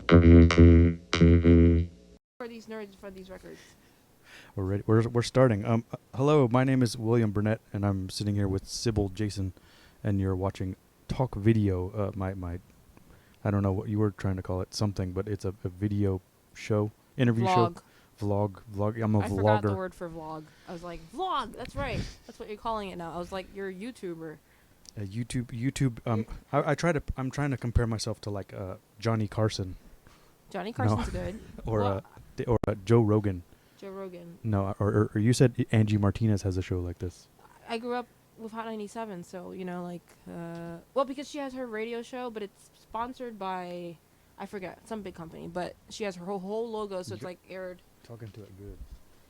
For these nerds, for these records. We're ready. We're starting. Hello, my name is William Burnett, and I'm sitting here with Sybil Jason, and you're watching Talk Video. I don't know what you were trying to call it, something, but it's a video show, interview Vlog. show, vlog. I'm a I vlogger. forgot the word for vlog. I was like, vlog. That's right. That's what you're calling it now. I was like, you're a YouTuber. YouTube. I'm trying to compare myself to like Johnny Carson Johnny Carson's good. or Well, Joe Rogan. Joe Rogan. No, or you said Angie Martinez has a show like this. I grew up with Hot 97, so well, because she has her radio show, but it's sponsored by, I forget, some big company, but she has her whole logo, so it's like aired. Talking to it good.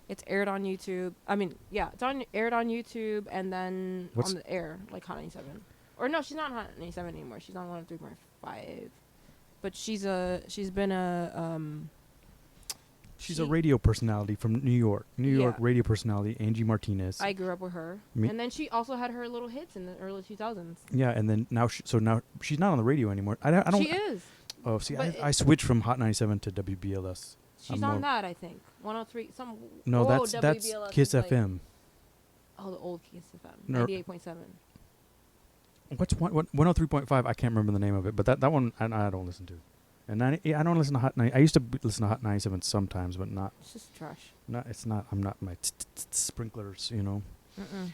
It's aired on YouTube. I mean, yeah, aired on YouTube and then on the air, like Hot 97. Or no, she's not on Hot 97 anymore. She's on 103.5. But she's been a She's a radio personality from New York. New York Yeah. radio personality, Angie Martinez. I grew up with her. And then she also had her little hits in the early 2000s. Yeah, and then now she's not on the radio anymore. I don't. She is. Oh, see, But I switched from Hot 97 to WBLS. She's on that, I think. 103 some. No, oh, that's WBLS Kiss is like- FM. Oh, the old Kiss FM. No. 98.7. What's 103.5? I can't remember the name of it, but that one I don't listen to. And I don't listen to Hot 90. I used to listen to Hot 97 sometimes, but not. It's just trash. Not. It's not. I'm not my sprinklers. You know. Mm-mm.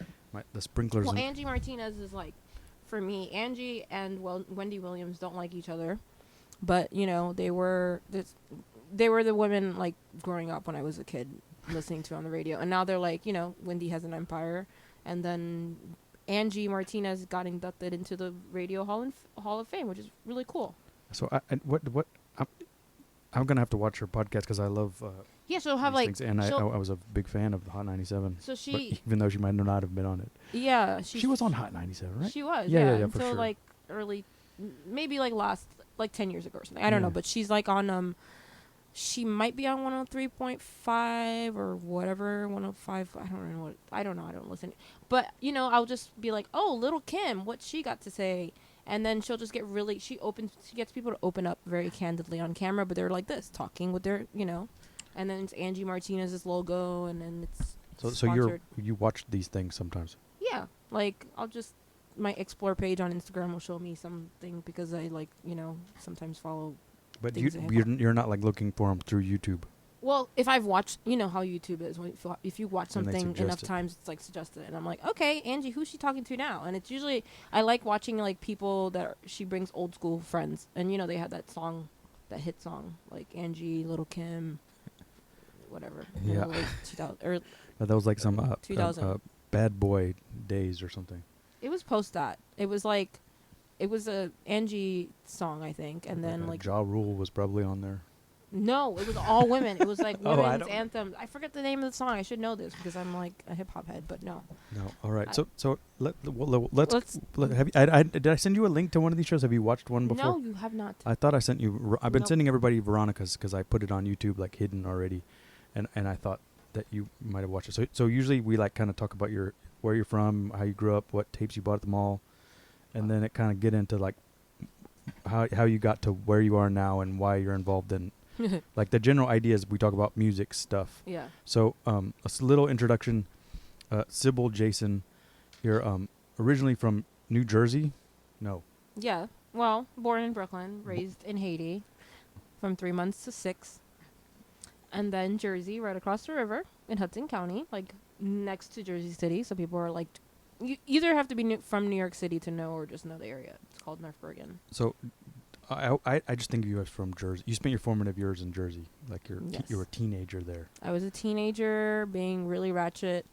The sprinklers. Well, Angie Martinez is like, for me, Angie and Wendy Williams don't like each other, but they were the women like growing up when I was a kid listening to on the radio, and now they're like, Wendy has an empire, and then Angie Martinez got inducted into the Radio Hall of Fame, which is really cool. So I'm gonna have to watch her podcast because I love. Yeah, she'll have like, things, and I was a big fan of Hot 97. So even though she might not have been on it. Yeah, she was on Hot 97, right? She was. Yeah, until for sure. like early, maybe like 10 years ago or something. I don't know, but she's like on she might be on 103.5 or whatever, 105. I don't know. I don't listen. But I'll just be like, oh, Little Kim, what she got to say. And then she'll just get she gets people to open up very candidly on camera, but they're like this, talking with their, and then it's Angie Martinez's logo, and then it's sponsored. So you watch these things sometimes? Yeah, like my explore page on Instagram will show me something because I like, sometimes follow. But you're not like looking for them through YouTube. Well, if I've watched, how YouTube is. If you watch something enough times, it's like suggested, and I'm like, okay, Angie, who's she talking to now? And it's usually I like watching like people that she brings old school friends, and they had that song, that hit song, like Angie, Little Kim, whatever. Yeah. Like 2000 that was like some 2000 Bad Boy Days or something. It was post that. It was a Angie song, I think, and then like Ja Rule was probably on there. No, it was all women. It was like Oh, women's anthems. I forget the name of the song. I should know this because I'm like a hip hop head, but no. No, all right. Let's did I send you a link to one of these shows? Have you watched one before? No, you have not. I thought I sent you. I've been sending everybody Veronica's because I put it on YouTube like hidden already, and I thought that you might have watched it. So usually we like kind of talk about where you're from, how you grew up, what tapes you bought at the mall, and then it kind of get into like how you got to where you are now and why you're involved in. Like the general idea is we talk about music stuff. Yeah. So a little introduction. Sybil Jason, you're originally from New Jersey? No. Yeah. Well, born in Brooklyn, raised in Haiti, from 3 months to 6, and then Jersey, right across the river in Hudson County, like next to Jersey City. So people are like, you either have to be from New York City to know or just know the area. It's called North Bergen. So. I just think of you as from Jersey. You spent your formative years in Jersey, like you were a teenager there. I was a teenager, being really ratchet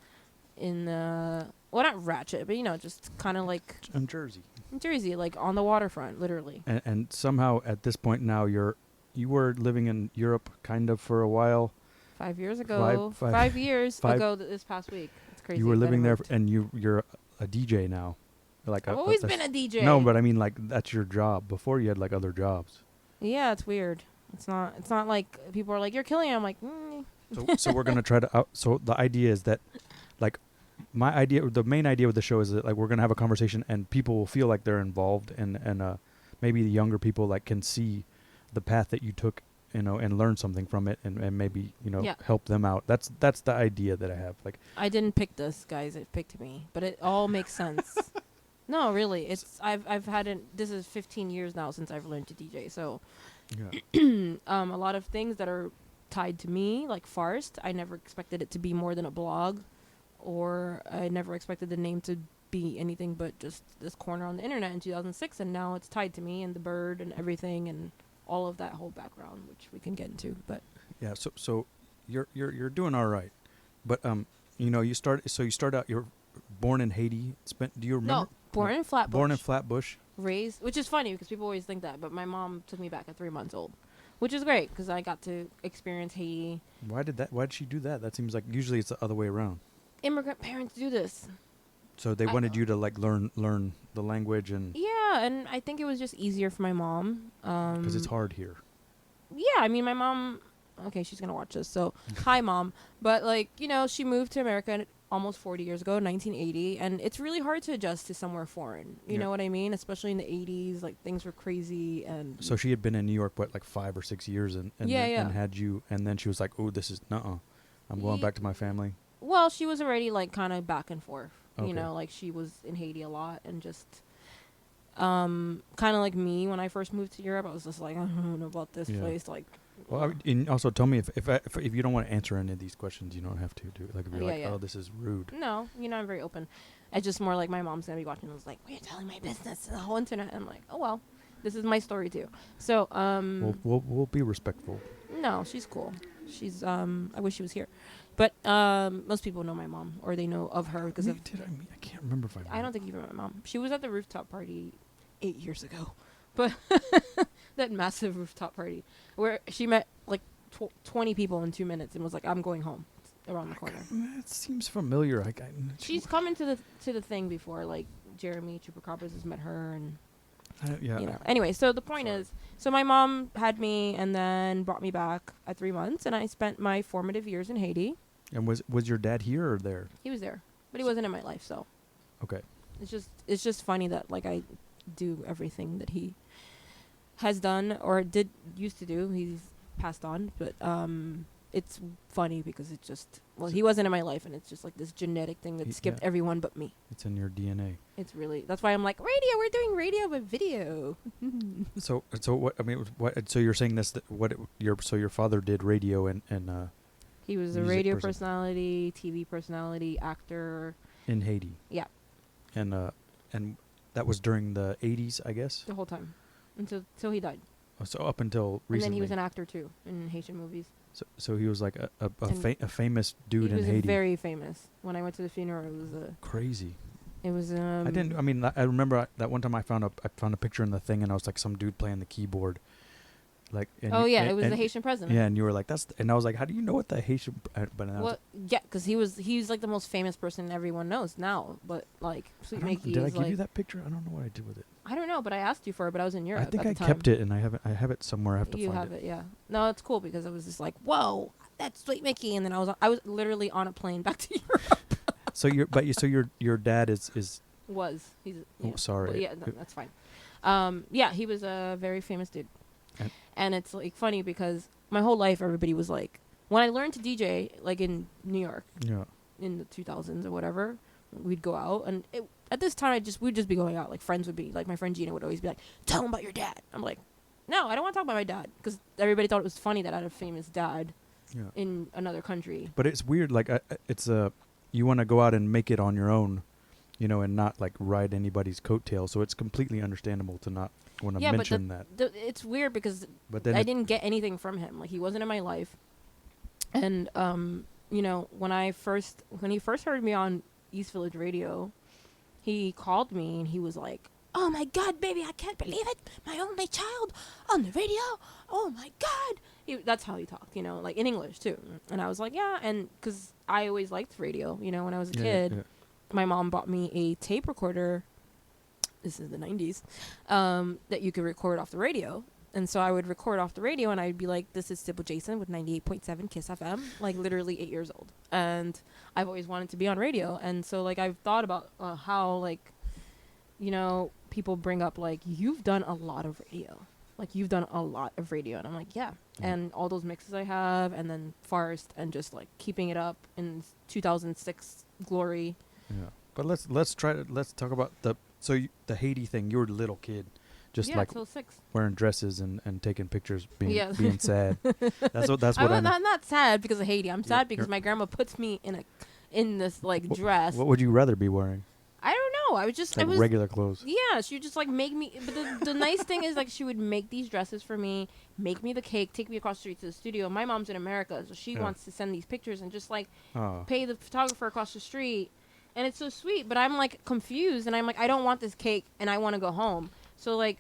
in well, not ratchet, but just kind of like in Jersey. In Jersey, like on the waterfront, literally. And somehow at this point now you were living in Europe kind of for a while. 5 years ago. 5 years ago this past week. It's crazy. You were living there, and you're a DJ now. Like I've always been a DJ. No, but I mean, like that's your job. Before you had like other jobs. Yeah, it's weird. It's not like people are like, you're killing it. I'm like, So we're gonna try to. So the idea is that, like, the main idea with the show is that like we're gonna have a conversation and people will feel like they're involved and maybe the younger people like can see the path that you took, and learn something from it, and maybe Yeah. help them out. That's the idea that I have. Like, I didn't pick this, guys. It picked me, but it all makes sense. No, really, it's I've had it. This is 15 years now since I've learned to DJ. So, yeah, a lot of things that are tied to me, like Farst, I never expected it to be more than a blog, or I never expected the name to be anything but just this corner on the internet in 2006, and now it's tied to me and the bird and everything and all of that whole background, which we can get into. But yeah. So you're doing all right, but you start out. You're born in Haiti. Do you remember? no, born in Flatbush. Born in Flatbush. Raised, which is funny because people always think that, but my mom took me back at 3 months old, which is great because I got to experience Haiti. Why did she do that? That seems like usually it's the other way around. Immigrant parents do this. So they wanted you to like learn the language and Yeah, and I think it was just easier for my mom. because it's hard here. Yeah, I mean, my mom. Okay, she's gonna watch this, so hi, mom. But like, she moved to America almost 40 years ago, 1980, and it's really hard to adjust to somewhere foreign. You know what I mean? Especially in the 80s, like things were crazy, and so she had been in New York like 5 or 6 years, and had you, and then she was like, "Oh, this is I'm going back to my family." Well, she was already like kind of back and forth. Okay. Like she was in Haiti a lot, and just kind of like me when I first moved to Europe, I was just like, I don't know about this place, like. Well, and also tell me if you don't want to answer any of these questions, you don't have to do it. Like if you're oh, this is rude. No, I'm very open. It's just more like my mom's gonna be watching. I was like, "You're telling my business to the whole internet." And I'm like, "Oh well, this is my story too." So we'll be respectful. No, she's cool. She's I wish she was here, but most people know my mom or they know of her because of. I can't remember if I don't think you remember my mom. She was at the rooftop party 8 years ago, but that massive rooftop party where she met like 20 people in 2 minutes and was like, "I'm going home." Around the corner. It seems familiar. She's come into the thing before, like Jeremy Chupacabras has met her, and Anyway, so the point is, so my mom had me and then brought me back at 3 months, and I spent my formative years in Haiti. And was your dad here or there? He was there, but he wasn't in my life, so. Okay. It's just funny that like I do everything that he has done or used to do. He's passed on, but it's funny because it just he wasn't in my life, and it's just like this genetic thing that skipped everyone but me. It's in your DNA. It's really, that's why I'm like, radio, we're doing radio but video. So what I mean, so you're saying this, your father did radio and he was a radio personality, TV personality, actor in Haiti. Yeah. And that was during the 80s, I guess. The whole time until he died. Oh, so up until recently. And then he was an actor too in Haitian movies. So he was like a famous dude in Haiti. He was very famous. When I went to the funeral, it was crazy. It was. I remember that one time I found a picture in the thing, and I was like some dude playing the keyboard. Like. It was the Haitian president. Yeah, and you were like, and I was like, how do you know what the Haitian? Because he's like the most famous person everyone knows now. But like, Sweet Mickey. Did I give you that picture? I don't know what I did with it. I don't know, but I asked you for it, but I was in Europe. I think at I the time. kept it, and I have it somewhere. I have to find it. You have it, yeah. No, it's cool because I was just like, whoa, that's Sweet Mickey, and then I was literally on a plane back to Europe. Your dad is. He's. Yeah. Oh, sorry. Well, yeah, no, that's fine. He was a very famous dude, and it's like funny because my whole life everybody was like, when I learned to DJ like in New York, in the 2000s or whatever, we'd go out and. At this time, we'd just be going out. Like, friends would be, like, my friend Gina would always be like, tell him about your dad. I'm like, no, I don't want to talk about my dad. Because everybody thought it was funny that I had a famous dad in another country. But it's weird. Like, you want to go out and make it on your own, and not, like, ride anybody's coattail. So it's completely understandable to not want to mention that. It's weird because I didn't get anything from him. Like, he wasn't in my life. And, when he first heard me on East Village Radio, he called me and he was like, "Oh my God, baby, I can't believe it. My only child on the radio. Oh my God." That's how he talked, like in English too. And I was like, yeah. And because I always liked radio, when I was a kid, my mom bought me a tape recorder. This is the 90s, that you could record off the radio. And so I would record off the radio and I'd be like, this is Sybil Jason with 98.7 KISS FM, like literally 8 years old. And I've always wanted to be on radio. And so like I've thought about how like, people bring up like, you've done a lot of radio. like, you've done a lot of radio. And I'm like, yeah. And all those mixes I have, and then Forest, and just, like, keeping it up in 2006 glory. Yeah. But let's talk about the Haiti thing. You were a little kid, just like so 6. wearing dresses and taking pictures, being sad. That's what I'm not sad because of Haiti. I'm sad because my grandma puts me in this, like, dress. What would you rather be wearing? I don't know. I was just like regular clothes. Yeah, she would just, like, make me. But the nice thing is, like, she would make these dresses for me, make me the cake, take me across the street to the studio. My mom's in America, so she wants to send these pictures and just, like, pay the photographer across the street. And it's so sweet, but I'm, like, confused, and I'm like, I don't want this cake, and I want to go home. So, like,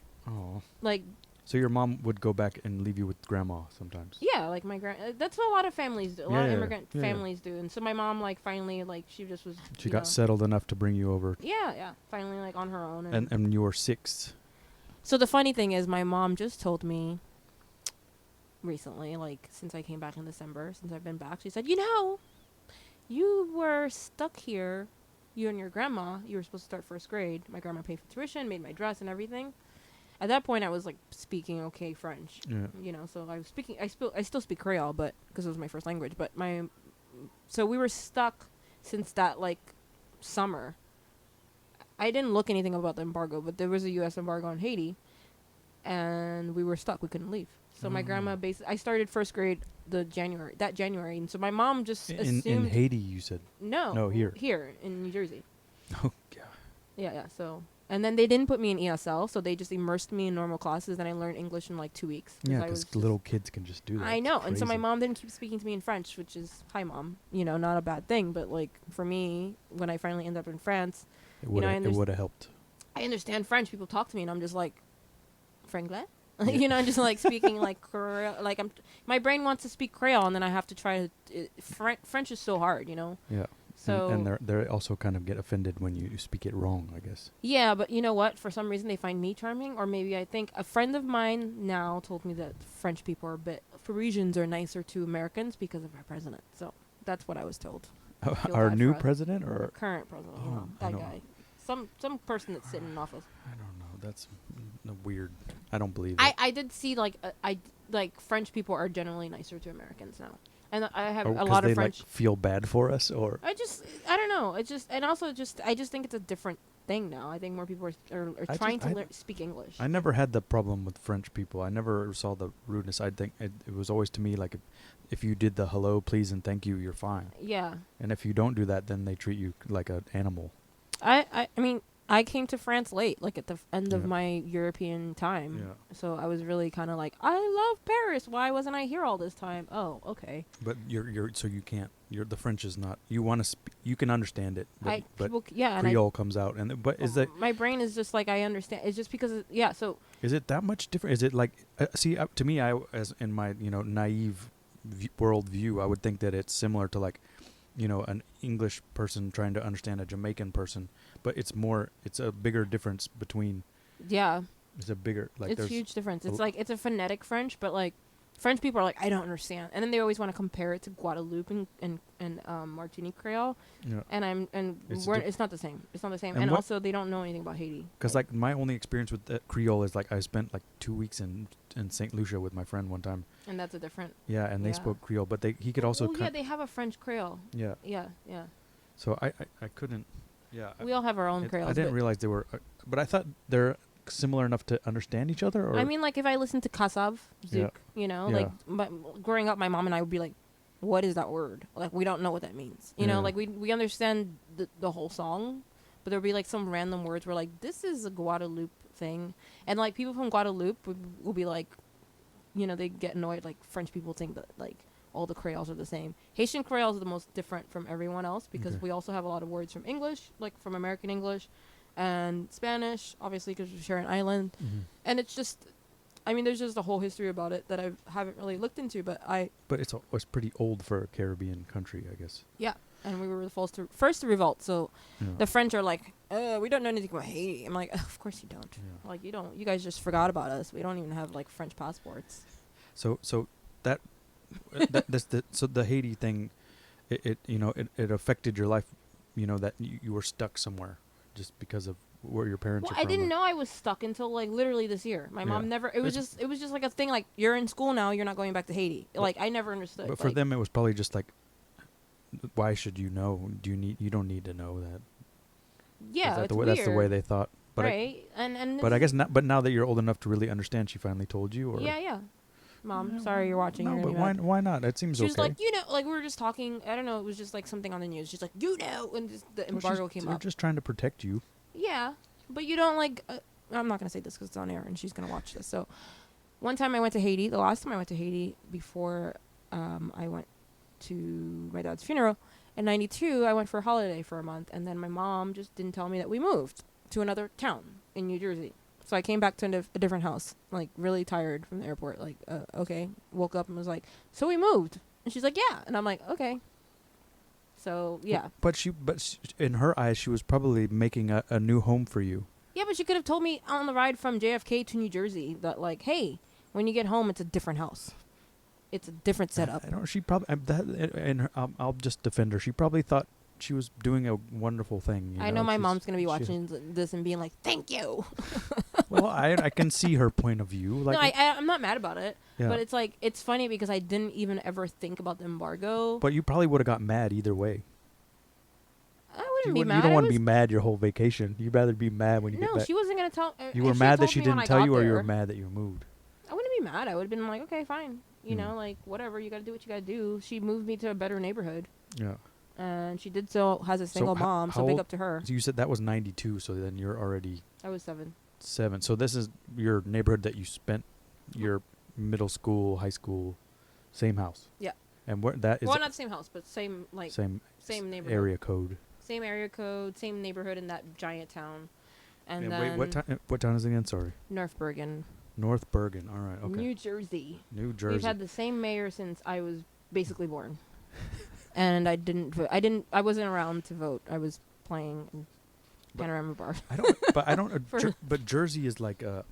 so your mom would go back and leave you with grandma sometimes. Yeah, like my that's what a lot of families do. A lot of immigrant families do. And so my mom, like, finally, like, she just was. She got settled enough to bring you over. Yeah. Finally, like, on her own. And you were 6. So the funny thing is, my mom just told me recently, like, since I came back in December, since I've been back, she said, you were stuck here, you and your grandma. You were supposed to start 1st grade. My grandma paid for tuition, made my dress and everything. At that point, I was, like, speaking okay French, so I was speaking, I still speak Creole, but, because it was my first language, but so we were stuck since that, like, summer. I didn't look anything about the embargo, but there was a U.S. embargo on Haiti, and we were stuck, we couldn't leave. So my grandma I started 1st grade that January, and so my mom just assumed. In Haiti, you said? No, here. Here, in New Jersey. Oh, God. Yeah, so. And then they didn't put me in ESL, so they just immersed me in normal classes, and I learned English in, like, 2 weeks. Yeah, because little kids can just do that. I know, and so my mom didn't keep speaking to me in French, which is, hi, Mom, not a bad thing, but, like, for me, when I finally ended up in France, it would have helped. I understand French. People talk to me, and I'm just like, Franglais? I'm just, like, speaking, like, Creole. Like, my brain wants to speak Creole, and then I have to try to, French is so hard, Yeah. So and they also kind of get offended when you speak it wrong, I guess. Yeah, but you know what? For some reason, they find me charming, or maybe I think a friend of mine now told me that French people are Parisians are nicer to Americans because of our president. So that's what I was told. Our new president or current president? That guy, some person that's sitting in office. I don't know. That's weird. I don't believe it. I did see like French people are generally nicer to Americans now. And I have a lot of French. Like, feel bad for us, or I don't know. I just think it's a different thing now. I think more people are trying to speak English. I never had the problem with French people. I never saw the rudeness. I think it was always to me like if you did the hello, please, and thank you, you're fine. Yeah. And if you don't do that, then they treat you like an animal. I mean, I came to France late, like at the end of my European time. Yeah. So I was really kind of like, I love Paris. Why wasn't I here all this time? Oh, okay. But so you can't. The French is not. You want to. You can understand it. But Creole comes out, but is that my brain is just like I understand. It's just because So is it that much different? Is it like to me, as in my naive world view, I would think that it's similar to like an English person trying to understand a Jamaican person, but it's a bigger difference between. Yeah. It's a bigger, like, it's a huge difference. It's like, it's a phonetic French, but like, French people are like, I don't understand. And then they always want to compare it to Guadeloupe and Martinique Creole. Yeah. It's not the same. It's not the same. And also, they don't know anything about Haiti. Because like my only experience with Creole is like I spent like 2 weeks in St. Lucia with my friend one time. And that's a different. Yeah, and they spoke Creole, but he could also. Oh yeah, they have a French Creole. Yeah. Yeah. So I couldn't. Yeah. We all have our own Creoles. I didn't realize they were, but I thought they're similar enough to understand each other. Or I mean, like if I listen to Kassav, Zouk, like growing up, my mom and I would be like, "What is that word?" Like we don't know what that means. You know, like we understand the whole song, but there would be like some random words where like this is a Guadeloupe thing, and like people from Guadeloupe will be like, they get annoyed. Like French people think that like all the Creoles are the same. Haitian Creoles are the most different from everyone else because we also have a lot of words from English, like from American English. And Spanish, obviously, because we share an island. Mm-hmm. And it's just, I mean, there's just a whole history about it that I haven't really looked into, but it's pretty old for a Caribbean country, I guess. Yeah, and we were the first to revolt, so the French are like, we don't know anything about Haiti. I'm like, of course you don't. Yeah. Like, you guys just forgot about us. We don't even have, like, French passports. So the Haiti thing, it affected your life, that you were stuck somewhere. Just because of where your parents Well, are I from. didn't know I was stuck until like literally this year. My mom never. It was just like a thing. Like, you're in school now. You're not going back to Haiti. Like, I never understood. But for them, it was probably just like, why should you know? You don't need to know that. Yeah, it's weird. weird. That's the way they thought. But right, and but I guess not. But now that you're old enough to really understand, she finally told you. Or yeah. Mom, sorry you're watching. No, you're but why not? It seems she okay. was like, like we were just talking. I don't know. It was just like something on the news. She's like, when just the embargo came up. They're just trying to protect you. Yeah, but you don't like. I'm not gonna say this because it's on air and she's gonna watch this. So, one time I went to Haiti. The last time I went to Haiti before I went to my dad's funeral in '92, I went for a holiday for a month, and then my mom just didn't tell me that we moved to another town in New Jersey. So I came back to a different house, like really tired from the airport. Like, okay, woke up and was like, so we moved, and she's like, yeah, and I'm like, okay. So yeah. But in her eyes, she was probably making a new home for you. Yeah, but she could have told me on the ride from JFK to New Jersey that, like, hey, when you get home, it's a different house. It's a different setup. I don't. She probably I'll just defend her. She probably thought she was doing a wonderful thing. I know my mom's gonna be watching this and being like, "Thank you." Well, I can see her point of view. Like, no, I'm not mad about it. Yeah. But it's like, it's funny because I didn't even ever think about the embargo. But you probably would have got mad either way. I wouldn't be mad. You don't want to be mad your whole vacation. You'd rather be mad when you get back. No, she wasn't gonna tell. You were mad that she didn't tell you, or you were mad that you moved? I wouldn't be mad. I would have been like, okay, fine. You know, like, whatever. You got to do what you got to do. She moved me to a better neighborhood. Yeah. And she did so as a single mom, so big up to her. So you said that was 92, so then you're already... I was 7. 7. So this is your neighborhood that you spent your middle school, high school, same house? Yeah. And where that is... Well, not same house, but same neighborhood. Area code. Same area code, same neighborhood in that giant town. And then... Wait, what town is it again? Sorry. North Bergen. North Bergen. All right, okay. New Jersey. New Jersey. We've had the same mayor since I was basically born. And I didn't vote. I wasn't around to vote. I was playing in Panorama Bar. But Jersey is like a...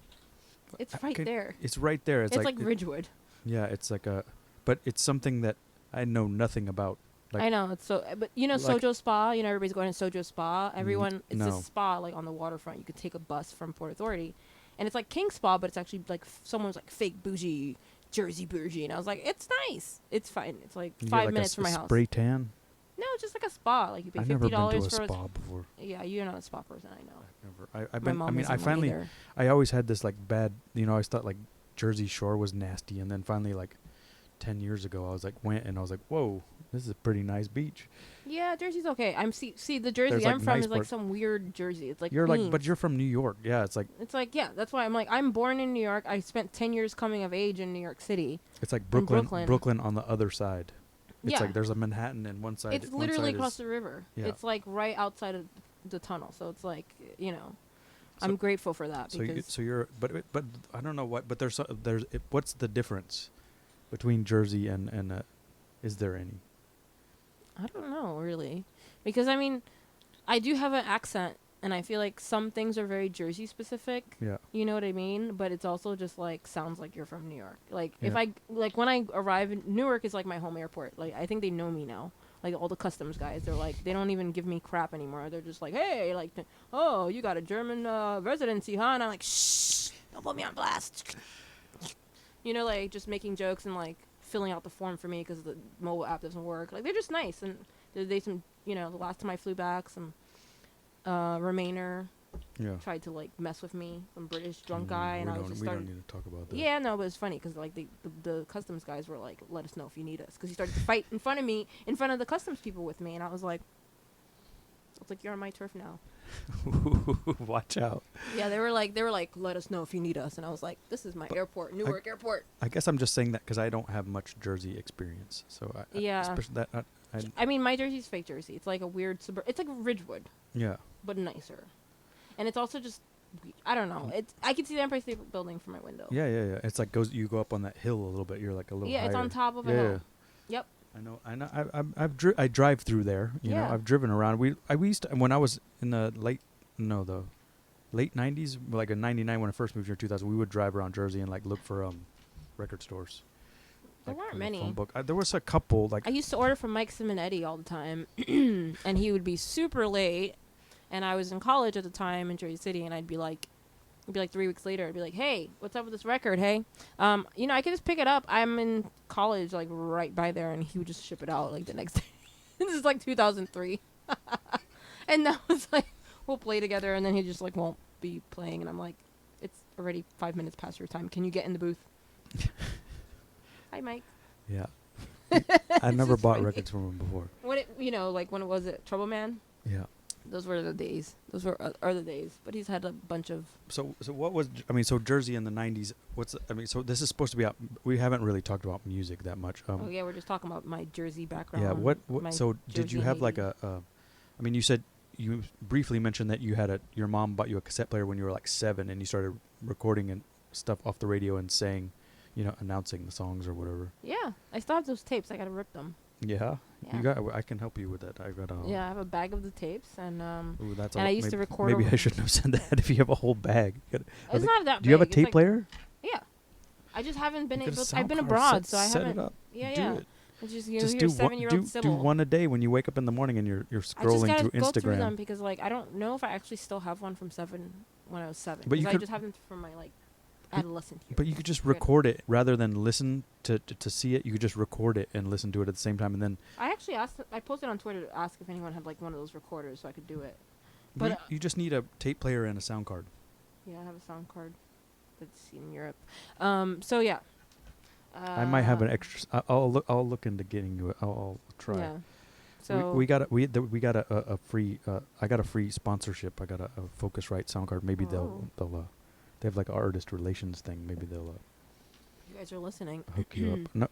It's right there. It's right there. It's like Ridgewood. Yeah, it's like a... But it's something that I know nothing about. Like, I know. It's so... But, you know, like Sojo Spa? You know, everybody's going to Sojo Spa. Everyone... It's a spa, like, on the waterfront. You could take a bus from Port Authority. And it's like King Spa, but it's actually like someone's like fake bougie... Jersey bougie, and I was like, it's nice, it's fine, it's like 5 minutes from my house. Spray tan? No, it's just like a spa. Like, you pay $50 I've never been to a for spa before. Yeah, you're not a spa person, I know. I've been. I always had this like bad. You know, I always thought like Jersey Shore was nasty, and then finally like 10 years ago, I was like went and I was like, whoa, this is a pretty nice beach. Yeah, Jersey's okay. See the Jersey I'm from is like some weird Jersey. It's like you're Queens. like, but you're from New York. Yeah, it's like yeah. That's why I'm like, I'm born in New York. I spent 10 years coming of age in New York City. It's like Brooklyn on the other side. It's like there's a Manhattan in one side. It's literally across the river. Yeah. It's like right outside of the tunnel. So it's like, you know, I'm grateful for that. So you're but I don't know what, but what's the difference between Jersey and is there any? I don't know, really. Because, I mean, I do have an accent, and I feel like some things are very Jersey specific. Yeah. You know what I mean? But it's also just, like, sounds like you're from New York. Like, when I arrive in Newark is, like, my home airport. Like, I think they know me now. Like, all the customs guys, they're like, they don't even give me crap anymore. They're just like, hey, like, oh, you got a German residency, huh? And I'm like, shh, don't put me on blast. You know, like, just making jokes and, like, filling out the form for me because the mobile app doesn't work. Like, they're just nice. And they some, you know, the last time I flew back, some Remainer tried to like mess with me, some British drunk guy, and I was just started. We don't need to talk about that. Yeah, no, but it's funny because like the customs guys were like, let us know if you need us, because he started to fight in front of me, in front of the customs people with me, and I was like, you're on my turf now. Watch out. Yeah, they were like, let us know if you need us, and I was like, this is my airport, Newark Airport. I guess I'm just saying that because I don't have much Jersey experience, so I mean, my Jersey's fake Jersey. It's like a weird it's like Ridgewood. Yeah. But nicer, and it's also just, I don't know. I can see the Empire State Building from my window. Yeah. It's like you go up on that hill a little bit. You're like a little. Yeah, higher. It's on top of a hill. Yep. I know. I drive through there. You know, I've driven around. We used to, when I was in the late 90s, like in '99 when I first moved here in 2000. We would drive around Jersey and like look for record stores. There weren't many. There was a couple. Like I used to order from Mike Simonetti all the time, and he would be super late, And I was in college at the time in Jersey City, and it'd be like 3 weeks later, I'd be like, hey, what's up with this record? Hey, you know, I can just pick it up. I'm in college, like right by there, and he would just ship it out like the next day. This is like 2003. And that was like, we'll play together, and then he just like won't be playing, and I'm like, it's already 5 minutes past your time. Can you get in the booth? Hi, Mike. Yeah. I never bought records from him before. Like when it was it Trouble Man? Yeah. Those were the days. Those were the days. But he's had a bunch of. So what was, I mean, so Jersey in the 90s, so this is supposed to be out, we haven't really talked about music that much. Oh yeah, we're just talking about my Jersey background. Yeah, so did you have like I mean, you said, you briefly mentioned that you had your mom bought you a cassette player when you were like 7, and you started recording and stuff off the radio and saying, announcing the songs or whatever. Yeah, I still have those tapes. I gotta rip them. Yeah. Yeah. I can help you with that. I got I have a bag of the tapes, and ooh, that's and I used to record. Maybe I shouldn't have said that. If you have a whole bag, it's not that. Do you have a tape player? Yeah, I just haven't been able. I've been abroad, so I set haven't. It up. Yeah, do yeah. it. It's just do 7-year-old Sybil. Do one a day when you wake up in the morning and you're scrolling I just through gotta Instagram. go through them because I don't know if I actually still have one from 7 when I was 7. But I just have them from my adolescent years. But you could just record it rather than listen to see it. You could just record it and listen to it at the same time, and then. I actually I posted on Twitter to ask if anyone had one of those recorders so I could do it. But you just need a tape player and a sound card. Yeah, I have a sound card that's in Europe. So yeah. I might have an extra. I'll look into getting you. I'll try. Yeah. So we got a free. I got a free sponsorship. I got a Focusrite sound card. Maybe they'll they have like an artist relations thing. Maybe they'll. You guys are listening. Hook you up. No.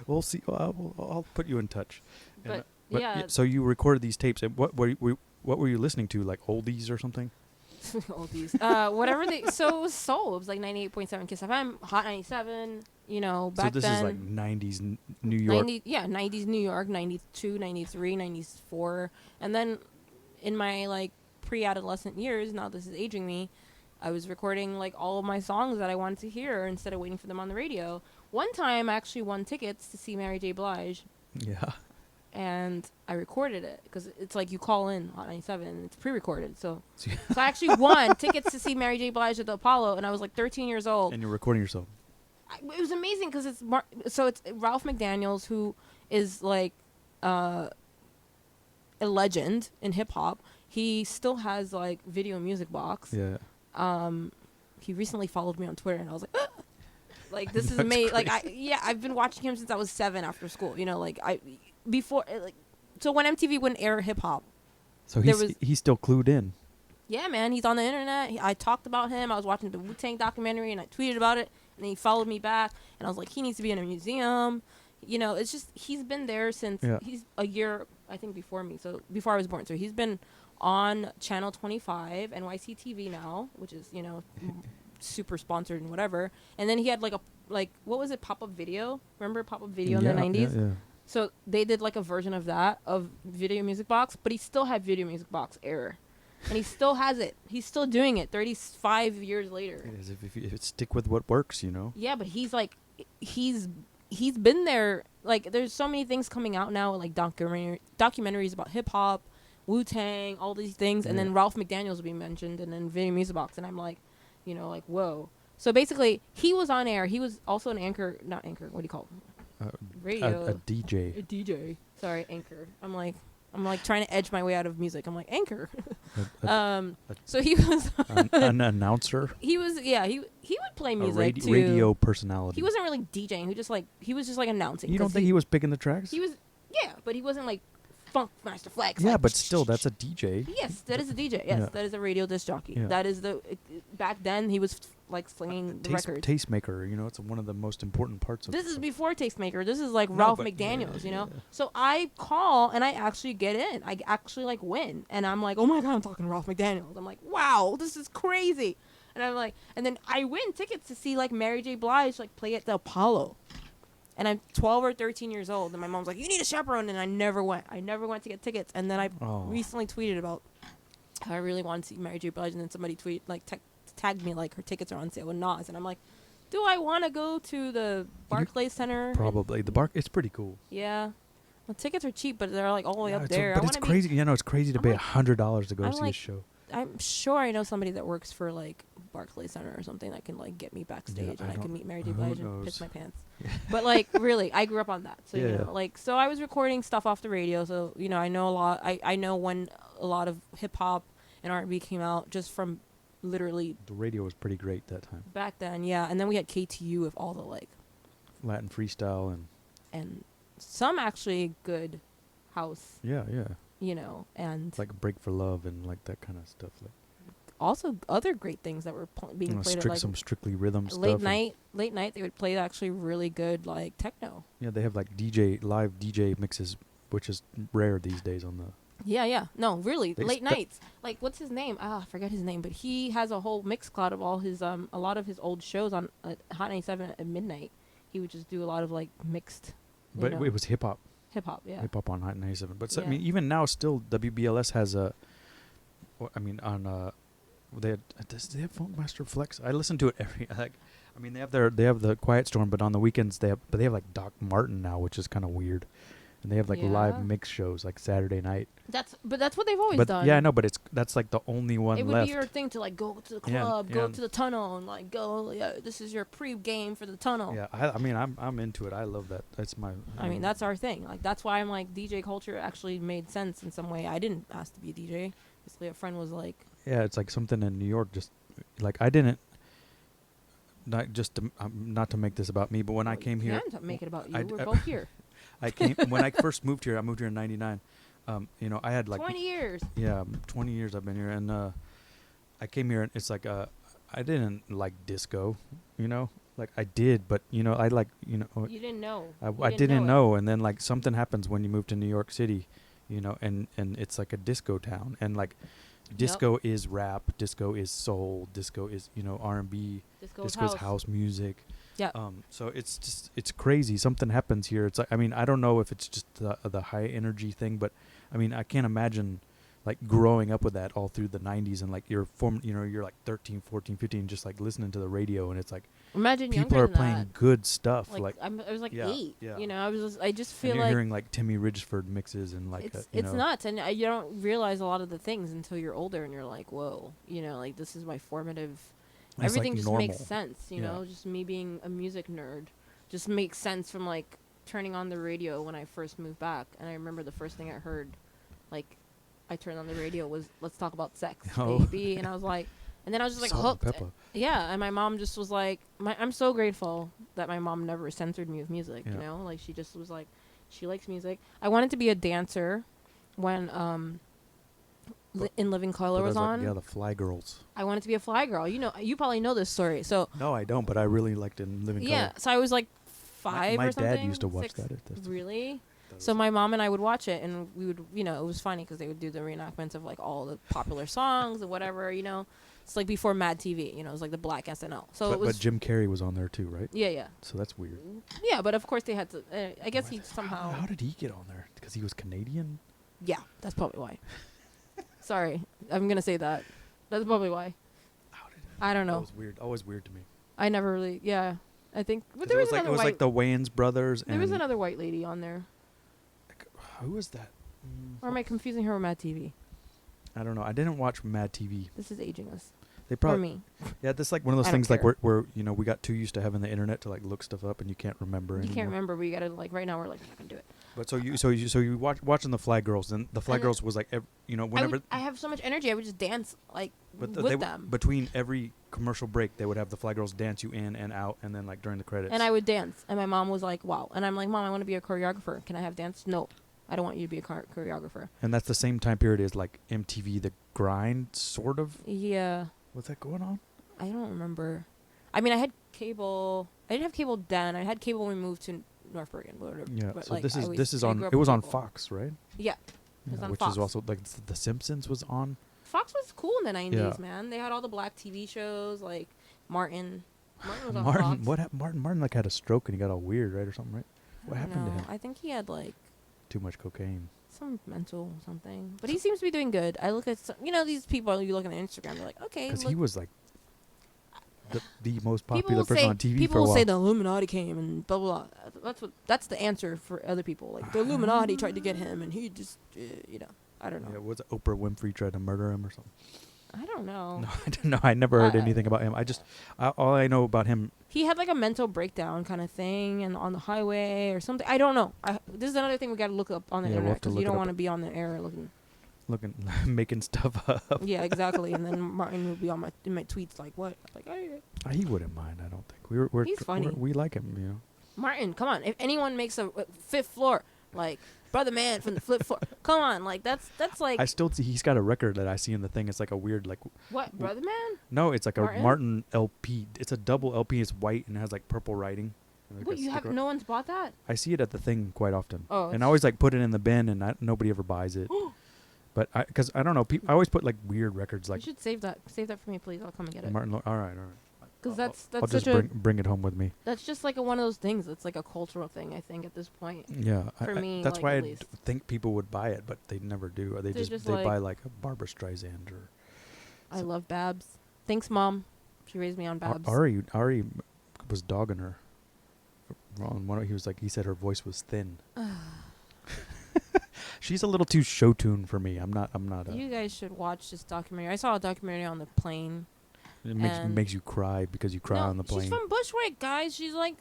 We'll see. I'll put you in touch. But yeah. So you recorded these tapes. And what were you listening to? Like oldies or something? Oldies. Whatever so it was soul. It was like 98.7 Kiss FM, Hot 97, back then. So this is like 90s New York. 90s New York, 92, 93, 94. And then in my pre-adolescent years, now this is aging me, I was recording all of my songs that I wanted to hear instead of waiting for them on the radio. One time I actually won tickets to see Mary J. Blige. Yeah. And I recorded it because it's like you call in Hot 97 and it's pre-recorded. So I actually won tickets to see Mary J. Blige at the Apollo, and I was 13 years old. And you're recording yourself. It was amazing because it's Ralph McDaniels, who is a legend in hip hop. He still has Video Music Box. Yeah. He recently followed me on Twitter, and I was like, this is amazing. I've been watching him since I was 7 after school. So when MTV wouldn't air hip hop, so he's still clued in. Yeah, man, he's on the internet. I talked about him. I was watching the Wu-Tang documentary, and I tweeted about it, and he followed me back, and I was like, he needs to be in a museum. It's just he's been there since he's a year, I think, before me. So before I was born. So he's been on Channel 25, NYC TV now, which is super sponsored and whatever. And then he had what was it, pop-up video? Remember pop-up video in the 90s? Yeah. So they did a version of that, of Video Music Box, but he still had Video Music Box error. And he still has it. He's still doing it 35 years later. It is if you stick with what works, Yeah, but he's been there. There's so many things coming out now, documentaries about hip-hop, Wu-Tang, all these things. Yeah. And then Ralph McDaniels will be mentioned, and then Video Music Box. And I'm whoa. So basically, he was on air. He was also an anchor. Not anchor. What do you call it? Radio. A DJ. A DJ. Sorry, anchor. I'm trying to edge my way out of music. I'm anchor. So he was an announcer. He was he would play music too. Radio personality. He wasn't really DJing. He was just announcing. You don't think he was picking the tracks? He was but he wasn't Funk Master Flex. Yeah, but still, that's a DJ. Yes, that is a DJ. Yes, that is a radio disc jockey. Yeah. That is back then he was slinging the records. Tastemaker, it's one of the most important parts of this. Is before Tastemaker. This is Ralph McDaniels, Yeah. So I call and I actually get in. I actually win, and I'm oh my god, I'm talking to Ralph McDaniels. I'm wow, this is crazy, and I'm and then I win tickets to see Mary J. Blige play at the Apollo. And I'm 12 or 13 years old, and my mom's you need a chaperone, and I never went. I never went to get tickets, and then I recently tweeted about how I really wanted to see Mary J. Blige, and then somebody tagged me her tickets are on sale with Nas, and I'm do I want to go to the Barclays Center? Probably it's pretty cool. Yeah, The tickets are cheap, but they're like all the way up it's there. but it's crazy. It's crazy to I'm pay like- $100 to go I'm see a like- show. I'm sure I know somebody that works for like Barclays Center or something that can like get me backstage and I can meet Mary J. who Blige and knows? piss my pants. But like really, I grew up on that. So Yeah. you know, like so I was recording stuff off the radio. So you know, I know a lot. I know when a lot of hip hop and R&B came out just from literally The radio was pretty great that time. back then. Yeah, and then we had KTU with all the like Latin freestyle and some actually good house. yeah. You know, and Like Break for Love and like that kind of stuff. Like also other great things that were being played at like some Strictly Rhythm stuff. late night they would play actually really good like techno. Yeah, they have like live DJ mixes, which is rare these days on the. Yeah no really They late expe- nights like what's his name, I forget his name, but he has a whole mix cloud of all his a lot of his old shows on Hot 97 at midnight. He would just do a lot of like mixed But it was hip hop. hip hop. Yeah, Hip hop on Hot 97. But so, I Yeah. mean, even now, still WBLS has a. I mean, on they had, does they have Funkmaster Flex? I listen to it every like. I mean, they have the Quiet Storm, but on the weekends they have like Doc Martin now, which is kind of weird, and they have like Yeah. live mix shows like Saturday night. that's what they've always But done. yeah, I know, but that's like the only one it would left. be your thing to like go to the Yeah, club, yeah. go to the tunnel, and like go. Yeah, this is your pre-game for the tunnel. Yeah, I mean, I'm into it. I love that. That's my. I mean, that's our thing. Like, that's why I'm like, DJ culture actually made sense in some way. I didn't ask to be a DJ. Basically, a friend was like, Yeah, it's like something in New York. Just like I didn't. Not to make this about me, but when I "Well, came you here, can't make it about you. I We're d- both here. I came when I first moved here. I moved here in '99. I had like 20 years. Yeah, 20 years I've been here, and I came here, and it's like I didn't like disco, like I did, but I like You didn't know. I didn't know, and then like something happens when you move to New York City, and it's like a disco town, and like disco is rap, disco is soul, disco is R&B, disco's house music. Yeah. So it's crazy. Something happens here. It's like, I mean, I don't know if it's just the high energy thing, but I mean, I can't imagine like growing up with that all through the 90s, and like you're like 13, 14, 15, just like listening to the radio, and it's like Imagine people younger are than playing that. good stuff. Like I was like yeah, 8. yeah. I just feel and you're like hearing like Timmy Ridgeford mixes and like it's nuts, and you don't realize a lot of the things until you're older, and you're like, whoa, like this is my formative. It's Everything like just normal. makes sense, Yeah. Just me being a music nerd, just makes sense from like turning on the radio when I first moved back, and I remember the first thing I heard, like, I turned on the radio was "Let's Talk About Sex," Oh. baby, and I was like, and then I was just like Salt and hooked. pepper. Yeah, and my mom just was like, I'm so grateful that my mom never censored me with music, Yeah. like she just was like, she likes music. I wanted to be a dancer when In Living Color But I was like, on. yeah, the Fly Girls. I wanted to be a fly girl. You probably know this story. So No, I don't, but I really liked it in Living yeah, Color. so I was like 5 My or something. dad used to watch 6. that. Really? That So was- my mom and I would watch it, and we would, it was funny because they would do the reenactments of like all the popular songs and whatever, It's like before Mad TV, it was like the black SNL. So but, it was. but Jim Carrey was on there too, right? Yeah. So that's weird. Yeah, but of course they had to. I guess he How somehow. did he get on there? Because he was Canadian. Yeah, that's probably why. Sorry, I'm gonna say that. That's probably why. How did I don't That know. was weird. Always weird to me. I never really. Yeah, I think. But 'Cause there it was was like another white. like the Wayans brothers. There and was another white lady on there. Who was that? Or am I confusing her with Mad TV? I don't know. I didn't watch Mad TV. This is aging us. They Or probably me. yeah. This like one of those I don't things like care. where we got too used to having the internet to like look stuff up and you can't remember You anymore. can't remember, but you gotta like right now we're like not gonna do it. But so you watching the Fly Girls, and the Fly And Girls was like whenever. I have so much energy. I would just dance like But with they them, between every commercial break, they would have the Fly Girls dance you in and out, and then like during the credits. and I would dance. And my mom was like, "Wow!" And I'm like, "Mom, I want to be a choreographer. Can I have dance?" No, I don't want you to be a choreographer. And that's the same time period as like MTV The Grind, sort of. Yeah, What's that going on? I don't remember. I mean, I had cable. I didn't have cable then. I had cable when we moved to North Bergen. Yeah. But, So like, this I is always- this is I on. grew up It with was on cable. Fox, right? Yeah, was on which Fox. is also like The Simpsons was on. Fox was cool in the 90s, Yeah. man. They had all the black TV shows like Martin. Martin was on Martin, Fox. what happened? Martin like had a stroke and he got all weird, right, or something, right? What I don't happened to know. him? I think he had like Too much cocaine. some mental something, but he seems to be doing good. I look at these people. You look on Instagram, they're like, okay, Because look. he was like. the most People popular will person say on TV people for a will while. say the Illuminati came and blah blah blah. That's the answer for other people. Like the Illuminati tried to get him, and he just I don't know. Yeah, was it Oprah Winfrey tried to murder him or something? I don't know. No, I don't know. I never heard anything about him. All I know about him. He had like a mental breakdown kind of thing, and on the highway or something. I don't know. This is another thing we got to look up on the Yeah, we'll internet have to because look you it don't up. want to be on the air looking. Making stuff up. Yeah, exactly. And then Martin would be on in my tweets like, "What?" Like, He wouldn't mind. I don't think He's funny. We like him. You know. Martin, come on. If anyone makes a fifth floor, like brother man from the flip floor, come on. Like that's like I still see he's got a record that I see in the thing. It's like a weird like. what brother man? No, it's like Martin? a Martin LP. It's a double LP. It's white and it has like purple writing. Like What a you have? sticker. No one's bought that. I see it at the thing quite often. Oh, and I always like put it in the bin, and nobody ever buys it. But because I don't know, I always put like weird records like you should save that. Save that for me, please. I'll come and get it. Martin. All right. Because that's I'll just such a bring it home with me. that's just like one of those things. It's like a cultural thing. I think at this point. Yeah, For me, that's like, why at I least. think people would buy it, but they never do. Or they They're just just they like- buy like a Barbara Streisand or. I love Babs. Thanks, Mom. She raised me on Babs. Ari was dogging her. He said her voice was thin. She's a little too show tune for me. I'm not. You guys should watch this documentary. I saw a documentary on the plane. It and- makes you cry because you cry No, on the plane. she's from Bushwick, guys. She's like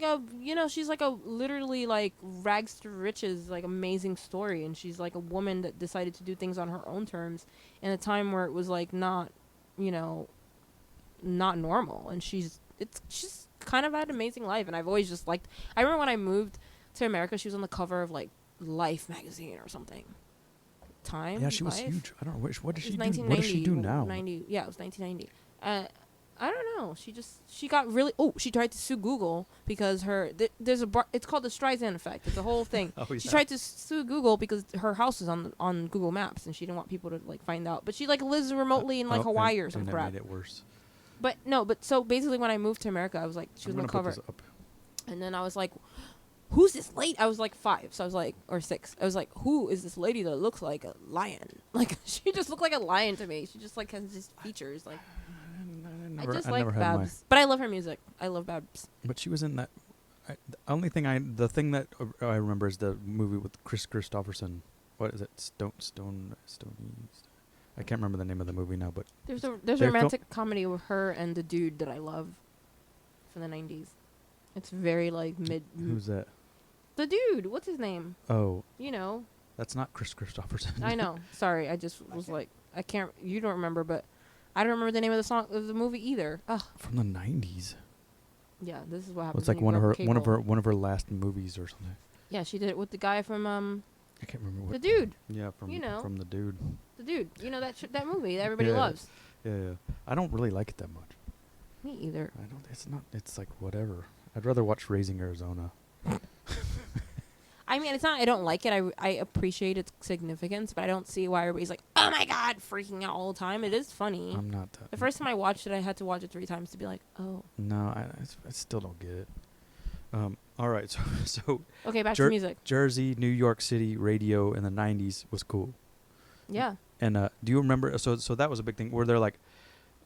a she's like a literally like rags to riches, like amazing story, and she's like a woman that decided to do things on her own terms in a time where it was like not normal, and she's kind of had an amazing life, and I've always just liked. I remember when I moved to America, she was on the cover of like Life magazine or something. Time. Yeah, she was Life? huge. I don't know. What does It she was do? What does she do 1990, now? 90, yeah, it was 1990. I don't know. She got really. Oh, she tried to sue Google because there's it's called the Streisand effect. It's a whole thing. Oh, yeah. She tried to sue Google because her house is on Google Maps and she didn't want people to like find out. But she like lives remotely in like Hawaii or some and crap. That made it worse. But no. But so basically, when I moved to America, I was like, she was I'm on the gonna put cover, this up. and then I was like, who's this lady? I was like 5, so I was like, or 6. I was like, who is this lady that looks like a lion? Like she just looked like a lion to me. She just like has these features. Like I just like Babs, but I love her music. I love Babs. But she was in that. The thing that I remember is the movie with Chris Christopherson. What is it? Stony. I can't remember the name of the movie now, but There's a They're romantic comedy with her and the dude that I love from the 90s. It's very like mid. who's that? The dude. What's his name? Oh, You know. that's not Chris Christopherson. I know. Sorry, I just was like, I can't. You don't remember, but I don't remember the name of the song of the movie either. Ugh. From the 90s. Yeah, this is what happens. It's like when you grow up cable. one of her last movies or something. Yeah, she did it with the guy from I can't remember what. the dude. Yeah, from you know. from the dude. The dude. You know that movie that everybody Yeah. loves. Yeah. I don't really like it that much. Me either. I don't. It's not. It's like whatever. I'd rather watch Raising Arizona. I mean, it's not. I don't like it. I appreciate its significance, but I don't see why everybody's like, "Oh my god," freaking out all the time. It is funny. I'm not. The first time I watched it, I had to watch it 3 times to be like, "Oh." No, I still don't get it. All right. So Okay, back to music. Jersey, New York City radio in the 90s was cool. Yeah. And do you remember? So that was a big thing. Were there like,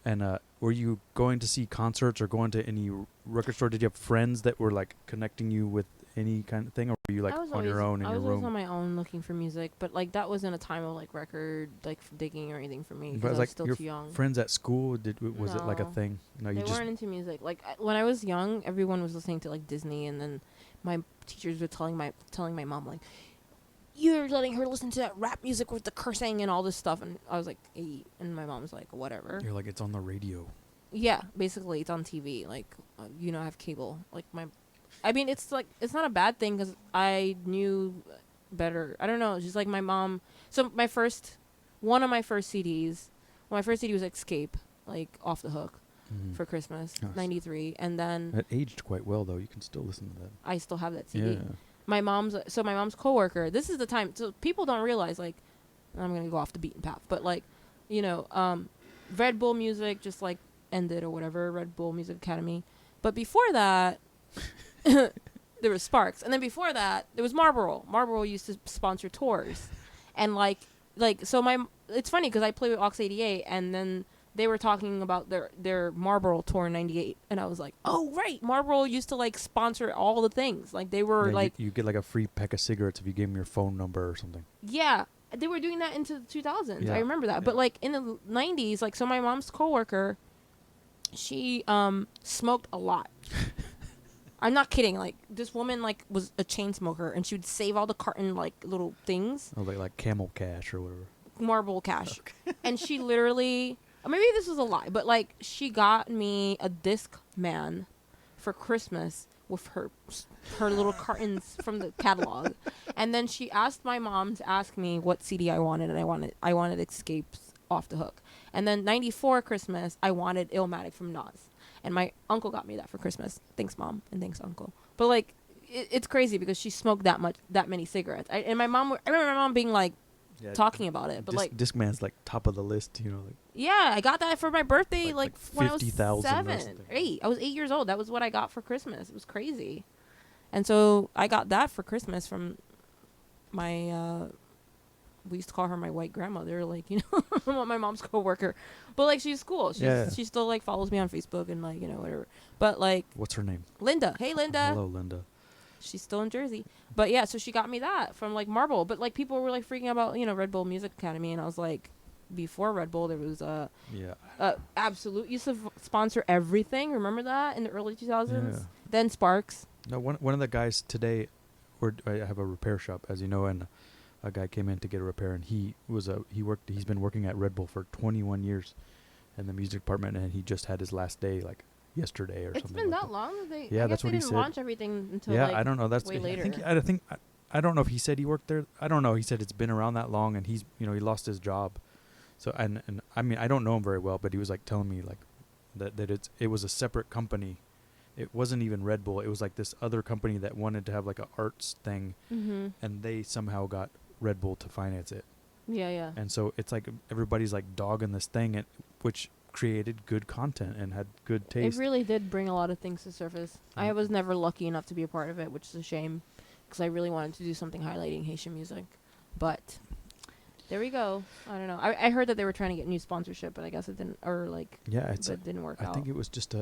and were you going to see concerts or going to any record store? Did you have friends that were like connecting you with any kind of thing, or were you like on your own in I your was always room? on my own looking for music, but like that wasn't a time of like record like digging or anything for me But because I like was still your too young. Friends at school, was it like a No. thing? No, you They just weren't into music. Like when I was young, everyone was listening to like Disney, and then my teachers were telling my mom like, "You're letting her listen to that rap music with the cursing and all this stuff," and I was like 8, and my mom was like, "Whatever." you're like it's on the radio. Yeah, basically it's on TV. Like I have cable. Like I mean, it's like it's not a bad thing because I knew better. I don't know. It's just like my mom. So one of my first CDs. Well, my first CD was Escape, like Off the Hook, for Christmas, Nice. '93, and then It aged quite well though. You can still listen to that. I still have that CD. Yeah. My mom's coworker. This is the time. So people don't realize like I'm gonna go off the beaten path, but like Red Bull Music just like ended or whatever. Red Bull Music Academy, but before that. There was Sparks, and then before that there was Marlboro. Marlboro used to sponsor tours, and like so it's funny because I play with Aux 88, and then they were talking about their Marlboro tour in '98, and I was like, oh right, Marlboro used to like sponsor all the things. Like they were like, you get like a free pack of cigarettes if you gave them your phone number or something. yeah, they were doing that into the 2000s. Yeah. I remember that. Yeah. But like in the '90s, like so my mom's coworker, she smoked a lot. I'm not kidding. Like this woman like was a chain smoker, and she would save all the carton like little things. Oh, like Camel Cash or whatever. Marble Cash. Okay. And she literally, maybe this was a lie, but like she got me a Discman for Christmas with her little cartons from the catalog, and then she asked my mom to ask me what CD I wanted, and I wanted Escapes Off the Hook, and then '94 Christmas I wanted Illmatic from Nas, and my uncle got me that for Christmas. Thanks mom and thanks uncle. But like it's crazy because she smoked that many cigarettes. I remember my mom being like, talking about it, but like Discman's like top of the list, you know. Like, yeah, I got that for my birthday, like when I was 50,000 7, 8. I was 8 years old. That was what I got for Christmas. It was crazy, and so I got that for Christmas from my. We used to call her my white grandmother, like my mom's coworker, but like she's cool. She still like follows me on Facebook and like whatever. But like, what's her name? Linda. Hey, Linda. Hello, Linda. She's still in Jersey. But yeah, so she got me that from like Marble. But like people were like freaking about, Red Bull Music Academy, and I was like, before Red Bull there was Absolute used to sponsor everything. Remember that in the early 2000s? Yeah. Then Sparks. No, one of the guys today, I have a repair shop, as you know, and a guy came in to get a repair, and he's been working at Red Bull for 21 years in the music department, and he just had his last day like yesterday or something. It's been like that long? Yeah, that's what he said. They didn't launch everything until I don't know. That's way later. I don't know if he said he worked there. I don't know. He said it's been around that long, and he's he lost his job. So and I mean I don't know him very well, but he was like telling me like that it was a separate company. It wasn't even Red Bull. It was like this other company that wanted to have like a arts thing, and they somehow got Red Bull to finance it. Yeah. And so it's like everybody's like dogging this thing, which created good content and had good taste. It really did bring a lot of things to surface. I was never lucky enough to be a part of it, which is a shame, because I really wanted to do something highlighting Haitian music. But there we go. I don't know. I heard that they were trying to get new sponsorship, but I guess it didn't, it didn't work out. I think it was just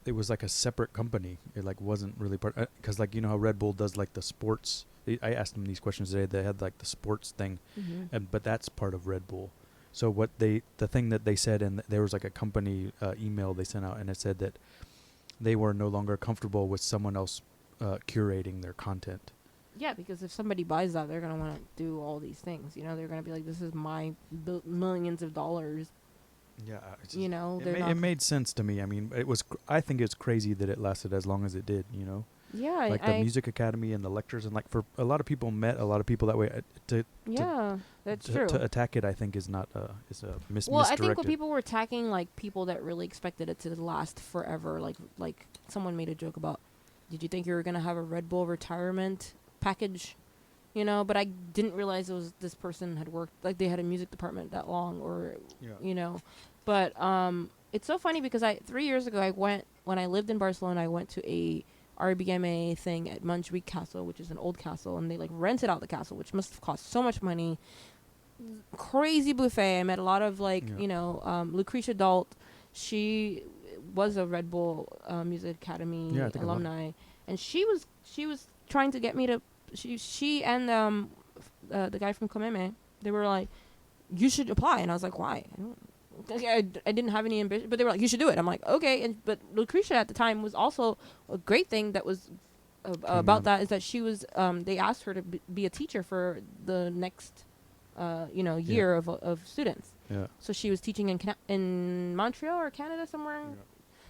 it was like a separate company. It like wasn't really part, because like how Red Bull does like the sports. I asked them these questions today. They had like the sports thing, but that's part of Red Bull. So the thing that they said, and there was like a company email they sent out, and it said that they were no longer comfortable with someone else curating their content. Yeah, because if somebody buys that, they're going to want to do all these things. They're going to be like, this is my millions of dollars. Yeah. It made sense to me. I mean, I think it's crazy that it lasted as long as it did, Yeah. Like the Music Academy and the lectures, and like for a lot of people met a lot of people that way. That's true. To attack it, I think is not is a misdirected. Well, I think when people were attacking like people that really expected it to last forever, like someone made a joke about, did you think you were gonna have a Red Bull retirement package? But I didn't realize it was this person had worked, like they had a music department that long, or But it's so funny because 3 years ago when I lived in Barcelona, I went to a RBMA thing at Montjuic Castle, which is an old castle, and they like rented out the castle, which must have cost so much money. Crazy buffet. I met a lot of Lucretia Dalt. She was a Red Bull Music Academy alumni, and she was trying to get me to. She and the guy from Komeme, they were like, you should apply, and I was like, why? I didn't have any ambition, but they were like, you should do it. I'm like, okay. But Lucretia at the time was also a great thing that was about that, is that she was they asked her to be a teacher for the next year of students. Yeah. So she was teaching in Montreal or Canada somewhere. Yeah.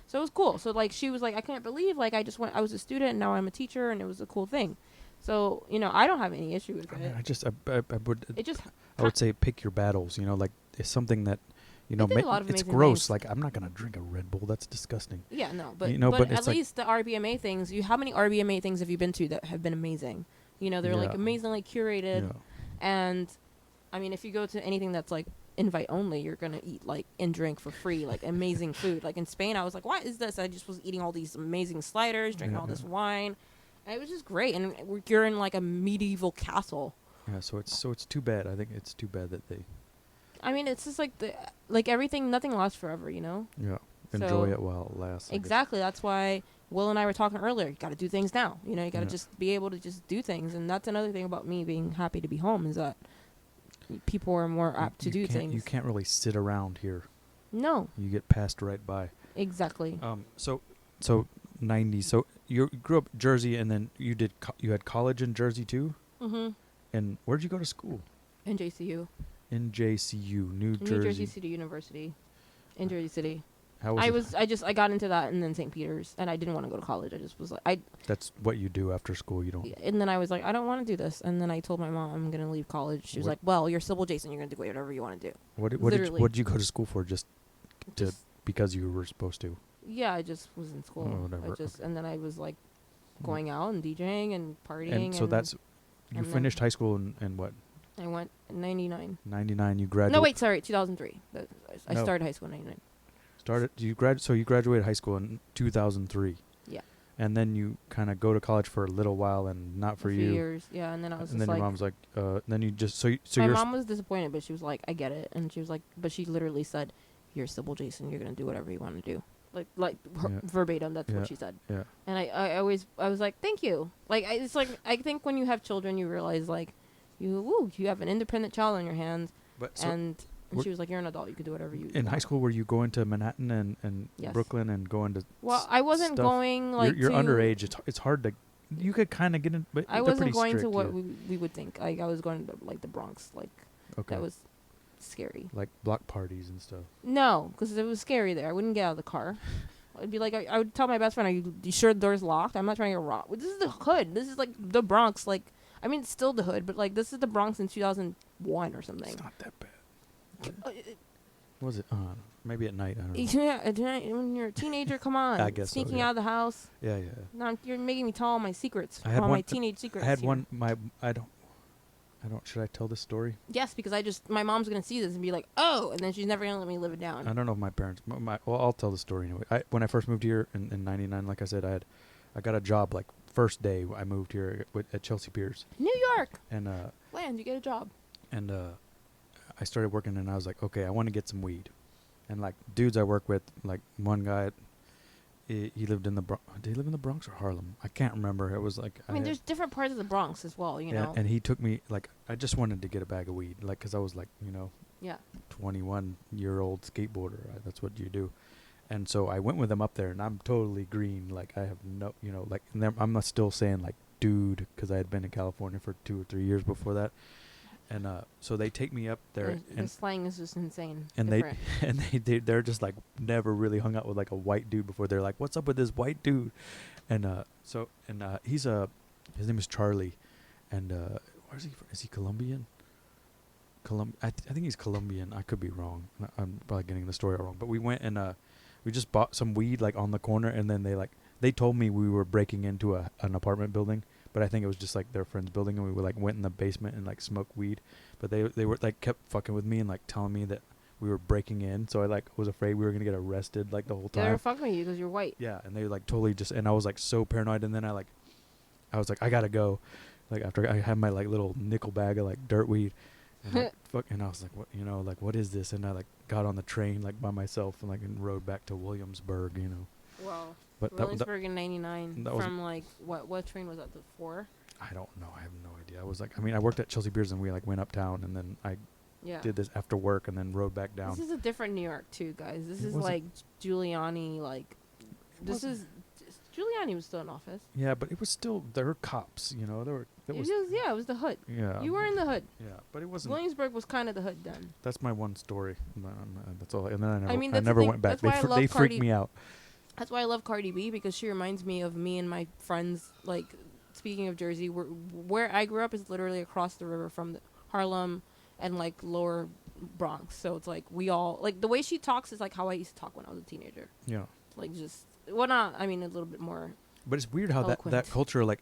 So it was cool. So like she was like, I can't believe like I was a student and now I'm a teacher, and it was a cool thing. So I don't have any issue with it. I would say pick your battles. Like it's something that. It's gross. Things. Like, I'm not going to drink a Red Bull. That's disgusting. Yeah, no. But at least the RBMA things, how many RBMA things have you been to that have been amazing? They're like amazingly curated. Yeah. And, I mean, if you go to anything that's like invite only, you're going to eat like and drink for free, like amazing food. Like in Spain, I was like, what is this? I just was eating all these amazing sliders, drinking all this wine. And it was just great. And you're in like a medieval castle. Yeah, so it's too bad. I think it's too bad that they... I mean, it's just like everything, nothing lasts forever, you know? Yeah. So Enjoy it while it lasts. exactly. That's why Will and I were talking earlier. You got to do things now. You know, you got to just be able to just do things. And that's another thing about me being happy to be home is that people are more apt to do things. You can't really sit around here. No. You get passed right by. Exactly. So 90s. So you grew up in Jersey, and then you had college in Jersey too. Mm-hmm. And where'd you go to school? In JCU. In JCU, New Jersey. New Jersey City University. In Jersey City. How was it? I got into that and then St. Peter's, and I didn't want to go to college. I just was like, That's what you do after school. You don't. And then I was like, I don't want to do this. And then I told my mom I'm gonna leave college. She was like, well, you're Sybil Jason. You're gonna do whatever you want to do. What did you go to school for? Just because you were supposed to? Yeah, I just was in school. Whatever. And then I was like going out and DJing and partying. And so you finished high school in what? I went in 99. 99. You graduated. No, wait, sorry, 2003. I started high school in 99. So you graduated high school in 2003. Yeah. And then you kind of go to college for a little while and not for you. Years, yeah. And then I was. And then your mom's like, then you just my mom was disappointed, but she was like, I get it, and she was like, but she literally said, "You're Sybil Jason. You're gonna do whatever you want to do." Verbatim, that's what she said. Yeah. And I was like, thank you. Like it's like I think when you have children, you realize like, you have an independent child on your hands, and she was like, you're an adult. You can do whatever you want. In high school, were you going to Manhattan and yes. Brooklyn and going to I wasn't stuff? going like you're underage. It's hard to. You could kind of get in, but I wasn't going strict, to what we would think. Like I was going to like the Bronx. Like that was scary. Like block parties and stuff. No, because it was scary there. I wouldn't get out of the car. I'd be like, I would tell my best friend, "Are you sure the door's locked? I'm not trying to get robbed. This is the hood. This is like the Bronx. Like, I mean, it's still the hood, but like this is the Bronx in 2001 or something. It's not that bad. Was it? Maybe at night. I don't know. Yeah, at night, when you're a teenager, come on. I guess sneaking so, yeah. out of the house. Yeah. Now you're making me tell all my secrets. I had my teenage secrets. I had one. I don't. Should I tell this story? Yes, because my mom's gonna see this and be like, oh, and then she's never gonna let me live it down. I don't know if my parents. Well, I'll tell the story anyway. When I first moved here in '99, like I said, I got a job like first day I moved here at Chelsea Piers. New York. And land, you get a job. And I started working, and I was like, okay, I want to get some weed. And like dudes I work with, like one guy, he lived in the Bronx. Did he live in the Bronx or Harlem? I can't remember. It was like I mean, there's different parts of the Bronx as well, you know. And he took me like I just wanted to get a bag of weed, like because I was like 21-year-old skateboarder. That's what you do. And so I went with him up there, and I'm totally green. Like I have no, like I'm still saying like dude because I had been in California for 2 or 3 years before that. And so they take me up there, and the slang is just insane. And they're just like never really hung out with like a white dude before. They're like, "What's up with this white dude?" And he's his name is Charlie, and where is he from? Is he Colombian? I think he's Colombian. I could be wrong. I'm probably getting the story wrong. But we went and we just bought some weed like on the corner, and then they told me we were breaking into an apartment building. But I think it was just like their friend's building, and we went in the basement and like smoked weed. But they were like kept fucking with me and like telling me that we were breaking in. So I like was afraid we were gonna get arrested like the whole time. They were fucking with you because you're white. Yeah, and they like totally and I was like so paranoid. And then I was like I gotta go, like after I had my like little nickel bag of like dirt weed, and I was like what is this? And I like got on the train like by myself and like and rode back to Williamsburg, Wow. But Williamsburg in '99. From like what train was that? The 4? I don't know. I have no idea. I was like, I worked at Chelsea Piers, and we like went uptown, and then I did this after work, and then rode back down. This is a different New York too, guys. This is like Giuliani. Like Giuliani was still in office. Yeah, but it was still there were cops. There were. It was the hood. Yeah. You were in the hood. Yeah, but it wasn't. Williamsburg was kind of the hood then. That's my one story. That's all. And then I never went back. They freaked me out. That's why I love Cardi B, because she reminds me of me and my friends. Like, speaking of Jersey, where I grew up is literally across the river from Harlem and, like, lower Bronx. So it's like we all, like, the way she talks is like how I used to talk when I was a teenager. Yeah. Like, just, well, not, I mean, a little bit more. But it's weird how that culture, like,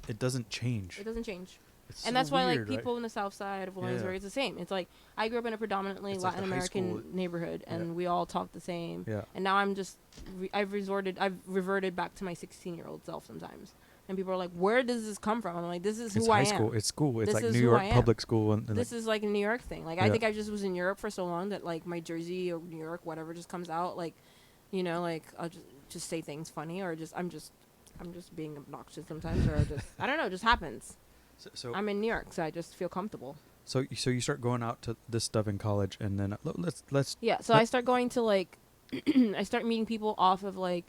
it doesn't change. It doesn't change. It's and so that's why, weird, like, people in the south side of Williamsburg, it's the same. It's like, I grew up in a predominantly it's Latin like American neighborhood, and we all talk the same. Yeah. And now I'm just, I've reverted back to my 16-year-old self sometimes. and people are like, where does this come from? I'm like, this is It's who I high am. school. It's school. It's This like is New who York I am. public school. And This is like a New York thing. Like, I Yeah. think I just was in Europe for so long that like my Jersey or New York, whatever, just comes out. Like, you know, like I'll just say things funny, or I'm just being obnoxious sometimes, or I don't know, it just happens. So I'm in New York, so I just feel comfortable. So you start going out to this stuff in college, and then let's Yeah, so I start going to like I start meeting people off of like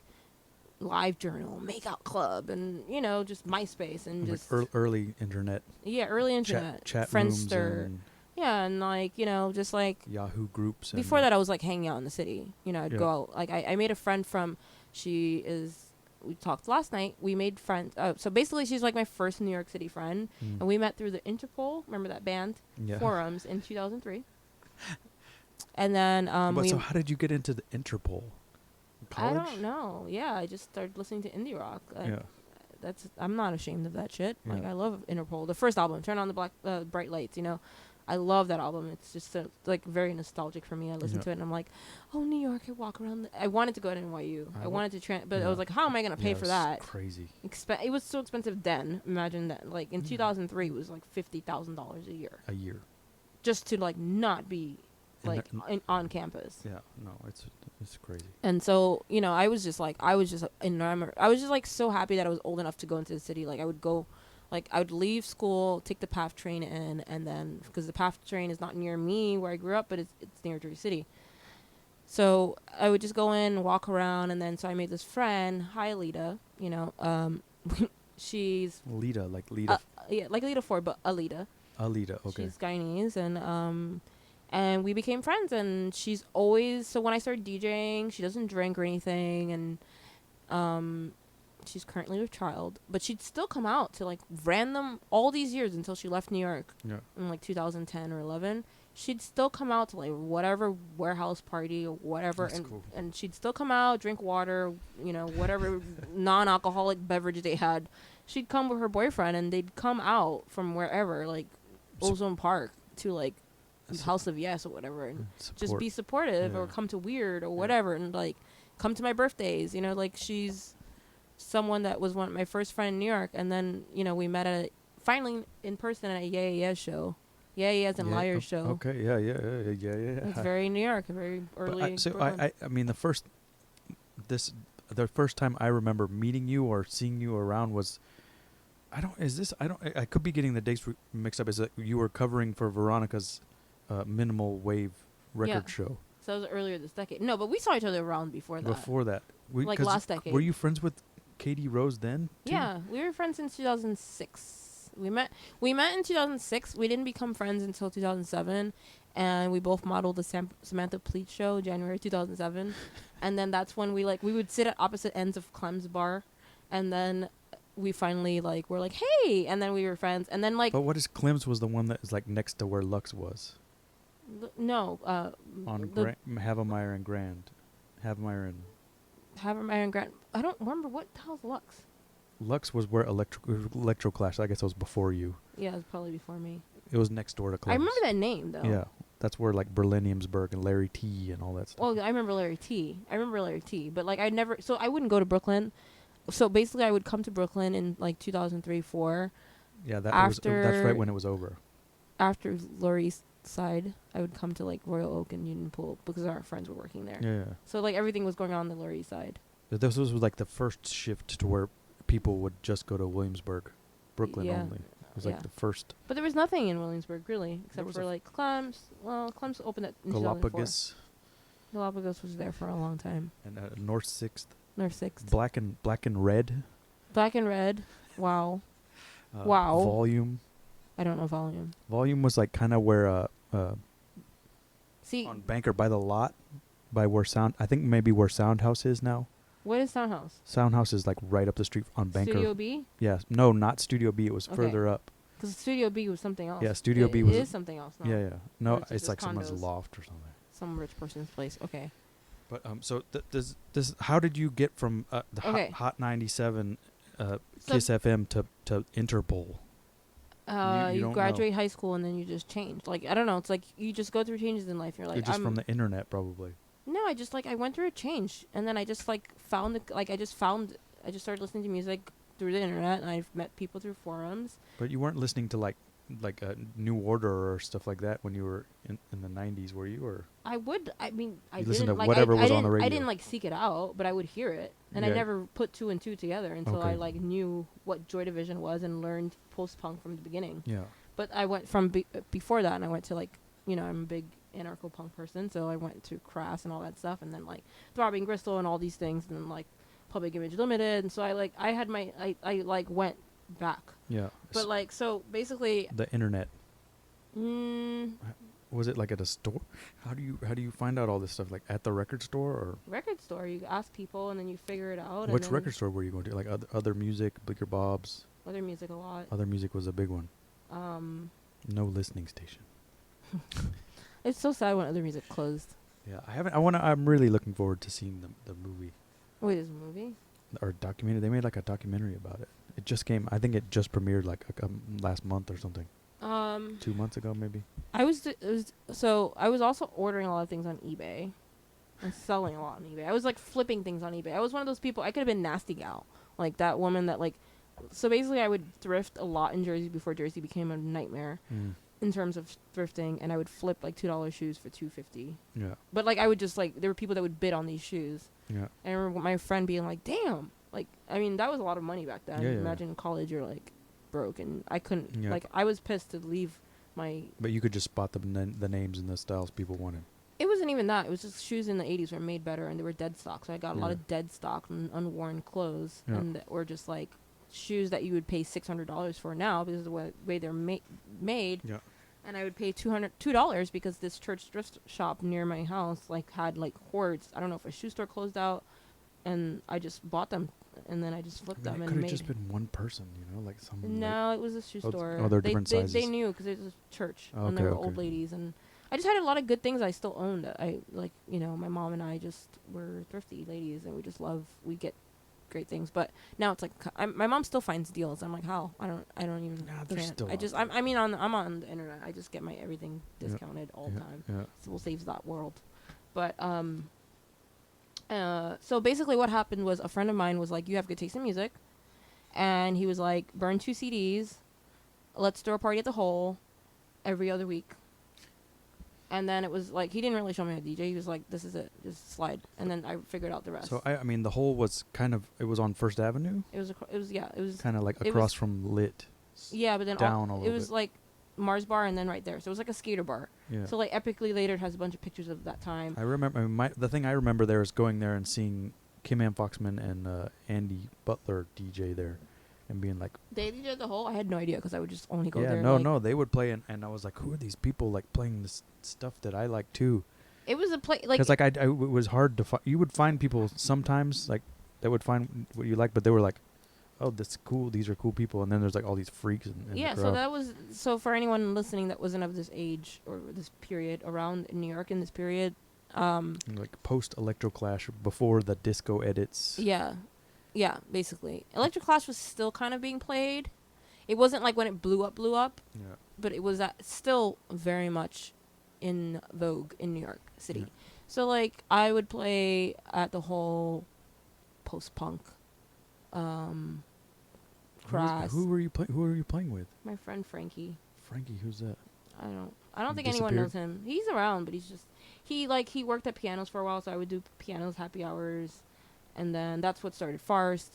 LiveJournal, Makeout Club, and you know, just MySpace and like just early internet. early internet, chat rooms Friendster. and Yeah, and like, you know, just like Yahoo groups. before that I was like hanging out in the city. You know, I'd Yeah. go out. Like I made a friend from we talked last night. We made friends. So basically she's like my first New York City friend, and we met through the Interpol, remember that band? Yeah. Forums in 2003. And then so how did you get into the Interpol? College? I don't know. Yeah, I just started listening to indie rock. Yeah. I'm not ashamed of that shit. Yeah. Like I love Interpol. The first album, Turn on the Bright Lights, you know. I love that album. It's just like very nostalgic for me. I listen to it and I'm like, oh, New York. I walk around. I wanted to go to NYU. I wanted to but I was like, how am I gonna pay for that? Crazy. It was so expensive then. Imagine that. Like in 2003, it was like $50,000 a year. A year. Just to like not be like on campus. Yeah. No, it's crazy. And so, you know, I was just like so happy that I was old enough to go into the city. Like I would leave school, take the PATH train in, and then because the PATH train is not near me where I grew up, but it's near Jersey City. So I would just go in, walk around, and then so I made this friend. Hi, Alita. You know, she's Lita, like Lita. yeah, like Alita Ford, but Alita. Alita, okay. She's Guyanese, and we became friends. And she's always so when I started DJing, she doesn't drink or anything, and she's currently with child, but she'd still come out to like random all these years until she left New York in like 2010 or 11. She'd still come out to like whatever warehouse party or whatever. That's cool. And she'd still come out, drink water, you know, whatever non-alcoholic beverage they had. She'd come with her boyfriend and they'd come out from wherever, like Ozone Park to like House of Yes or whatever, and just be supportive or come to Weird or whatever, and like come to my birthdays, you know, like she's someone that was my first friend in New York. And then, you know, we met finally in person at a Yeah show. Yeah as in Liars show. Okay, yeah. It's very New York, very early. I mean, the first time I remember meeting you or seeing you around was, I could be getting the dates mixed up. Is that you were covering for Veronica's minimal wave record show? So that was earlier this decade. No, but we saw each other around before that. Like last decade. Were you friends with Katie Rose then, too? Yeah, we were friends since 2006. We met in 2006. We didn't become friends until 2007, and we both modeled the Samantha Pleat show January 2007. And then that's when we would sit at opposite ends of Clem's bar, and then we finally were like, hey, and then we were friends. And then But what is Clem's was the one that is like next to where Lux was? No, on Havemeyer and Grand. Havemeyer and Grand. I don't remember what the hell's Lux. Lux was where Electro Clash. I guess it was before you. Yeah, it was probably before me. It was next door to Clem's. I remember that name though. Yeah, that's where like Berliniumsburg and Larry T and all that stuff. Well, I remember Larry T, but I never. So I wouldn't go to Brooklyn. So basically, I would come to Brooklyn in 2003-04. Yeah, that's right when it was over. After Lower East Side, I would come to Royal Oak and Union Pool because our friends were working there. Yeah. So everything was going on the Lower East Side. This was the first shift to where people would just go to Williamsburg, Brooklyn only. It was the first. But there was nothing in Williamsburg really, except for Clem's. Well, Clem's opened at Galapagos. Galapagos was there for a long time. And North 6th. North 6th. Black and Red. Black and Red. Wow. Wow. Volume. I don't know Volume. Volume was kind of where see on Banker by the lot, by where I think maybe where Soundhouse is now. What is Soundhouse? Soundhouse is right up the street on Banker. Studio B? Yeah. No, not Studio B. It was further up. Because Studio B was something else. Yeah, Studio B was... It is something else now. Yeah. No, it's like someone's loft or something. Some rich person's place. Okay. But so how did you get from the Hot 97 Kiss FM to Interpol? You graduate high school and then you just change. I don't know. It's you just go through changes in life. You're just from the internet, probably. No, I went through a change, and then I just found I just started listening to music through the internet, and I've met people through forums. But you weren't listening to like a New Order or stuff like that when you were in the 90s, were you? Or I would. I mean, I you listened didn't to like. whatever was on the I radio. didn't like seek it out, but I would hear it, and I Yeah. never put two and two together until I Okay. like knew what Joy Division was and learned post punk from the beginning. Yeah. But I went from before that, and I went to like, you know, I'm a big anarcho punk person, so I went to Crass and all that stuff, and then like Throbbing Gristle and all these things, and then like Public Image Limited, and so I had my I like went back. Yeah. But like, so basically, the internet. mm, Was it like at a store? How do you find out all this stuff? Like at the record store or record store, you ask people and then you figure it out. which and then record store were you going to? Like other music, Bigger Bob's. Other music a lot. Other music was a big one. No listening station. It's so sad when Other Music closed. Yeah, I haven't. I'm really looking forward to seeing the movie Wait, there's a movie? or documentary. They made like a documentary about it. It just came. I think it just premiered like last month or something. 2 months ago, maybe. I was also ordering a lot of things on eBay and selling a lot on eBay. I was like flipping things on eBay. I was one of those people. I could have been Nasty Gal, like that woman that like. So basically, I would thrift a lot in Jersey before Jersey became a nightmare in terms of thrifting, and I would flip like $2 shoes for $2.50. Yeah. But like I would just like there were people that would bid on these shoes. Yeah. And I remember my friend being like, "Damn!" Like I mean that was a lot of money back then. Yeah, yeah. Imagine in college you're like broke, and I couldn't Yeah. like I was pissed to leave my. But you could just spot the names and the styles people wanted. It wasn't even that. It was just shoes in the 80s were made better, and they were dead stock. So I got a lot Yeah. of dead stock and unworn clothes, Yeah. and that were just like shoes that you would pay $600 for now because of the way they're made. Yeah. And I would pay $2 because this church thrift shop near my house like had like hordes. I don't know if a shoe store closed out, and I just bought them, and then I just flipped them It and could have made. just been one person, like someone. No, it was a shoe store. oh, they're they, different they, sizes. They knew because it was a church, and Okay, they were okay. old ladies, and I just had a lot of good things I still owned. I like, you know, my mom and I just were thrifty ladies, and we get great things. But now it's like my mom still finds deals. I'm like, how? I don't even. Nah, they're can't. still I just out I'm on the internet. I just get my everything Yeah. discounted all the time. Yeah. So saves that world. But so basically what happened was a friend of mine was like, you have good taste in music, and he was like, burn 2 CDs, let's throw a party at the Hole every other week. And then it was like, he didn't really show me a DJ. He was like, this is it, just slide. And then I figured out the rest. So I mean, the Hole was it was on First Avenue, it was kind of like it across was- from Lit. yeah, but then down a it little was bit. like Mars Bar and then right there. So it was like a skater bar. Yeah. So like Epically Later has a bunch of pictures of that time. I remember. I mean, the thing I remember there is going there and seeing Kim Ann Foxman and Andy Butler DJ there, and being like, They DJ the Hole. I had no idea because I would just only go yeah, there. no, they would play, and I was like, who are these people like playing this stuff that I like too? It was a play like Because it was hard to find. You would find people sometimes like that would find what you like, but they were like, oh, that's cool. These are cool people, and then there's like all these freaks. In yeah. the So crowd. that was for anyone listening that wasn't of this age or this period around in New York in this period. Like post Electroclash, before the disco edits. Yeah, basically. Electroclash was still kind of being played. It wasn't like when it blew up, Yeah. but it was still very much in vogue in New York City. Yeah. So, like, I would play at the whole post-punk, Crass. Who were you playing with? My friend Frankie. Frankie, who's that? I don't He think anyone knows disappeared? him. He's around, but he worked at pianos for a while, so I would do pianos happy hours, and then that's what started Farst,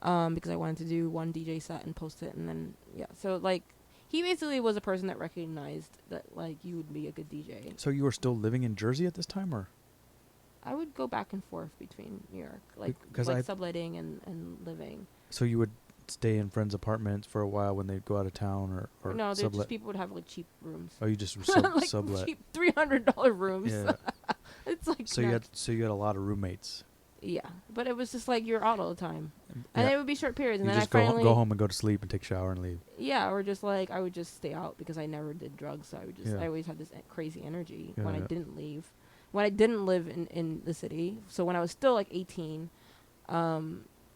because I wanted to do one DJ set and post it, and then so like he basically was a person that recognized that like you would be a good DJ. So you were still living in Jersey at this time, or? I would go back and forth between New York, like Because subletting and living. So you would stay in friends' apartments for a while when they'd go out of town, or No, sublet? just people would have like cheap rooms. Oh, you just like sublet. cheap $300 rooms. Yeah. It's like So you had a lot of roommates. yeah, but it was just like you're out all the time, and Yeah. it would be short periods, and You then just I finally go home and go to sleep and take a shower and leave. yeah, or just like I would just stay out because I never did drugs, so Yeah. I always had this crazy energy Yeah, when I yeah. didn't leave, when I didn't live in the city. So when I was still like 18,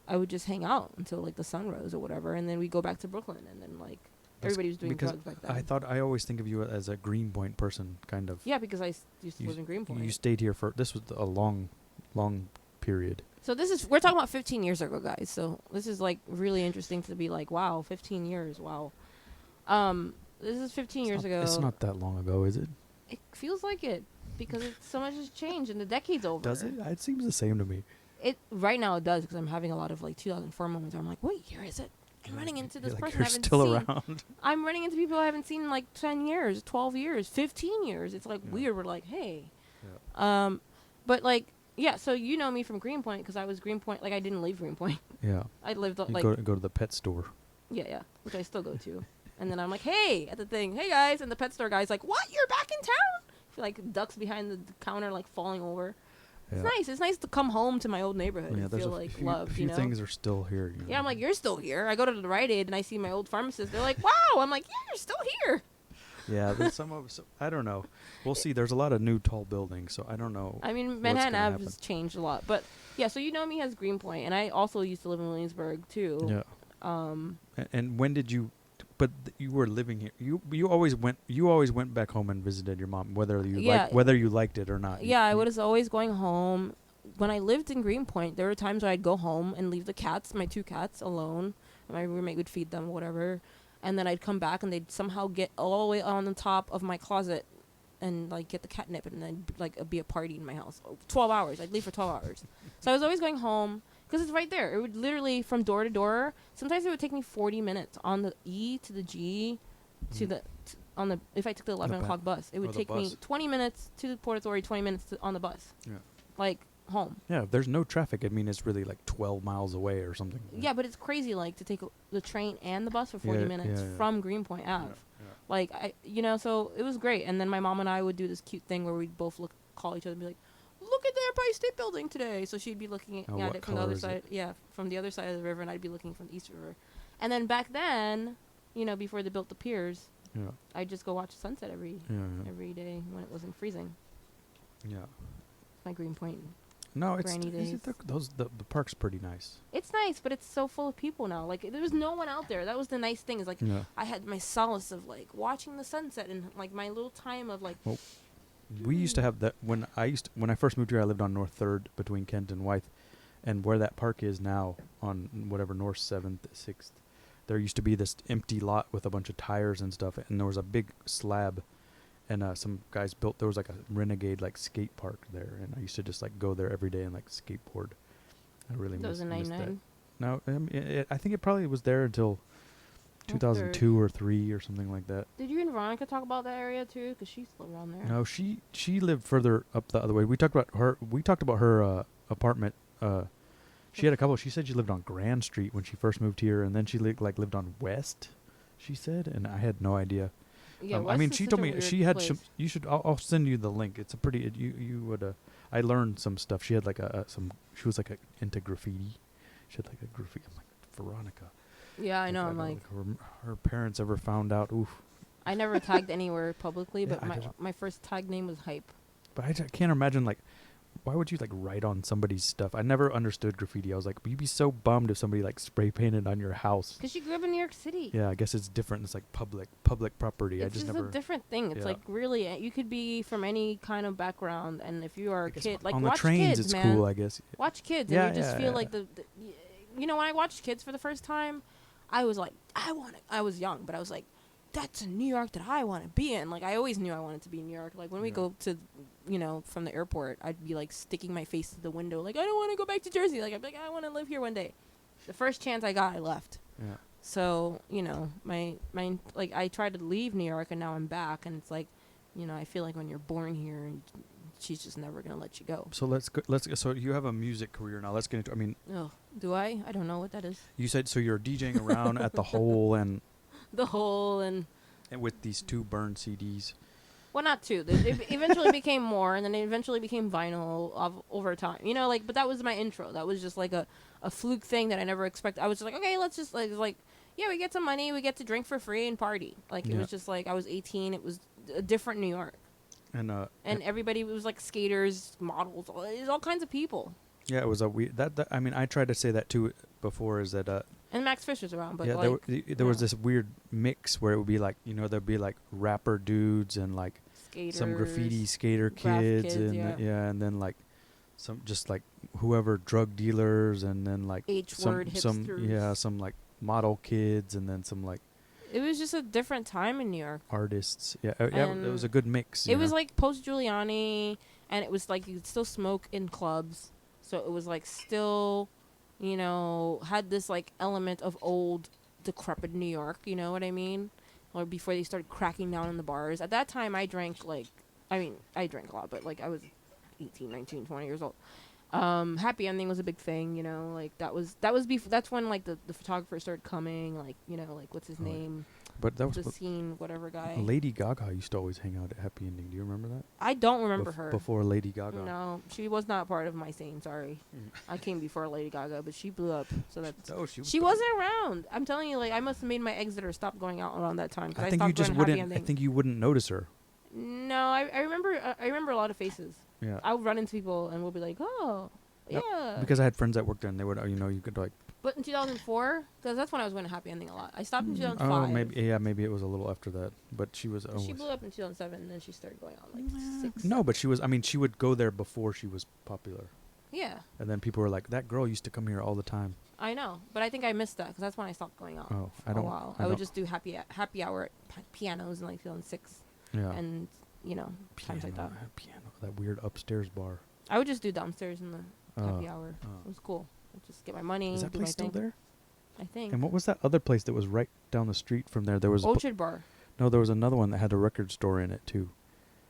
I would just hang out until like the sun rose or whatever, and then we go back to Brooklyn, and then like everybody was doing because drugs back then. I always think of you as a Greenpoint person, kind of. Yeah, because I used to You live in Greenpoint. You stayed here this was a long period. So we're talking about 15 years ago, guys. So this is like really interesting to be like, wow, 15 years, wow. This is 15 years ago. It's not that long ago, is it? It feels like it because so much has changed and the decade's over. Does it? It seems the same to me. It right now it does because I'm having a lot of like 2004 moments where I'm like, what year is it? I'm running into this person I haven't still seen. Around. I'm running into people I haven't seen in like 10 years, 12 years, 15 years. It's like weird. We're like, hey. Yeah. But like, yeah, so you know me from Greenpoint because I was Greenpoint. Like, I didn't leave Greenpoint. Yeah. I lived you like... Go to the pet store. Yeah, which I still go to. And then I'm like, hey, at the thing. Hey, guys. And the pet store guy's like, what? You're back in town? I feel like ducks behind the counter, like, falling over. It's nice. It's nice to come home to my old neighborhood and feel like loved, a few things are still here. You know? Yeah, I'm like, you're still here. I go to the Rite Aid and I see my old pharmacist. They're like, wow. I'm like, yeah, you're still here. Yeah, there's I don't know. We'll see. There's a lot of new tall buildings, so I don't know. I mean, Manhattan Ave has changed a lot. But, yeah, so you know me as Greenpoint, and I also used to live in Williamsburg, too. Yeah. And when did you... But you were living here. You always went back home and visited your mom, whether you liked it or not. Yeah, I was always going home. When I lived in Greenpoint, there were times where I'd go home and leave the cats, my 2 cats, alone. My roommate would feed them, whatever. And then I'd come back and they'd somehow get all the way on the top of my closet and like get the catnip and then like it'd be a party in my house. 12 hours. I'd leave for 12 hours. So I was always going home because it's right there. It would literally from door to door. Sometimes it would take me 40 minutes on the E to the G to the if I took the 11 o'clock bus. It would take me 20 minutes to the Port Authority, 20 minutes on the bus. Yeah. Like home. Yeah, if there's no traffic, I mean, it's really like 12 miles away or something. Yeah, but it's crazy, like, to take the train and the bus for 40 minutes from Greenpoint Ave. Yeah. Like, so it was great. And then my mom and I would do this cute thing where we'd both call each other and be like, look at the Empire State Building today. So she'd be looking at it from the other side. Yeah, from the other side of the river, and I'd be looking from the East River. And then back then, before they built the piers, I'd just go watch the sunset every day when it wasn't freezing. Yeah. My Greenpoint. No, the park's pretty nice. It's nice, but it's so full of people now. Like, there was no one out there. That was the nice thing. Is like I had my solace of like watching the sunset and like my little time of like. Well, we used to have that when I first moved here. I lived on North 3rd between Kent and Wythe, and where that park is now on whatever North 7th, 6th. There used to be this empty lot with a bunch of tires and stuff, and there was a big slab. And some guys there was like a renegade like skate park there, and I used to just like go there every day and like skateboard. I really missed that. No, I think it probably was there until 2002 or 3 or something like that. Did you and Veronica talk about that area too? Because she's still around there. No, she lived further up the other way. We talked about her apartment. She had a couple. She said she lived on Grand Street when she first moved here, and then she lived on West. She said, and I had no idea. Yeah, I mean, she told me she had some. You should. I'll send you the link. It's a pretty. You would. I learned some stuff. She had like She was like into graffiti. She had like a graffiti. I'm like, Veronica. Yeah, I know. I'm like her parents ever found out. Oof. I never tagged anywhere publicly, but my first tag name was Hype. But I can't imagine like. Why would you like write on somebody's stuff? I never understood graffiti. I was like, you'd be so bummed if somebody like spray painted on your house. Because you grew up in New York City. Yeah, I guess it's different. It's like public property. It's just a different thing. It's like really, you could be from any kind of background, and if you are a kid, like on watch the trains, kids, it's man. cool, I guess. Watch kids, and you just feel like when I watched kids for the first time, I was like, I was young, but I was like, that's a New York that I want to be in. Like, I always knew I wanted to be in New York. Like, when we go to, from the airport, I'd be, like, sticking my face to the window. Like, I don't want to go back to Jersey. Like, I'd be like, I want to live here one day. The first chance I got, I left. Yeah. So, I tried to leave New York, and now I'm back. And it's like, I feel like when you're born here, and she's just never going to let you go. So let's go. So you have a music career now. Let's get into, Oh, do I? I don't know what that is. You said, so you're DJing around at the Hole and... The Hole and with these 2 burned CDs. Well, not 2. It eventually became more, and then it eventually became vinyl over time. But that was my intro. That was just like a fluke thing that I never expected. I was just like, okay, let's just we get some money, we get to drink for free and party. Like it was just like I was 18. It was a different New York, and everybody was like skaters, models, all kinds of people. Yeah, it was a weird. I mean, I tried to say that too before. Is that and Max Fisher's around, but there was this weird mix where it would be like there'd be like rapper dudes and like skaters, some graffiti skater kids and and then like some just like whoever drug dealers, and then like H-word hipsters. some like model kids, and then some like It was just a different time in New York. artists. Yeah, it was a good mix. It was like post Giuliani, and it was like you could still smoke in clubs, so it was like still, had this like element of old, decrepit New York. You know what I mean? Or before they started cracking down in the bars. At that time, I drank I drank a lot, but like I was 18, 19, 20 years old. Happy Ending was a big thing, like that's when like the photographers started coming, like, like what's his name? But that was the scene, whatever guy. Lady Gaga used to always hang out at Happy Ending. Do you remember that? I don't remember her. Before Lady Gaga. No, she was not part of my scene, sorry. I came before Lady Gaga, but she blew up, so that's... Oh, she wasn't around. I'm telling you, like, I must have made my exit or stopped going out around that time. I think you just wouldn't... I think you wouldn't notice her. No, I remember a lot of faces. Yeah. I would run into people and we'll be like, oh, yep. yeah. Because I had friends that worked there, and they would, you could like... But in 2004, because that's when I was going to Happy Ending a lot. I stopped in 2005. Oh, maybe it was a little after that. But she was... She blew up in 2007, and then she started going on like 6. No, but she was... I mean, she would go there before she was popular. Yeah. And then people were like, that girl used to come here all the time. I know, but I think I missed that, because that's when I stopped going out for a while. I would just do happy hour at pianos in like 2006. Yeah. And, times like that. Piano, that weird upstairs bar. I would just do downstairs in the happy hour. It was cool. I'd just get my money. Is that place still there? I think. And what was that other place that was right down the street from there? There was Orchard Bar. No, there was another one that had a record store in it too.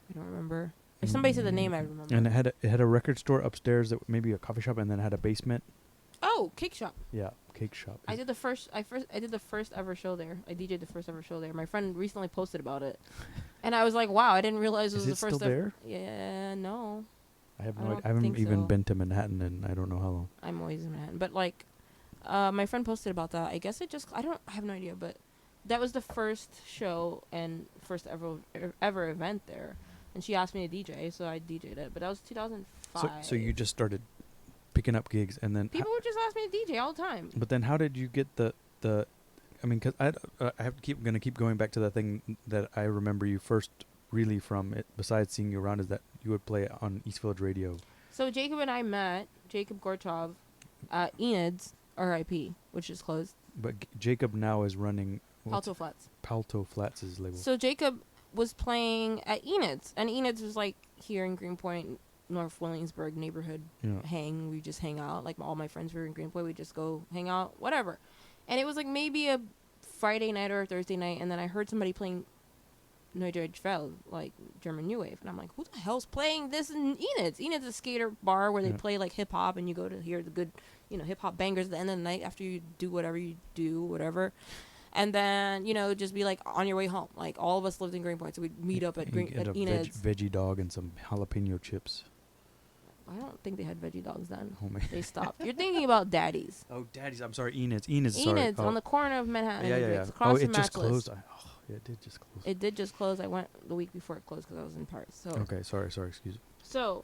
I don't remember. If somebody said the name, I remember. And it had a record store upstairs, that maybe a coffee shop, and then had a basement. Oh, cake shop. Yeah, cake shop. I did the first ever show there. I DJ'd the first ever show there. My friend recently posted about it, and I was like, "Wow, I didn't realize it was the first." Is it still there? Yeah, no. I have no idea. I haven't even been to Manhattan in I don't know how long. I'm always in Manhattan, but like, my friend posted about that. I guess I have no idea, but that was the first show and first ever event there. And she asked me to DJ, so I DJ'd it. But that was 2005. So you just started picking up gigs, and then people would just ask me to DJ all the time. But then how did you get the? I mean, because I gonna keep going back to the thing that I remember you first really from it. Besides seeing you around, is that you would play on East Village Radio. So Jacob and I met Jacob Gorchov at Enid's R.I.P., which is closed. But Jacob now is running Palto Flats. Palto Flats is label. So Jacob was playing at Enid's, and Enid's was like here in Greenpoint, North Williamsburg neighborhood hang. We just hang out. Like all my friends were in Greenpoint. We just go hang out, whatever. And it was like maybe a Friday night or a Thursday night, and then I heard somebody playing Neue Deutsche Welle, like German New Wave, and I'm like, who the hell's playing this in Enid's? Enid's a skater bar where they play like hip hop, and you go to hear the good, hip hop bangers at the end of the night after you do whatever you do, whatever. And then, just be like on your way home. Like all of us lived in Greenpoint, so we'd meet up at Enid's. Veggie dog and some jalapeno chips. I don't think they had veggie dogs then. Oh, they stopped. You're thinking about Daddy's. Oh, Daddy's. I'm sorry, Enid's. Enid's on the corner of Manhattan. Yeah. Oh, it just closed. Yeah, it did just close. It did just close. I went the week before it closed because I was in Paris. So okay, sorry, excuse me. So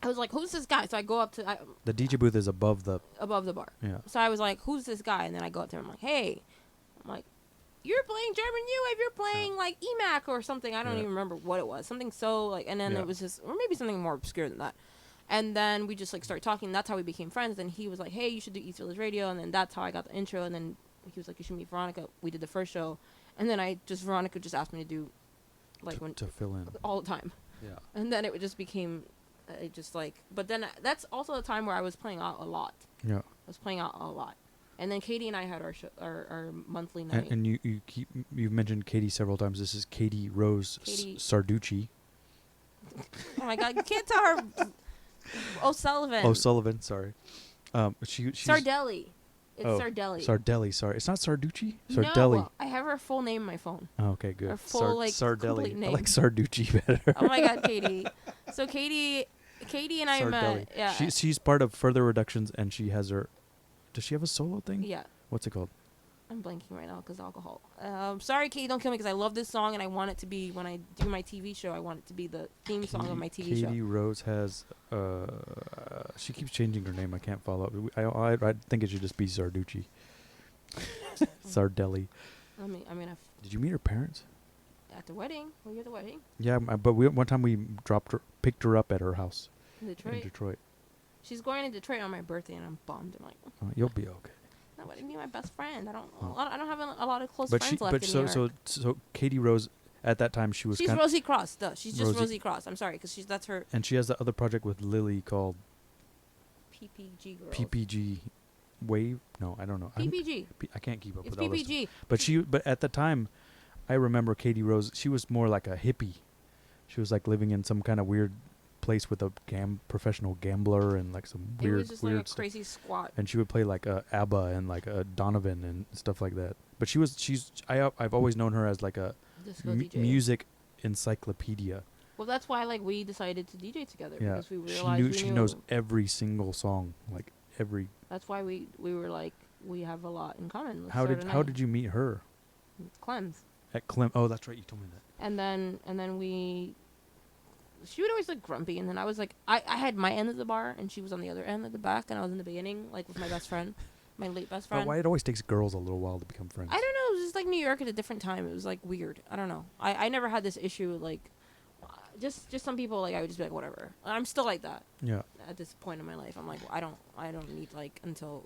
I was like, who's this guy? So I go up to... the DJ booth is above the bar. Yeah. So I was like, who's this guy? And then I go up to him. I'm like, hey. I'm like, you're playing German New Wave. You're playing like EMAC or something. I don't even remember what it was. Something so like... And then it was just... Or maybe something more obscure than that. And then we just like started talking. That's how we became friends. And he was like, hey, you should do East Village Radio. And then that's how I got the intro. And then he was like, you should meet Veronica. We did the first show. And then Veronica just asked me to do, like, to fill in all the time. Yeah. And then it just became, but then that's also the time where I was playing out a lot. Yeah. I was playing out a lot. And then Katie and I had our monthly night. And you've mentioned Katie several times. This is Katie Rose Sarducci. Oh my God, you can't tell her. O'Sullivan, sorry. She's Sardelli. It's Sardelli. Sardelli, sorry. It's not Sarducci? Sardelli. No, I have her full name in my phone. Oh, okay, good. Her full, Sardelli. Name. I like Sarducci better. Oh, my God, Katie. So, Katie and I met. Yeah. She's part of Further Reductions, and she has her... Does she have a solo thing? Yeah. What's it called? I'm blanking right now because alcohol. Sorry, Katie, don't kill me because I love this song, and I want it to be, when I do my TV show, I want it to be the theme song of my TV show. Katie Rose has... she keeps changing her name. I can't follow up. I think it should just be Sarducci. Sardelli. Did you meet her parents? At the wedding. Were you at the wedding? Yeah, but one time we picked her up at her house. In Detroit? In Detroit. She's going to Detroit on my birthday, and I'm bummed. I'm like, You'll be okay. no, but be my best friend. I don't have a lot of close But friends she, left but in so New York. so Katie Rose at that time she was. She's Rosie Cross. Duh. She's just Rosie Cross. I'm sorry, because that's her. And she has the other project with Lily called PPG Girls. PPG Wave. No, I don't know. PPG. I can't keep up It's with all this stuff. PPG. But at the time, I remember Katie Rose. She was more like a hippie. She was like living in some kind of weird place with a professional gambler and like some weird. It was just weird like a crazy squat. And she would play like ABBA and like a Donovan and stuff like that. But I've always known her as like a music encyclopedia. Well, that's why like we decided to DJ together, Yeah, because we realized she knows every single song, like every. That's why we were like, we have a lot in common. How did you meet her? Clems. At Clem. Oh, that's right. You told me that. And then she would always look grumpy, and then I was like, I had my end of the bar, and she was on the other end at the back, and I was in the beginning, like with my best friend, my late best friend. Why it always takes girls a little while to become friends? I don't know. It was just like New York at a different time. It was like weird. I don't know. I never had this issue like, just some people like I would just be like whatever. I'm still like that. Yeah. At this point in my life, I'm like I don't need like until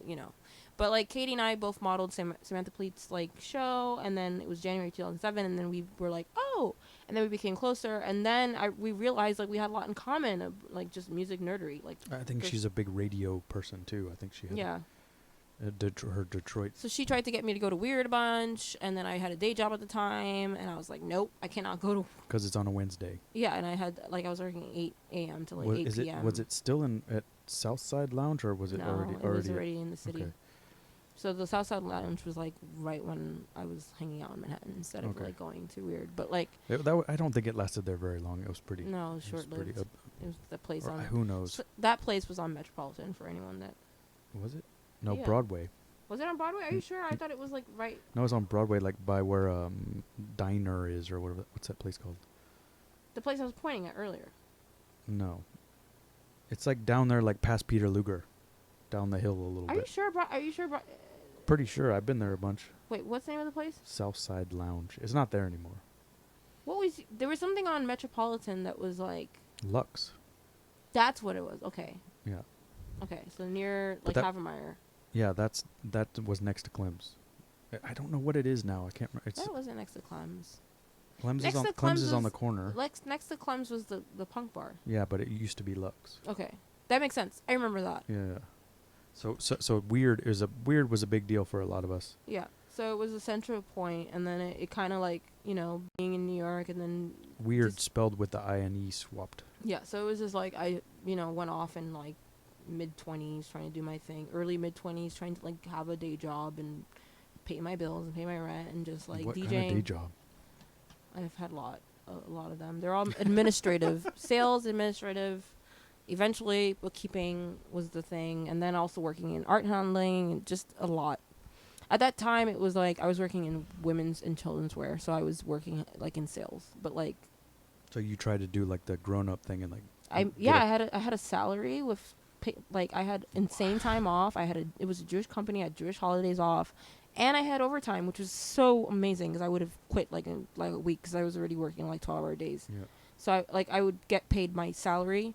But like Katie and I both modeled Samantha Pleat's like show, and then it was January 2007, and then we were like, oh, and then we became closer, and then we realized like we had a lot in common, of, like just music nerdery. Like I think she's a big radio person too. I think she had her Detroit. So she tried to get me to go to Weird a bunch, and then I had a day job at the time, and I was like, nope, I cannot go to. Because it's on a Wednesday. Yeah, and I had I was working 8 a.m. to like 8 p.m. Was it still at Southside Lounge, or was it already? No, it was already in the city. Okay. So the Southside Lounge was like right when I was hanging out in Manhattan instead of like going to Weird. But like I don't think it lasted there very long. It was pretty. No, it was short-lived. It was the place on. Who knows? So that place was on Metropolitan for anyone that. Was it? No, yeah. Broadway. Was it on Broadway? Are you sure? I thought it was like right. No, it was on Broadway, like by where Diner is or whatever. What's that place called? The place I was pointing at earlier. No. It's like down there, like past Peter Luger, down the hill a little bit. Are you sure? Are you sure? Pretty sure. I've been there a bunch. Wait, what's the name of the place? Southside Lounge. It's not there anymore. There was something on Metropolitan that was like. Lux. That's what it was. Okay. Yeah. Okay, so near like Havermeyer. Yeah, that was next to Clem's. I don't know what it is now. I can't remember. That wasn't next to Clem's. Clem's is on the corner. Next to Clem's was the punk bar. Yeah, but it used to be Lux. Okay, that makes sense. I remember that. Yeah. So Weird was a big deal for a lot of us. Yeah. So it was a central point, and then it kind of like being in New York, and then Weird spelled with the I and E swapped. Yeah. So it was just like I went off in like mid-20s trying to do my thing, early mid-20s trying to like have a day job and pay my bills and pay my rent and just like what DJing. What kind of day job? I've had a lot of them. They're all administrative, sales, administrative. Eventually, bookkeeping was the thing, and then also working in art handling, and just a lot. At that time, it was like I was working in women's and children's wear, so I was working like in sales, but like. So you tried to do like the grown-up thing and like. I had a salary with. Like I had insane time off. It was a Jewish company. I had Jewish holidays off, and I had overtime, which was so amazing because I would have quit like in like a week because I was already working like 12-hour days. Yeah. So I would get paid my salary,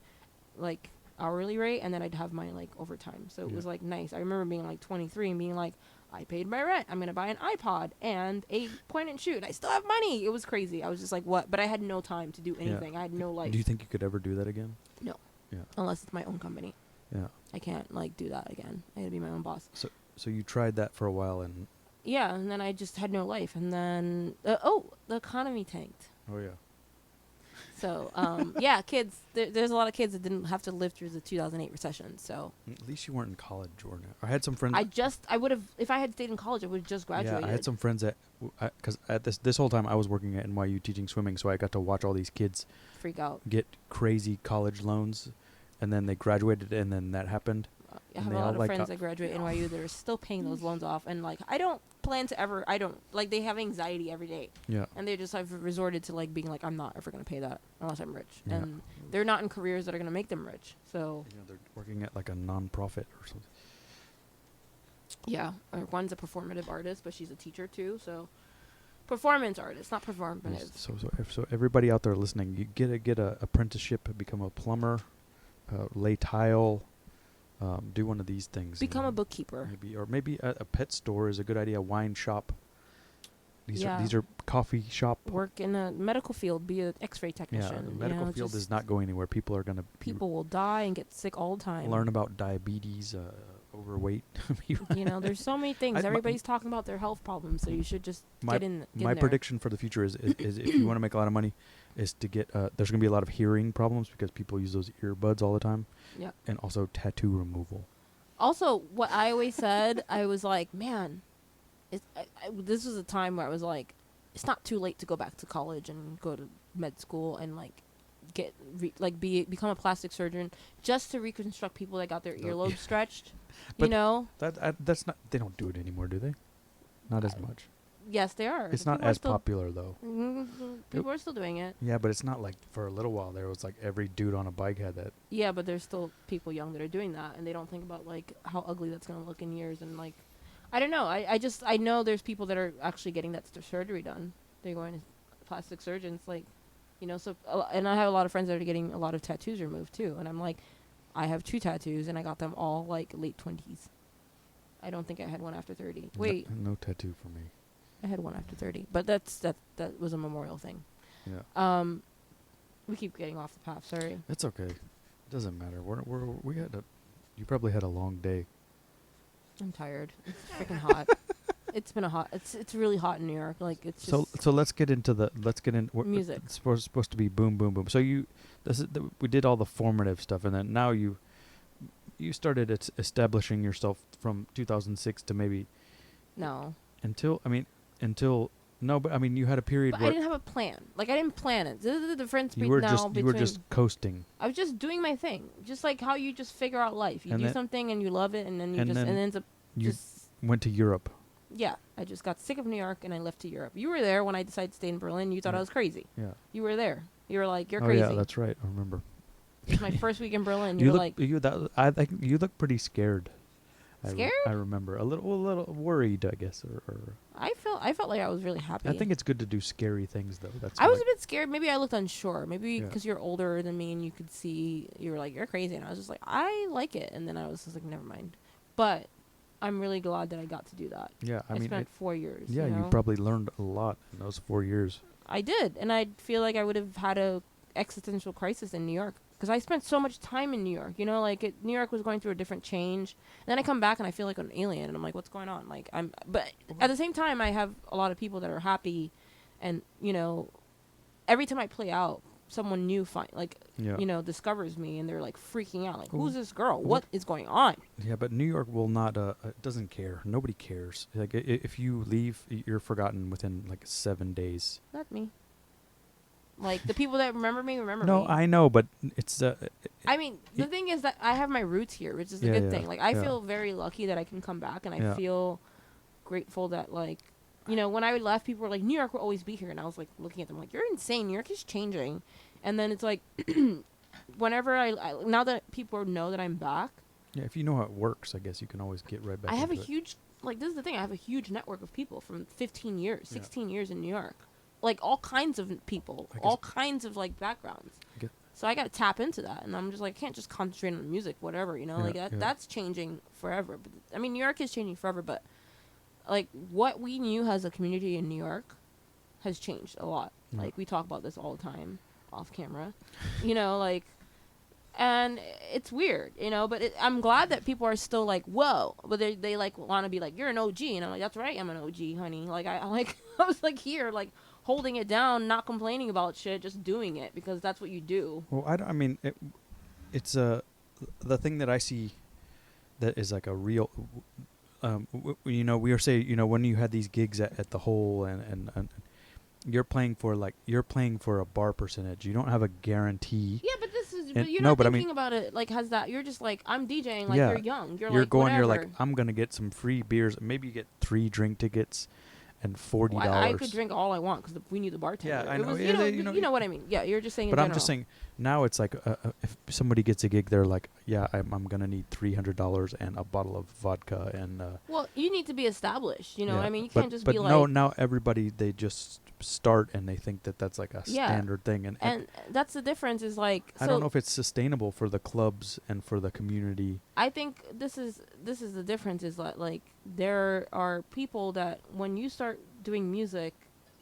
like hourly rate, and then I'd have my like overtime. So it was like nice. I remember being like 23 and being like, I paid my rent. I'm gonna buy an iPod and a point and shoot. I still have money. It was crazy. I was just like, what? But I had no time to do anything. I had no life. Do you think you could ever do that again? No. Yeah. Unless it's my own company. Yeah. I can't like do that again. I gotta be my own boss. So you tried that for a while and. Yeah, and then I just had no life, and then the economy tanked. Oh yeah. So yeah, kids. There's a lot of kids that didn't have to live through the 2008 recession. So. At least you weren't in college, Jordan. I had some friends. I would have if I had stayed in college. I would have just graduated. Yeah, I had some friends that because at this whole time I was working at NYU teaching swimming, so I got to watch all these kids freak out, get crazy college loans. And then they graduated, and then that happened. I have a lot of friends that graduate NYU that are still paying those loans off, and like I don't plan to ever. I don't like they have anxiety every day. Yeah. And they just have resorted to like being like I'm not ever gonna pay that unless I'm rich, and they're not in careers that are gonna make them rich. So. Yeah, they're working at like a non-profit or something. Yeah, or one's a performative artist, but she's a teacher too. So. Performance artist, not performative. So everybody out there listening, you get a apprenticeship, become a plumber. Lay tile, do one of these things. Become a bookkeeper. Maybe a pet store is a good idea. A wine shop. These are coffee shop. Work in a medical field. Be an X-ray technician. Yeah, the medical field is not going anywhere. People are gonna. People will die and get sick all the time. Learn about diabetes, overweight. There's so many things. Everybody's talking about their health problems, so you should just get in. My prediction for the future is if you want to make a lot of money, is to get. There's gonna be a lot of hearing problems because people use those earbuds all the time. Yeah. And also tattoo removal. Also, what I always said, I was like, man. This was a time where I was like, it's not too late to go back to college and go to med school and become a plastic surgeon just to reconstruct people that got their earlobes stretched. That's not. They don't do it anymore, do they? Not as much. Yes, they are. It's not as popular though. People are still doing it. Yeah, but it's not like for a little while there was like every dude on a bike had that. Yeah, but there's still people young that are doing that, and they don't think about like how ugly that's gonna look in years and like. I don't know. I know there's people that are actually getting that surgery done. They're going to plastic surgeons, and I have a lot of friends that are getting a lot of tattoos removed too. And I'm like, I have 2 tattoos, and I got them all like late 20s. I don't think I had one after 30. Wait, no tattoo for me. I had one after 30, but that was a memorial thing. Yeah. We keep getting off the path. Sorry. It's okay. It doesn't matter. You probably had a long day. I'm tired. It's freaking hot. It's really hot in New York. Like it's just so let's get into music. It's supposed to be boom boom boom. So we did all the formative stuff, and then now you started establishing yourself from 2006 to maybe until you had a period but where I didn't have a plan. Like I didn't plan it. This is the difference you were just coasting. I was just doing my thing, just like how you just figure out life. You do something and you love it, and then it ends up. You went to Europe. Yeah, I just got sick of New York and I left to Europe. You were there when I decided to stay in Berlin. You thought I was crazy. Yeah. You were there. You were like, you're crazy. Oh yeah, that's right. I remember. It was my first week in Berlin. I think you look pretty scared. Scared? I remember a little worried, I guess, or. I felt like I was really happy. I think it's good to do scary things though. I was a bit scared. Maybe I looked unsure. Maybe because you're older than me and you could see. You were like, you're crazy, and I was just like, I like it, and then I was just like, never mind. But I'm really glad that I got to do that. Yeah, I mean, spent 4 years. Yeah, you probably learned a lot in those 4 years. I did, and I feel like I would have had a existential crisis in New York because I spent so much time in New York. New York was going through a different change. And then I come back and I feel like an alien, and I'm like, what's going on? But at the same time, I have a lot of people that are happy, and every time I play out, someone new discovers me, and they're like freaking out, like, who's this girl? What is going on? Yeah, but New York will not. Doesn't care. Nobody cares. Like if you leave, you're forgotten within like 7 days. Not me. Like the people that remember me. No, I know, but it's. I mean, the thing is that I have my roots here, which is a good thing. Like I feel very lucky that I can come back, and I feel grateful that when I left, people were like, New York will always be here, and I was like looking at them like, you're insane. New York is changing, and then it's like, whenever I now that people know that I'm back. Yeah, if you know how it works, I guess you can always get right back. I have a huge this is the thing. I have a huge network of people from 15 years, 16 years in New York. Like all kinds of people, all kinds of backgrounds. So I got to tap into that, and I'm just like, I can't just concentrate on music, whatever, that's changing forever. But I mean, New York is changing forever, but like what we knew as a community in New York has changed a lot. Yeah. Like we talk about this all the time off camera, and it's weird, but I'm glad that people are still like, whoa, but they want to be like, you're an OG, and I'm like, that's right, I'm an OG, honey. Like I was like here, like holding it down, not complaining about shit, just doing it because that's what you do. Well, it's the thing that I see that is like a real, we were saying, when you had these gigs at the Hole and you're playing for a bar percentage. You don't have a guarantee. Yeah, but you're not thinking about it like has that. You're just like, I'm DJing, like you're young. You're like, going, whatever. You're like, I'm going to get some free beers. Maybe you get 3 drink tickets. And $40. Well, I could drink all I want because we knew the bartender. Yeah, I know. You know what I mean. Yeah, you're just saying. But in I'm just saying now it's like if somebody gets a gig, they're like, yeah, I'm gonna need $300 and a bottle of vodka and. Well, you need to be established. You know what I mean. You can't just be like. But now everybody they just start and they think that that's like a standard thing and that's the difference is like. I don't know if it's sustainable for the clubs and for the community. I think this is the difference is that like there are people that when you start doing music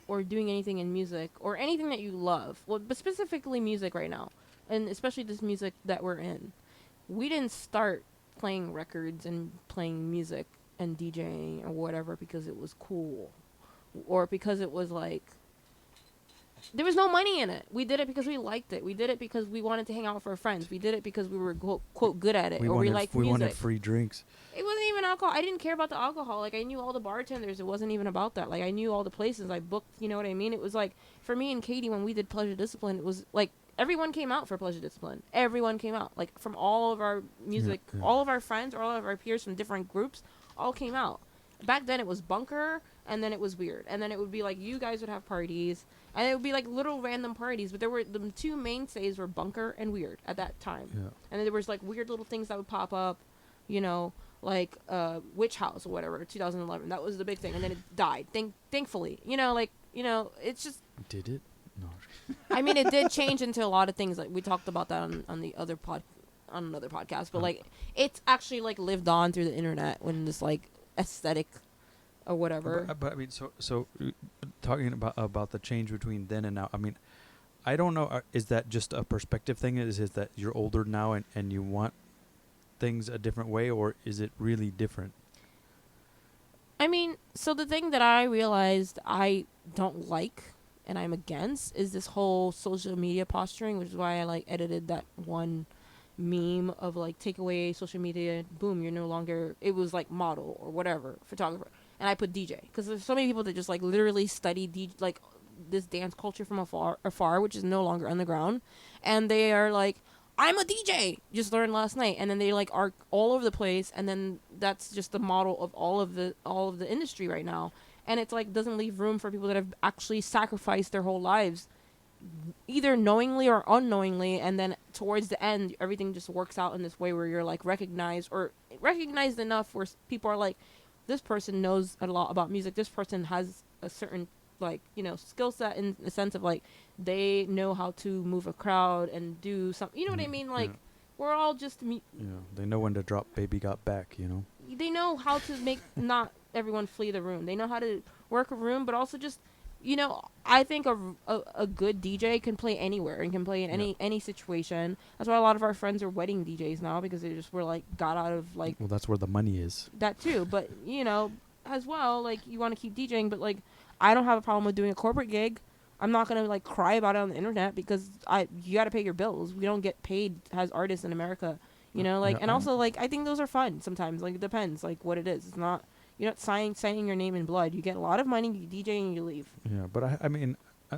or doing anything in music or anything that you love, well, but specifically music right now, and especially this music that we're in, we didn't start playing records and playing music and DJing or whatever because it was cool or because it was like there was no money in it. We did it because we liked it. We did it because we wanted to hang out with our friends. We did it because we were quote good at it, or we liked music. We wanted free drinks. It wasn't even alcohol. I didn't care about the alcohol. Like I knew all the bartenders. It wasn't even about that. Like I knew all the places I booked. You know what I mean? It was like for me and Katie when we did Pleasure Discipline. It was like everyone came out for Pleasure Discipline. Everyone came out. Like from all of our music, all of our friends, all of our peers from different groups, all came out. Back then it was Bunker, and then it was Weird, and then it would be like you guys would have parties. And it would be like little random parties, but there were the two mainstays were Bunker and Weird at that time. Yeah. And then there was like weird little things that would pop up, you know, like Witch House or whatever, 2011. That was the big thing, and then it died. Thankfully, you know, like you know, it's just. Did it? No. I mean, it did change into a lot of things. Like we talked about that on the other on another podcast, but like it's actually like lived on through the internet when this like aesthetic. Or whatever. But I mean, so talking about the change between then and now. I mean, I don't know. Is that just a perspective thing? Is that you're older now and you want things a different way, or is it really different? I mean, so the thing that I realized I don't like and I'm against is this whole social media posturing, which is why I like edited that one meme of like take away social media, boom, you're no longer. It was like model or whatever, photographer. And I put DJ because there's so many people that just like literally study like this dance culture from afar, which is no longer underground, and they are like, I'm a DJ. Just learned last night, and then they like are all over the place, and then that's just the model of all of the industry right now, and it's like doesn't leave room for people that have actually sacrificed their whole lives, either knowingly or unknowingly, and then towards the end everything just works out in this way where you're like recognized enough where people are like. This person knows a lot about music. This person has a certain, like, you know, skill set in the sense of, like, they know how to move a crowd and do something. You know what I mean? Like, we're all just... they know when to drop Baby Got Back, you know? They know how to make not everyone flee the room. They know how to work a room, but also just... You know, I think a good DJ can play anywhere and can play in any situation. That's why a lot of our friends are wedding DJs now because they just were like got out of like. Well, that's where the money is. That too, but you know, as well, like you want to keep DJing, but like I don't have a problem with doing a corporate gig. I'm not gonna like cry about it on the internet because you got to pay your bills. We don't get paid as artists in America, you know. Like and also like I think those are fun sometimes. Like it depends like what it is. It's not. You're not signing your name in blood. You get a lot of money, you DJ, and you leave. Yeah, but I mean,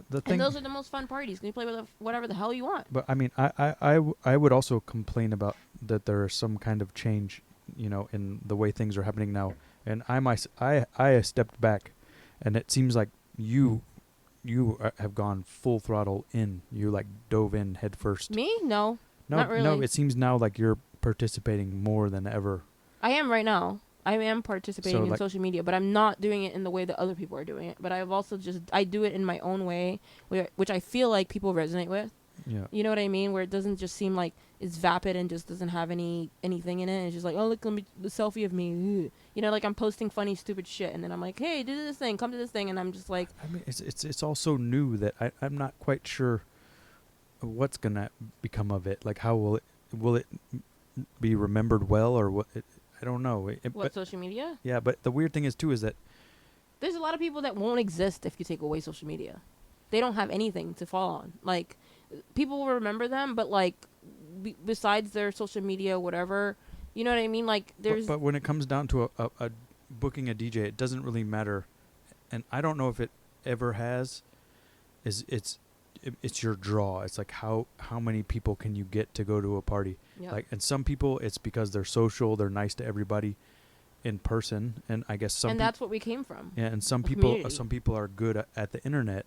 the thing... And those are the most fun parties. You play with whatever the hell you want. But, I mean, I would also complain about that there is some kind of change, you know, in the way things are happening now. And I stepped back, and it seems like you have gone full throttle in. You, like, dove in head first. Me? No, not really. No, it seems now like you're participating more than ever. I am right now. I am participating in social media, but I'm not doing it in the way that other people are doing it. But I've also I do it in my own way, which I feel like people resonate with. Yeah. You know what I mean? Where it doesn't just seem like it's vapid and just doesn't have anything in it. It's just like, oh, look, let me the selfie of me. You know, like I'm posting funny, stupid shit, and then I'm like, hey, do this thing, come to this thing, and I'm just like. I mean, it's all so new that I'm not quite sure what's gonna become of it. Like, how will it be remembered well, or what? I don't know. Social media? Yeah, but the weird thing is that there's a lot of people that won't exist if you take away social media. They don't have anything to fall on. Like, people will remember them, but, like, besides their social media, whatever, you know what I mean? Like, there's... But when it comes down to a booking a DJ, it doesn't really matter. And I don't know if it ever has. It's your draw. It's like how many people can you get to go to a party? Yep. Like, and some people it's because they're social, they're nice to everybody in person, and I guess and that's what we came from. Yeah, and some people are good at the internet,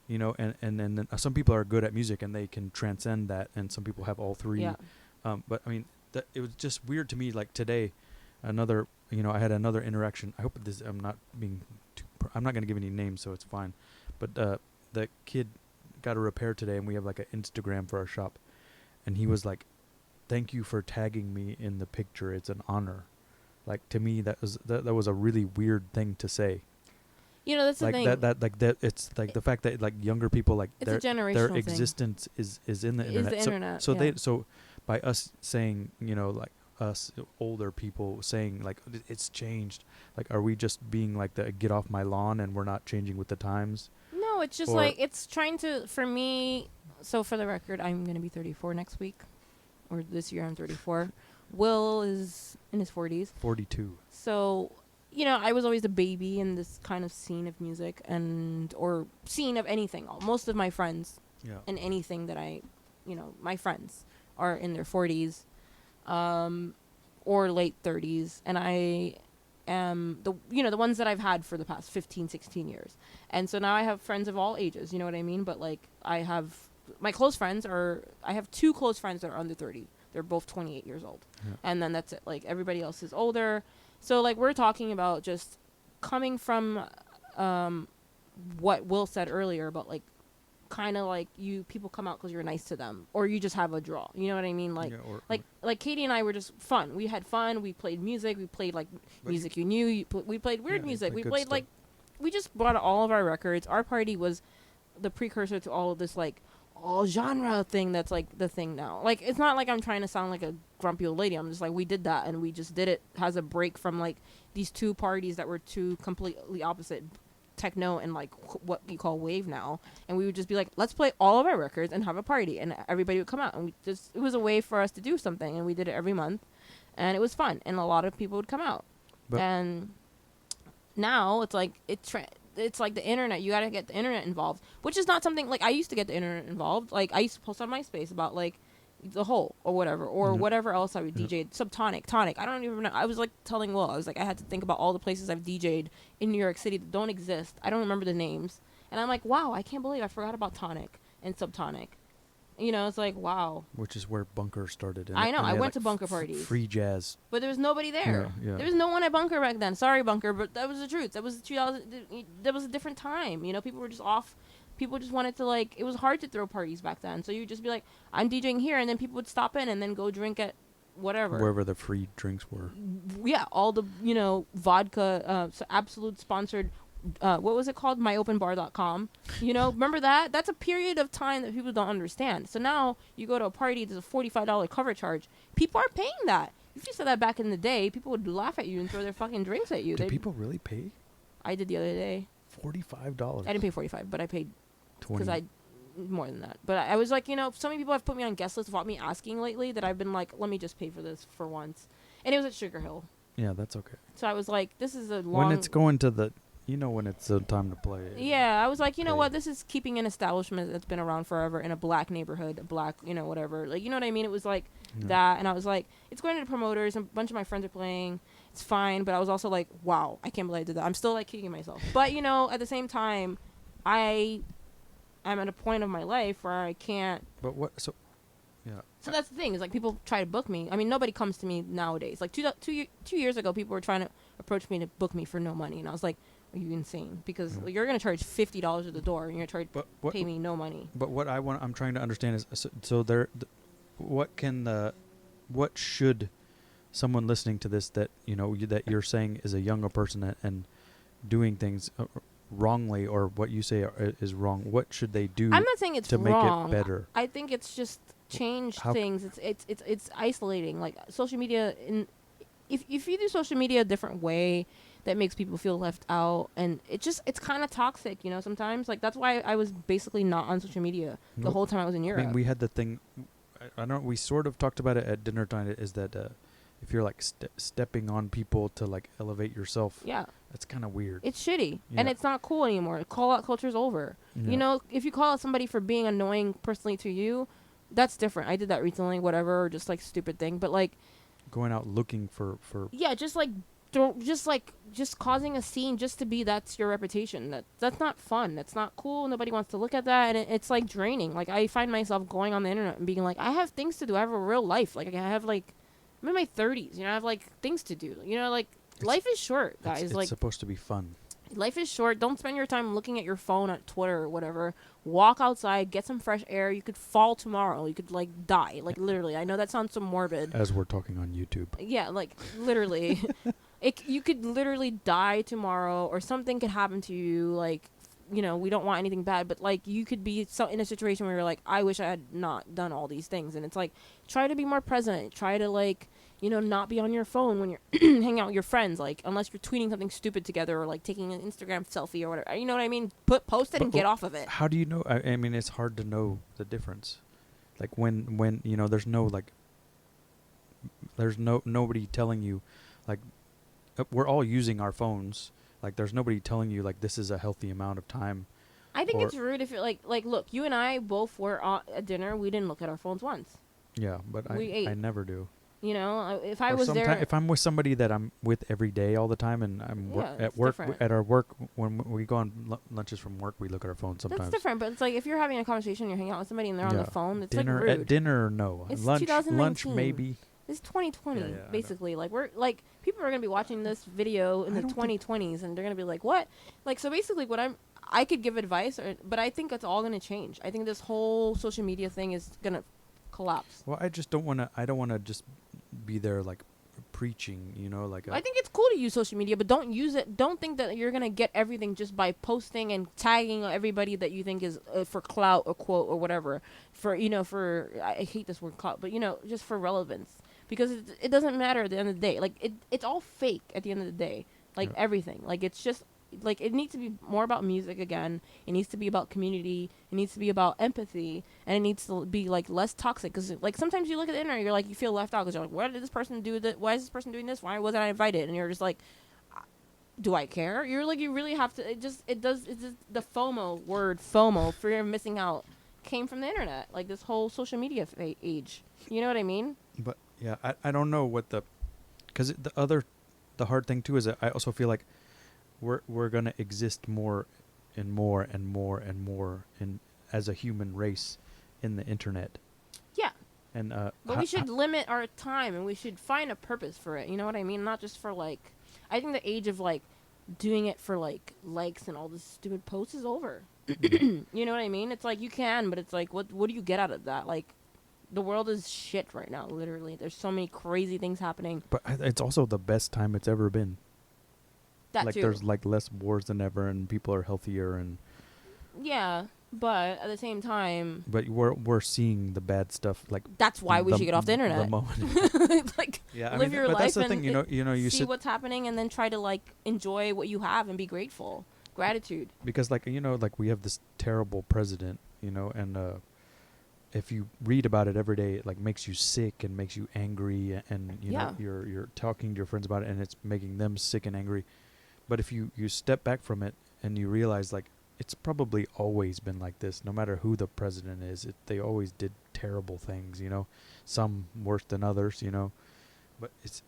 you know, and then some people are good at music and they can transcend that, and some people have all three. Yeah. But I mean, it was just weird to me. Like today, I had another interaction. I hope I'm not being I'm not going to give any names, so it's fine. But the kid got a repair today, and we have like an Instagram for our shop, and he was like, thank you for tagging me in the picture. It's an honor. Like, to me, that was a really weird thing to say. You know, that's the Like thing. that it's like the fact that like younger people, like It's a generational their thing. existence is in the Is internet. the internet, So yeah. so by us saying, you know, like us older people saying like it's changed, like are we just being like the get off my lawn and we're not changing with the times? No, it's just Or- like it's trying to. For me, so for the record, I'm gonna be 34 next week, or this year I'm 34. Will is in his 40s. 42. So, you know, I was always a baby in this kind of scene of music or scene of anything. Most of my friends Yeah. and anything that my friends are in their 40s, or late 30s, and I am the ones that I've had for the past 15, 16 years. And so now I have friends of all ages, you know what I mean? But like I have my close friends I have 2 close friends that are under 30. They're both 28 years old. Yeah. And then that's it. Like everybody else is older. So like we're talking about just coming from what Will said earlier about like kind of like people come out because you're nice to them, or you just have a draw. You know what I mean? Like Yeah, like Katie and I were just fun. We had fun. We played music. We played like music you knew. We played weird Yeah, you music. played We good played stuff. like we just brought all of our records. Our party was the precursor to all of this like all genre thing that's like the thing now. Like it's not like I'm trying to sound like a grumpy old lady. I'm just like we did that and we just did it as a break from like these 2 parties that were 2 completely opposite, techno and like what you call wave now. And we would just be like, let's play all of our records and have a party, and everybody would come out, and it was a way for us to do something, and we did it every month, and it was fun, and a lot of people would come out. But and now it's like it's like the internet. You got to get the internet involved, which is not something like I used to get the internet involved. Like I used to post on MySpace about like the Hole or whatever, or Mhm. whatever else I would Yeah. DJ. Subtonic, Tonic. I don't even know. I was like telling Will, I was like, I had to think about all the places I've DJ'd in New York City that don't exist. I don't remember the names, and I'm like, wow, I can't believe I forgot about Tonic and Subtonic. You know, it's like wow. which is where Bunker started. I know. and they I had, went like, to Bunker parties. Free jazz. But there was nobody there. Yeah, yeah. There was no one at Bunker back then. Sorry, Bunker, but that was the truth. That was 2000. That was a different time. You know, people were just off. People just wanted to like. It was hard to throw parties back then. So you'd just be like, I'm DJing here, and then people would stop in and then go drink at whatever. Wherever the free drinks were. Yeah, all the vodka, Absolute sponsored. What was it called? MyOpenBar.com. You know, remember that? That's a period of time that people don't understand. So now you go to a party, there's a $45 cover charge. People are paying that. If you said that back in the day, people would laugh at you and throw their fucking drinks at you. Do people really pay I did the other day. $45? I didn't pay 45, but I paid 20. because more than that. But I was like, you know, so many people have put me on guest lists without me asking lately that I've been like, let me just pay for this for once. And it was at Sugar Hill. Yeah, that's okay. So I was like, this is a long... When it's going to the... You know when it's time to play. Yeah, I was like, you know Okay. what? This is keeping an establishment that's been around forever in a black neighborhood, a black, you know, whatever. Like, you know what I mean? It was like Yeah. that. And I was like, it's going to the promoters. And a bunch of my friends are playing. It's fine. But I was also like, wow, I can't believe I did that. I'm still like kicking myself. But, you know, at the same time, I'm at a point of my life where I can't. But what... So... Yeah. So that's the thing. Is like people try to book me. I mean, nobody comes to me nowadays. Like two years ago, people were trying to approach me to book me for no money. And I was like, are you insane? Because Yeah. you're going to charge $50 at the door, and you're going to But pay me no money. But what I'm trying to understand is what should someone listening to this that that you're saying is a younger person and doing things wrongly, or what you say is wrong, what should they do I'm not saying it's to wrong. make it better? I think it's just change How- things. It's isolating. Like social media, if you do social media a different way, that makes people feel left out, and it's kind of toxic, you know, sometimes. Like that's why I was basically not on social media the whole time I was in Europe. I mean, we had the thing, I don't know, we sort of talked about it at dinner time, is that if you're like stepping on people to like elevate yourself, yeah, that's kind of weird. it's shitty, Yeah. and it's not cool anymore. Call out culture's over. Yeah. You know, if you call out somebody for being annoying personally to you, that's different. I did that recently, whatever, or just like stupid thing, but like Going out looking for yeah, just causing a scene just to be, that's your reputation. That's not fun. That's not cool. Nobody wants to look at that, and it's like draining. Like I find myself going on the internet and being like, I have things to do. I have a real life. Like I have like, I'm in my 30s. You know, I have like things to do. You know, like life is short, guys. it's like supposed to be fun. Life is short. Don't spend your time looking at your phone at Twitter or whatever. Walk outside, get some fresh air. You could fall tomorrow. You could like die. Like literally. I know that sounds so morbid. As we're talking on YouTube. Yeah, like literally. You could literally die tomorrow or something could happen to you, like, you know, we don't want anything bad, but like you could be in a situation where you're like, I wish I had not done all these things. And it's like, try to be more present. Try to like, you know, not be on your phone when you're hanging out with your friends, like unless you're tweeting something stupid together or like taking an Instagram selfie or whatever. You know what I mean? Post it and get off of it. How do you know? I mean, it's hard to know the difference. Like when you know, there's nobody telling you, like, we're all using our phones. Like, there's nobody telling you, like, this is a healthy amount of time. I think it's rude if you're like, look, you and I both were at dinner. We didn't look at our phones once. Yeah, but I never do. You know, if I was there, if I'm with somebody that I'm with every day all the time, and I'm at work, at our work, when we go on lunches from work, we look at our phone sometimes. That's different, but it's like if you're having a conversation, you're hanging out with somebody, and they're on the phone. It's like rude. At dinner, no. It's Lunch maybe. It's 2020, basically. Like, we're like, people are gonna be watching this video in the 2020s, and they're gonna be like, "What?" Like, so basically, I could give advice, but I think it's all gonna change. I think this whole social media thing is gonna collapse. Well, I just don't want to. I don't want to just be there like preaching, you know, like. I think it's cool to use social media, but don't use it. Don't think that you're gonna get everything just by posting and tagging everybody that you think is for clout or quote or whatever. I hate this word clout, but just for relevance. Because it doesn't matter at the end of the day. Like, it's all fake at the end of the day. Like, everything. Like, it's just, like, it needs to be more about music again. It needs to be about community. It needs to be about empathy. And it needs to be, like, less toxic. Because, like, sometimes you look at the internet, you're like, you feel left out. Because you're like, why did this person do that? Why is this person doing this? Why wasn't I invited? And you're just like, do I care? You're like, you really have to, it's just the FOMO word, FOMO, fear of missing out, came from the internet. Like, this whole social media age. You know what I mean? But yeah, I don't know what because the hard thing too is that I also feel like we're gonna exist more and more and more and more as a human race in the internet. Yeah. And but we should limit our time, and we should find a purpose for it. You know what I mean? Not just for like, I think the age of like doing it for like likes and all this stupid posts is over. You know what I mean? It's like you can, but it's like what do you get out of that? Like, the world is shit right now, literally. There's so many crazy things happening. But it's also the best time it's ever been. That like, too. There's like less wars than ever, and people are healthier, and yeah, but at the same time, but we're seeing the bad stuff. Like, that's why we should get off the internet. The moment. Like, yeah, live your life that's the and thing. You see what's happening, and then try to like enjoy what you have and be grateful. Gratitude. Because like we have this terrible president, and if you read about it every day, it like makes you sick and makes you angry, and you're talking to your friends about it, and it's making them sick and angry. But if you step back from it and you realize, like, it's probably always been like this, no matter who the president is. They always did terrible things, some worse than others, But it's,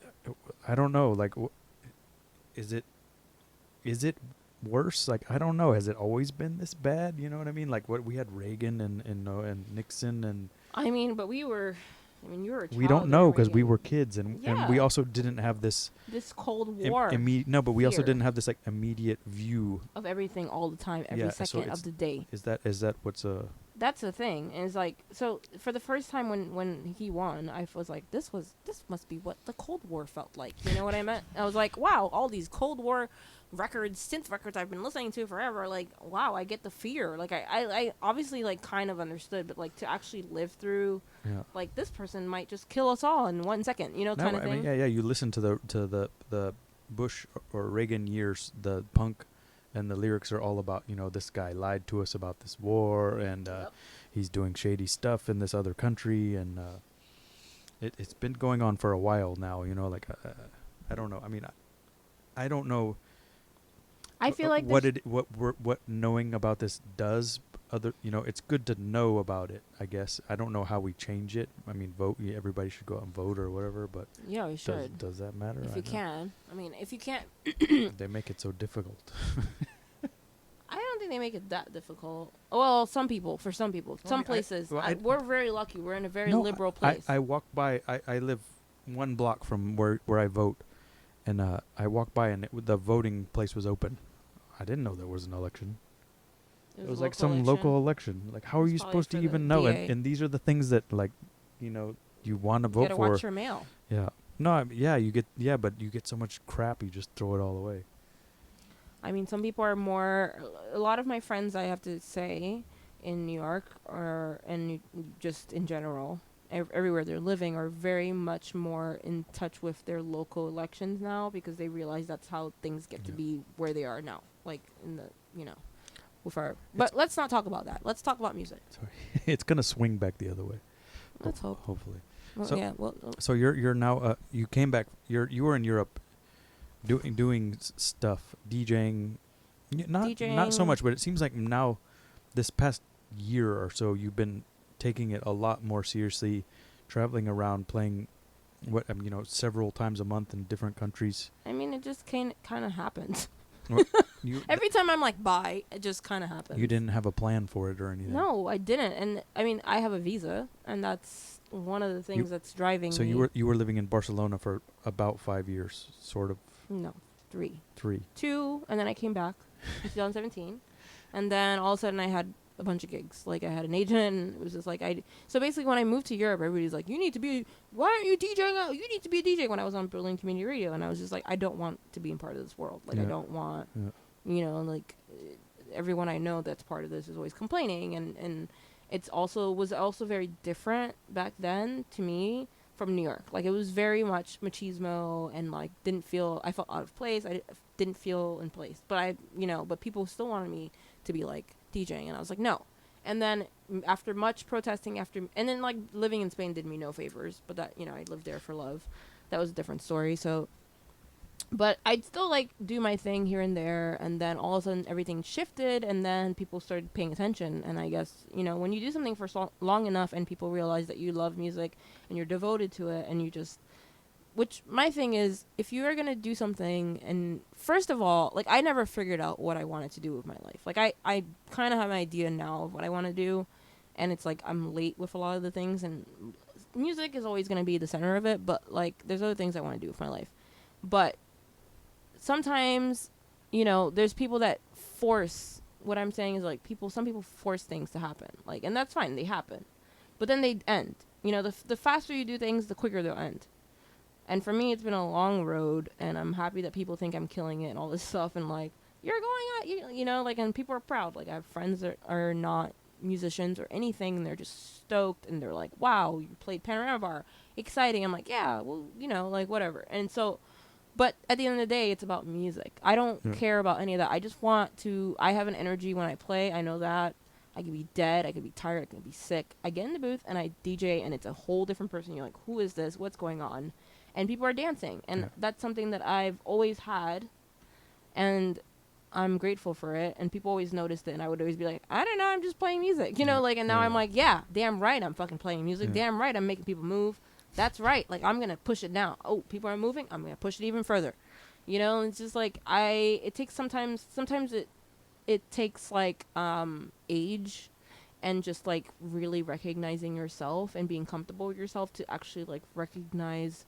I don't know, like, is it worse? Like, I don't know. Has it always been this bad? You know what I mean? Like, what we had Reagan and Nixon and. I mean, but you were a child. We don't know because we were kids, and we also didn't have this Cold War. But we also didn't have this like immediate view of everything all the time, every second of the day. Is that what's a? That's the thing. And it's like, so for the first time when he won, I was like, this must be what the Cold War felt like. You know what I meant? I was like, wow, all these Cold War synth records I've been listening to forever, like, wow, I get the fear. Like, I obviously, like, kind of understood, but, like, to actually live through, like, this person might just kill us all in 1 second, kind of thing. Mean, you listen to the Bush or Reagan years, the punk, and the lyrics are all about, this guy lied to us about this war, and he's doing shady stuff in this other country, and it's been going on for a while now, like, I don't know. I mean, I don't know. I feel like what knowing about this does. It's good to know about it, I guess. I don't know how we change it. I mean, vote. Everybody should go out and vote or whatever. But yeah, we should. Does that matter? If you can. I mean, if you can't. They make it so difficult. I don't think they make it that difficult. Well, some people. Some places. We're very lucky. We're in a very liberal place. I walk by. I live 1 block from where I vote. And I walked by, and the voting place was open. I didn't know there was an election. It was a like some local election. Like, how are you supposed to even know? And these are the things that, like, you know, you want to vote for. You gotta watch your mail. Yeah. No, but you get so much crap, you just throw it all away. I mean, some people are more. A lot of my friends, I have to say, in New York and just in general, everywhere they're living, are very much more in touch with their local elections now because they realize that's how things get to be where they are now. Like in the, with our. But let's not talk about that. Let's talk about music. Sorry, it's gonna swing back the other way. Let's hope. Hopefully. Well, so yeah. Well. So you're now you came back. You were in Europe, doing stuff, DJing. Not so much, but it seems like now, this past year or so, you've been taking it a lot more seriously, traveling around, playing, several times a month in different countries. I mean, it just kind of happens. Every time I'm like, bye, it just kind of happens. You didn't have a plan for it or anything? No, I didn't. And I mean, I have a visa, and that's one of the things that's driving me. So you were living in Barcelona for about 5 years, sort of? No, 3. 3. 2, and then I came back in 2017, and then all of a sudden I had a bunch of gigs. Like, I had an agent, and it was just like so basically when I moved to Europe, everybody's like, why aren't you DJing out? You need to be a DJ. When I was on Berlin Community Radio, and I was just like, I don't want to be in part of this world. Like, I don't want, like, everyone I know that's part of this is always complaining, and it's was also very different back then to me from New York. Like, it was very much machismo, and like I felt out of place. I didn't feel in place, but but people still wanted me to be like DJing, and I was like, no. And then after much protesting, and then like living in Spain did me no favors, but that, I lived there for love. That was a different story. So, but I'd still like do my thing here and there, and then all of a sudden everything shifted, and then people started paying attention. And I guess, when you do something for long enough and people realize that you love music and you're devoted to it, and which my thing is, if you are going to do something, and first of all, like, I never figured out what I wanted to do with my life. Like, I kind of have an idea now of what I want to do, and it's like I'm late with a lot of the things, and music is always going to be the center of it, but like there's other things I want to do with my life. But sometimes, there's people that force, what I'm saying is like some people force things to happen, like, and that's fine, they happen, but then they end. The faster you do things, the quicker they'll end. And for me, it's been a long road, and I'm happy that people think I'm killing it and all this stuff, and like, you're going out, like, and people are proud. Like, I have friends that are not musicians or anything, and they're just stoked, and they're like, wow, you played Panorama Bar, exciting. I'm like, yeah, well, like, whatever. And so, but at the end of the day, it's about music. I don't care about any of that. I just I have an energy when I play. I know that. I could be dead, I could be tired, I could be sick. I get in the booth, and I DJ, and it's a whole different person. You're like, who is this? What's going on? And people are dancing, and that's something that I've always had, and I'm grateful for it, and people always noticed it, and I would always be like, I don't know, I'm just playing music, like, and now I'm like, yeah, damn right, I'm fucking playing music, damn right, I'm making people move, that's right, like, I'm gonna push it down. Oh, people are moving, I'm gonna push it even further, and it's just like, it takes sometimes it takes, like, age, and just, like, really recognizing yourself, and being comfortable with yourself to actually, like, recognize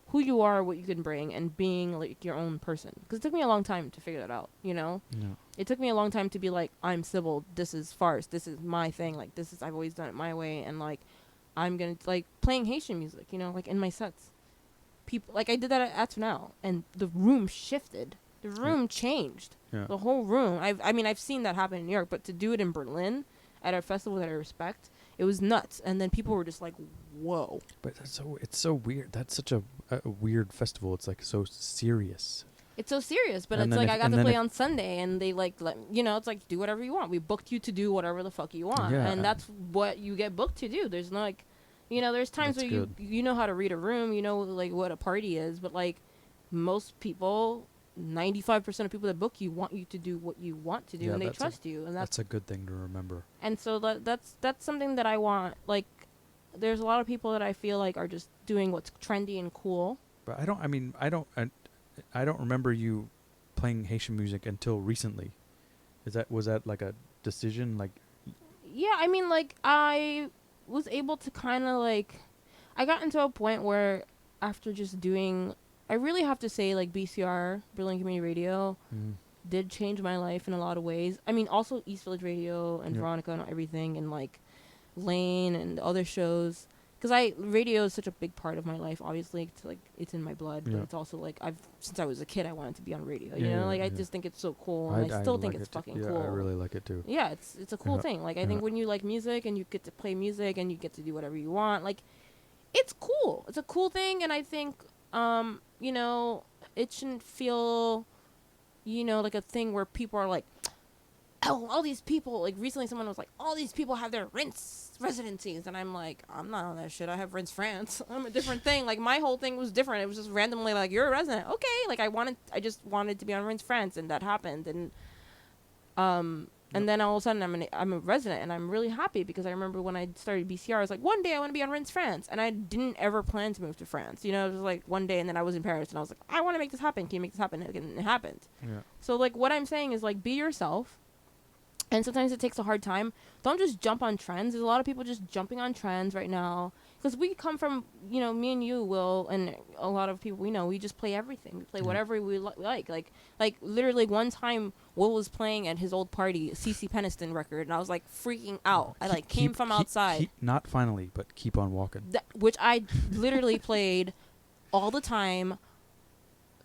who you are, what you can bring, and being like your own person. Because it took me a long time to figure that out, It took me a long time to be like, I'm Sybil, this is farce, this is my thing, like, I've always done it my way, and like, I'm gonna, like, playing Haitian music, like, in my sets. People, like, I did that at now, and the room shifted. The room changed. Yeah. The whole room. I've seen that happen in New York, but to do it in Berlin at a festival that I respect, it was nuts. And then people were just like, whoa. But it's so weird. That's such a weird festival. It's like so serious. It's so serious, but it's like I got to play on Sunday, and they like it's like, do whatever you want. We booked you to do whatever the fuck you want, and that's what you get booked to do. There's no, like, there's times where you know how to read a room, like what a party is, but like most people, 95% of people that book you want you to do what you want to do, and they trust you, and that's a good thing to remember. And so that's something that I want. Like, there's a lot of people that I feel like are just doing what's trendy and cool. But I don't remember you playing Haitian music until recently. Was that like a decision? Like, yeah, I mean, like, I was able to kind of like, I got into a point where after just doing, I really have to say, like, BCR, Berlin Community Radio, did change my life in a lot of ways. I mean, also East Village Radio and Yep. Veronica and everything, and like Lane and other shows. Because radio is such a big part of my life. Obviously, it's in my blood, but Yeah. it's also like since I was a kid, I wanted to be on radio. Yeah, You know, yeah, like I yeah. just think it's so cool, and I still think like it's it too. fucking Yeah, cool. I really like it too. Yeah, it's a cool Yeah. thing. Like I Yeah. think when you like music and you get to play music and you get to do whatever you want, like it's cool. It's a cool thing, and I think you know, it shouldn't feel, you know, like a thing where people are like, oh, all these people, like recently someone was like, all these people have their rinse residencies, and I'm like, I'm not on that shit. I have rinse France. I'm a different thing. Like my whole thing was different. It was just randomly like, you're a resident, okay. Like I just wanted to be on rinse France, and that happened, and and then all of a sudden I'm a resident, and I'm really happy because I remember when I started BCR, I was like, one day I want to be on rinse France, and I didn't ever plan to move to France. You know, it was like one day, and then I was in Paris, and I was like, I want to make this happen. Can you make this happen? And it happened. Yeah. So like what I'm saying is like, be yourself. And sometimes it takes a hard time. Don't just jump on trends. There's a lot of people just jumping on trends right now. Because we come from, you know, me and you, Will, and a lot of people we know, we just play everything. We play whatever we like. Like, literally one time, Will was playing at his old party, a CeCe Peniston record, and I was, like, freaking out. I, like, came from outside. Not finally, but keep on walking. Which I literally played all the time,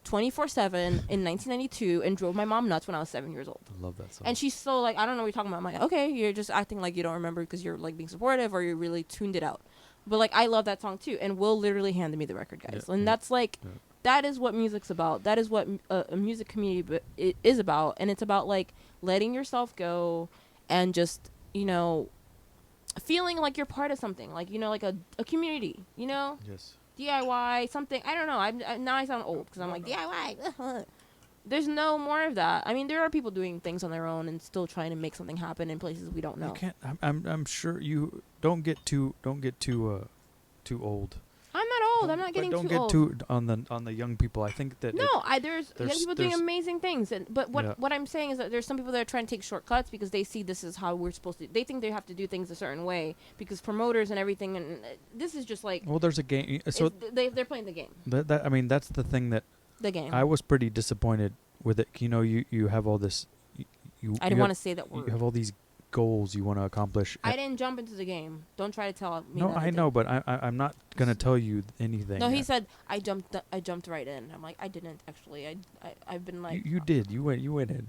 24/7 in 1992, and drove my mom nuts when I was 7 years old. I love that song. And she's so like, I don't know what you're talking about. I'm like, okay, you're just acting like you don't remember because you're like being supportive or you really tuned it out. But like, I love that song too. And Will literally handed me the record, guys. Yeah, and that's like, that is what music's about. That is what a music community it is about. And it's about like letting yourself go and just, you know, feeling like you're part of something. Like, you know, like a community, you know? Yes. DIY, something. I don't know. Now I sound old because I'm like, DIY. There's no more of that. I mean, there are people doing things on their own and still trying to make something happen in places we don't know. You can't. I'm sure you don't get too old. I'm not old. I'm not getting too old. Don't get too on the young people. I think that there's young people doing amazing things. But what I'm saying is that there's some people that are trying to take shortcuts because they see this is how we're supposed to. They think they have to do things a certain way because promoters and everything. And this is just like. Well, there's a game. So they're playing the game. I mean, that's the thing that. The game. I was pretty disappointed with it. You know, you have all this. I didn't want to say that word. You have all these goals you want to accomplish. I didn't jump into the game. Don't try to tell me. No, I know, but I'm not gonna tell you anything. No, he said I jumped right in. I'm like, I didn't actually. I've been like. You did. You went in.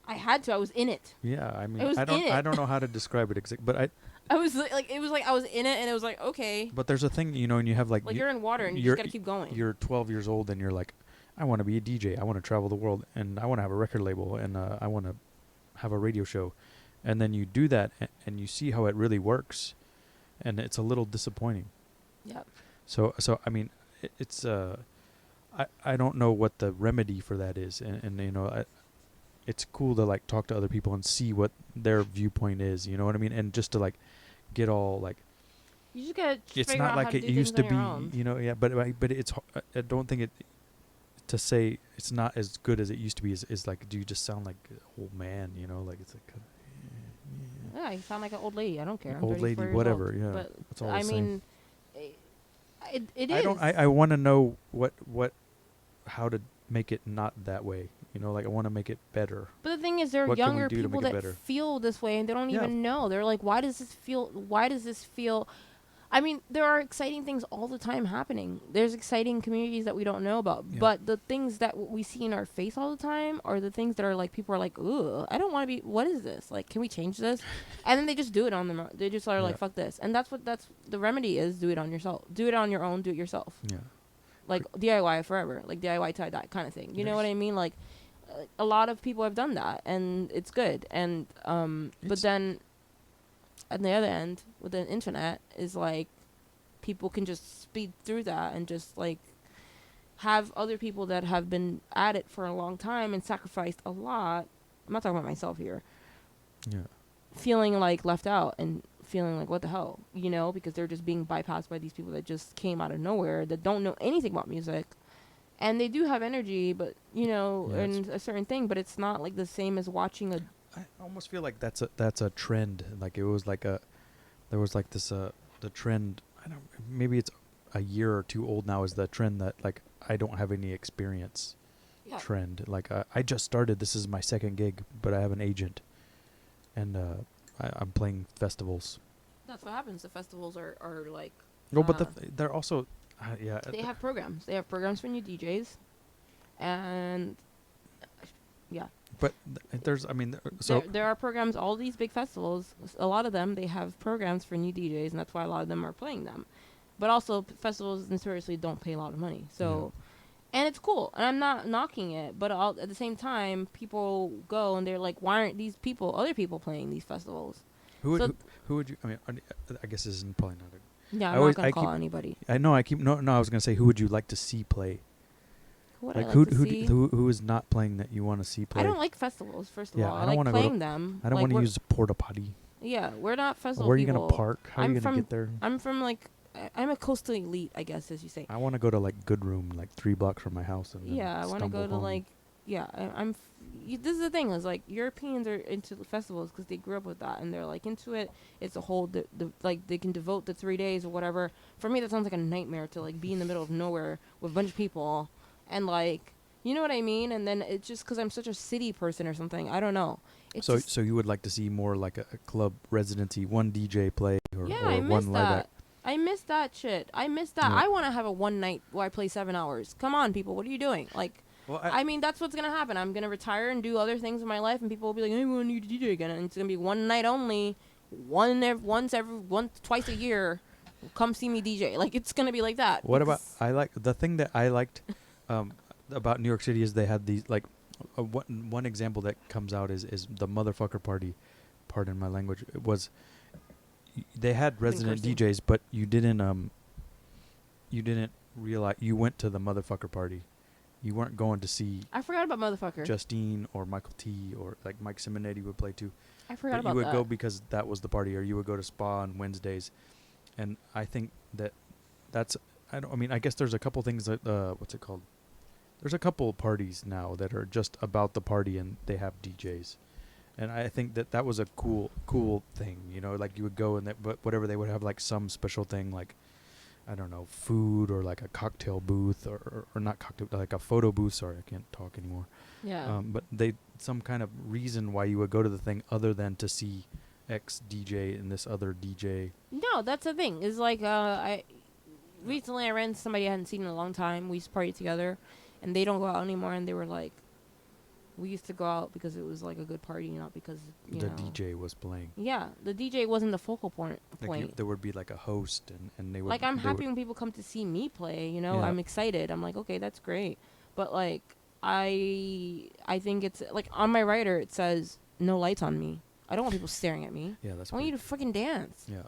I had to. I was in it. Yeah, I mean, I don't know how to describe it but I was like, it was like I was in it, and it was like, okay. But there's a thing, you know, and you have like you're in water, and you just gotta keep going. You're 12 years old, and you're like, I want to be a DJ. I want to travel the world, and I want to have a record label, and I want to have a radio show. And then you do that, and you see how it really works, and it's a little disappointing. Yep. So I mean, it's I don't know what the remedy for that is, and you know, it's cool to like talk to other people and see what their viewpoint is. You know what I mean? And just to like get all like. You just gotta. It's not like it used to be, you know. Yeah, but it's. I don't think it. To say it's not as good as it used to be is like, do you just sound like an old man? You know, like it's like. Yeah, you sound like an old lady. I don't care. I'm old lady, whatever. Old, yeah, but that's all I mean, it is. I want to know how to make it not that way. You know, like I want to make it better. But the thing is, there are younger people that feel this way, and they don't even know. They're like, why does this feel? Why does this feel? I mean, there are exciting things all the time happening. There's exciting communities that we don't know about. Yeah. But the things that we see in our face all the time are the things that are like, people are like, ooh, I don't want to be, what is this? Like, can we change this? And then they just do it on them. They just are like, fuck this. And that's the remedy is, do it on yourself. Do it on your own, do it yourself. Yeah. Like DIY forever. Like DIY till I die kind of thing. You know what I mean? Like, a lot of people have done that, and it's good. And, but then, at the other end, with the internet, is like people can just speed through that and just like have other people that have been at it for a long time and sacrificed a lot. I'm not talking about myself here. Yeah. Feeling like left out and feeling like, what the hell, you know, because they're just being bypassed by these people that just came out of nowhere that don't know anything about music. And they do have energy, but, you know, and a certain thing, but it's not like the same as watching a. I almost feel like that's a trend. Like it was like there was like this the trend. Maybe it's a year or two old now. Is the trend that like I don't have any experience trend. Like I just started. This is my second gig, but I have an agent, and I'm playing festivals. That's what happens. The festivals are like. No, but they're also, They have programs. They have programs for new DJs, and yeah. But there's, I mean, so there are programs. All these big festivals, a lot of them, they have programs for new DJs, and that's why a lot of them are playing them. But also, festivals notoriously don't pay a lot of money. So, and it's cool, and I'm not knocking it. But at the same time, people go and they're like, "Why aren't these other people playing these festivals?" who would you? I mean, I guess this isn't probably not a. Yeah, I'm not gonna call anybody. I know. I was gonna say, who would you like to see play? Who is not playing that you want to see play? I don't like festivals. First of all, I like playing them. I don't want to use a porta potty. Yeah, we're not festival. Where are you people. gonna park? How are you gonna get there? I'm from like I'm a coastal elite, I guess, as you say. I want to go to like Good Room, like 3 blocks from my house, and I want to go to like this is the thing is like Europeans are into the festivals because they grew up with that and they're like into it. It's a whole like they can devote the 3 days or whatever. For me, that sounds like a nightmare to like be in the middle of nowhere with a bunch of people and like you know what I mean. And then it's just because I'm such a city person or something. I don't know. It's so you would like to see more like a club residency, one DJ play or I miss one that. live act. I miss that shit. I miss that. Yeah. I want to have a one night where I play 7 hours. Come on, people. What are you doing? Like. Well, I mean, that's what's going to happen. I'm going to retire and do other things in my life, and people will be like, hey, we want you to DJ again. And it's going to be one night only, twice a year. Come see me DJ. Like, it's going to be like that. What about, the thing that I liked about New York City is they had these, like, one example that comes out is the motherfucker party, pardon my language, it was, they had resident DJs, but you didn't realize, you went to the motherfucker party. You weren't going to see. I forgot about motherfucker. Justine or Michael T or like Mike Simonetti would play too. I forgot about that. You would go because that was the party, or you would go to Spa on Wednesdays, and I think that's. I guess there's a couple things that what's it called? There's a couple parties now that are just about the party and they have DJs, and I think that was a cool thing. You know, like you would go and but whatever they would have like some special thing like. I don't know, food or like a cocktail booth or not cocktail, like a photo booth. Sorry, I can't talk anymore. Yeah. But some kind of reason why you would go to the thing other than to see X DJ and this other DJ. No, that's the thing. Is like I ran into somebody I hadn't seen in a long time. We used to party together, and they don't go out anymore. And they were like, we used to go out because it was like a good party, not because the DJ was playing. Yeah, the DJ wasn't the focal point. Like there would be like a host, and they would. Like I'm happy when people come to see me play. You know, I'm excited. I'm like, okay, that's great. But like, I think it's like on my rider it says no lights on me. I don't want people staring at me. Yeah, that's. I want you to freaking dance. Yeah.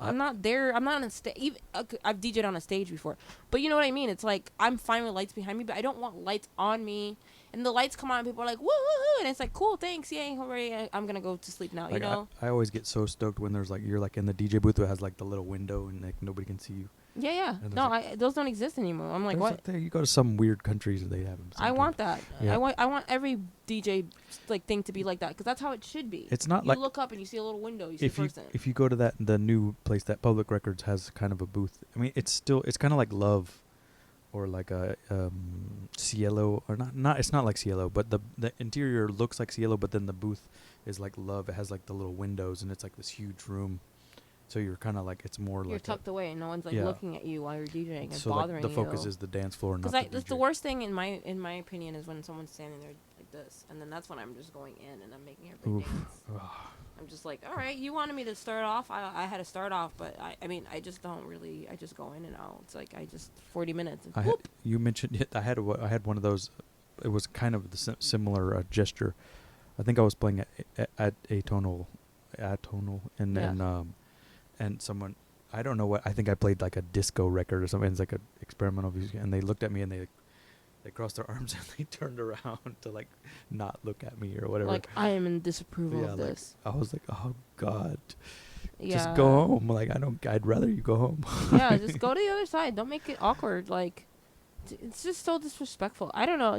I'm not there. I'm not on a stage. I've DJed on a stage before, but you know what I mean. It's like I'm fine with lights behind me, but I don't want lights on me. And the lights come on, and people are like, woo, woo, woo, and it's like, cool, thanks, yay, hooray, I'm gonna go to sleep now, like you know. I always get so stoked when there's like you're like in the DJ booth that has like the little window and like nobody can see you. Yeah. No, those don't exist anymore. I'm like, what? Like you go to some weird countries and they have them. I want that. Yeah. I want every DJ like thing to be like that because that's how it should be. It's not you like you look up and you see a little window. You see a person. If you go to the new place that Public Records has kind of a booth. I mean, it's kind of like Love, or like a Cielo, or not. It's not like Cielo, but the interior looks like Cielo, but then the booth is like Love. It has like the little windows and it's like this huge room. So you're kind of like, it's more you're like tucked away and no one's like looking at you while you're DJing and so bothering you. So the focus is the dance floor, not the DJ. That's the worst thing in my opinion is when someone's standing there like this, and then that's when I'm just going in and I'm making everybody dance. I'm just like, all right, you wanted me to start off. I had to start off, but I mean, I just don't really. I just go in and out. It's like 40 minutes. And you mentioned it. I had one of those. It was kind of the similar gesture. I think I was playing at atonal, and then and someone, I don't know what, I think I played like a disco record or something. It's like a experimental music, and they looked at me and they crossed their arms and they turned around to like not look at me or whatever. Like I am in disapproval of this. Like, I was like, oh God, just go home. Like I'd rather you go home. Yeah, just go to the other side. Don't make it awkward. Like it's just so disrespectful. I don't know.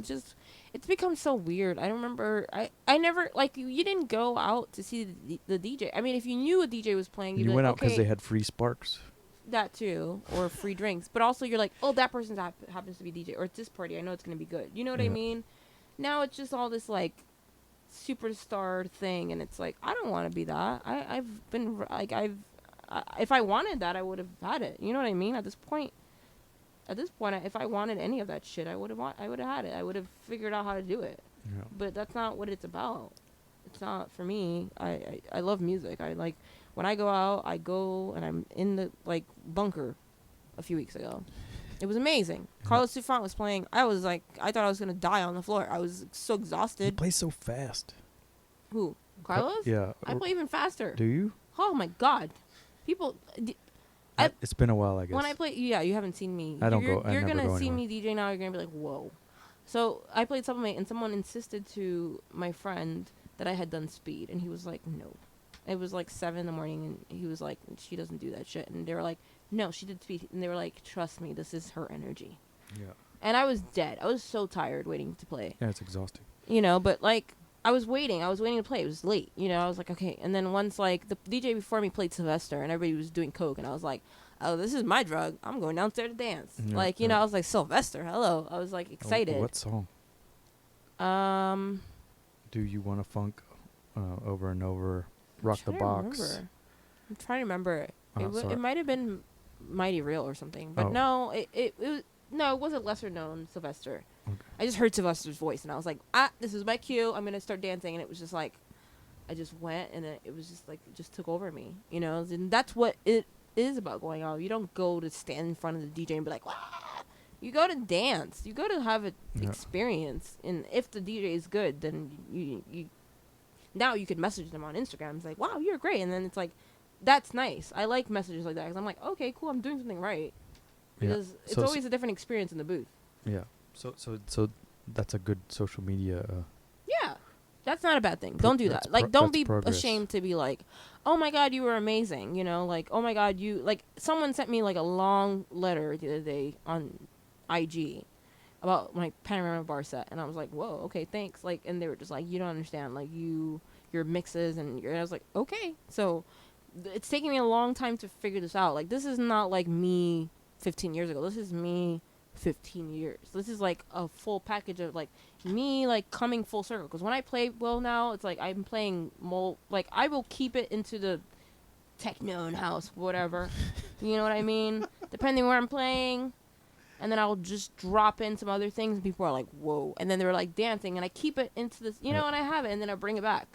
It's become so weird. I remember I never like you didn't go out to see the DJ. I mean, if you knew a DJ was playing, you went out because they had free sparks. that too, or free drinks, but also you're like, oh, that person happens to be DJ, or it's this party, I know it's gonna be good. You know what I mean? Now it's just all this like superstar thing, and it's like I don't want to be that. I've been like if I wanted that, I would have had it. You know what I mean? At this point, if I wanted any of that shit, I would have had it. I would have figured out how to do it. Yeah. But that's not what it's about. It's not for me. I love music. I like when I go out, I go and I'm in the like bunker a few weeks ago. It was amazing. Carlos Souffrant was playing. I was like, I thought I was gonna die on the floor. I was so exhausted. He plays so fast. Who? Carlos? Yeah. I play even faster. Do you? Oh my god. People. It's been a while, I guess. When I play, yeah, you haven't seen me. I don't you're, go. I You're never gonna go see anywhere. me DJ now. You're gonna be like, whoa. So I played Sublimate, and someone insisted to my friend that I had done speed, and he was like, no. It was like 7 in the morning, and he was like, she doesn't do that shit. And they were like, no, she did speed. And they were like, trust me, this is her energy. Yeah. And I was dead. I was so tired waiting to play. Yeah, it's exhausting. You know, but like, I was waiting to play. It was late. You know, I was like, okay. And then once like the DJ before me played Sylvester, and everybody was doing coke, and I was like, oh, this is my drug. I'm going downstairs to dance. Yeah, like, you know, I was like, Sylvester, hello. I was like excited. What song? Do you want to funk over and over? Rock the box. I'm trying to remember. Sorry. It might have been Mighty Real or something, but no, it wasn't lesser known Sylvester. Okay. I just heard Sylvester's voice, and I was like, this is my cue. I'm gonna start dancing, and it was just like, I just went, and it was just like, it just took over me, you know. And that's what it is about going out. You don't go to stand in front of the DJ and be like, wah! You go to dance. You go to have an experience, and if the DJ is good, then you now you could message them on Instagram. It's like, wow, you're great, and then it's like, that's nice. I like messages like that because I'm like, okay, cool, I'm doing something right. Because it's always a different experience in the booth. Yeah. So that's a good social media. Yeah, that's not a bad thing. Don't do that. Like, don't be ashamed to be like, oh my god, you were amazing. You know, like, oh my god, you like. Someone sent me like a long letter the other day on IG about my Panorama bar set, and I was like, whoa, okay, thanks. Like, and they were just like, you don't understand, like your mixes, and I was like, okay. So it's taking me a long time to figure this out. Like, this is not like me 15 years ago. This is me 15 years. This is like a full package of like me like coming full circle. Because when I play well now, it's like I'm playing like I will keep it into the techno and house, whatever. You know what I mean? Depending where I'm playing. And then I'll just drop in some other things, and people are like, whoa. And then they're like dancing, and I keep it into this, you know, and I have it, and then I bring it back.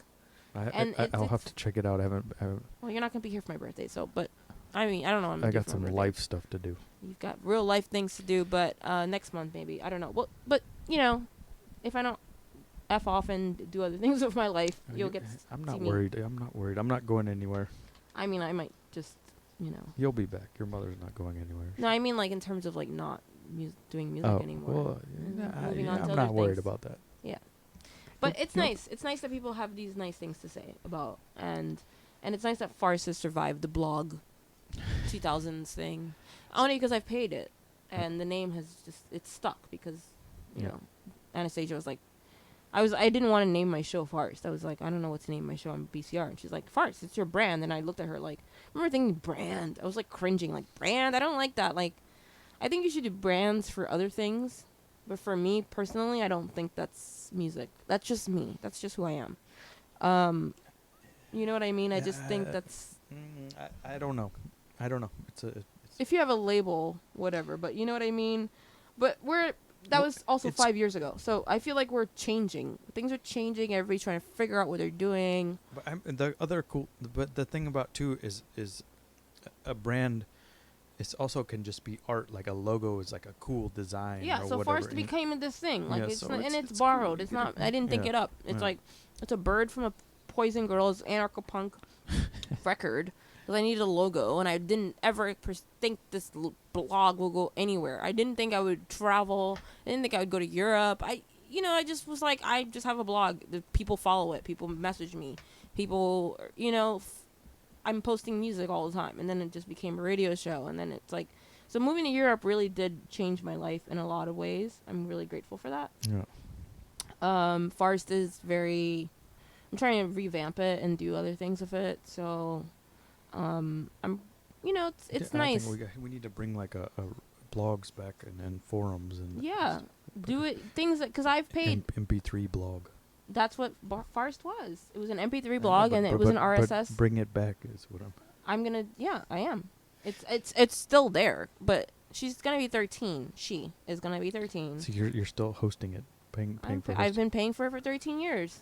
I'll have to check it out. I haven't. Well, you're not going to be here for my birthday, so, but, I mean, I don't know what I'm I going to do got for some my birthday. life stuff to do. You've got real life things to do, but next month maybe. I don't know. Well, but, you know, if I don't F off and do other things with my life, you'll get to see me. I'm not worried. I'm not going anywhere. I mean, I might just, you know. You'll be back. Your mother's not going anywhere. No, I mean, like, in terms of, like, not doing music anymore. Well, moving on to I'm other not worried things. about that. Yeah. But it's nice. It's nice that people have these nice things to say about, and it's nice that Farce has survived the blog 2000s thing. Only because I've paid it, and the name has it's stuck because, you know, Anastasia was like, I didn't want to name my show Farce. I was like, I don't know what to name my show on BCR, and she's like, Farce, it's your brand. And I looked at her like, I remember thinking brand. I was like cringing, like, brand. I don't like that. Like, I think you should do brands for other things. But for me, personally, I don't think that's music. That's just me. That's just who I am. You know what I mean? I just think that's... I don't know. It's if you have a label, whatever. But you know what I mean? But that was also 5 years ago. So I feel like we're changing. Things are changing. Everybody's trying to figure out what they're doing. But the thing about, too, is a brand... It also can just be art. Like a logo is like a cool design. Yeah, or so whatever. Farce became this thing. Like it's Cool. borrowed. It's not. I didn't think it up. It's like it's a bird from a Poison Girls anarcho-punk record. Because I needed a logo, and I didn't ever think this blog will go anywhere. I didn't think I would travel. I didn't think I would go to Europe. I just was like, I just have a blog. The people follow it. People message me. People, I'm posting music all the time, and then it just became a radio show, and then it's like, so moving to Europe really did change my life in a lot of ways. I'm really grateful for that. Yeah. Farce is I'm trying to revamp it and do other things with it, so, I'm it's I nice. think we need to bring like a blogs back and forums and Yeah, do it things that because I've paid. MP3 blog. That's what Farst was. It was an MP3 I know, blog, and it was an but RSS. bring it back is what I'm gonna. Yeah, I am. It's still there, but she's gonna be 13. She is gonna be 13. So you're still hosting it, paying for hosting. I've been paying for it for 13 years.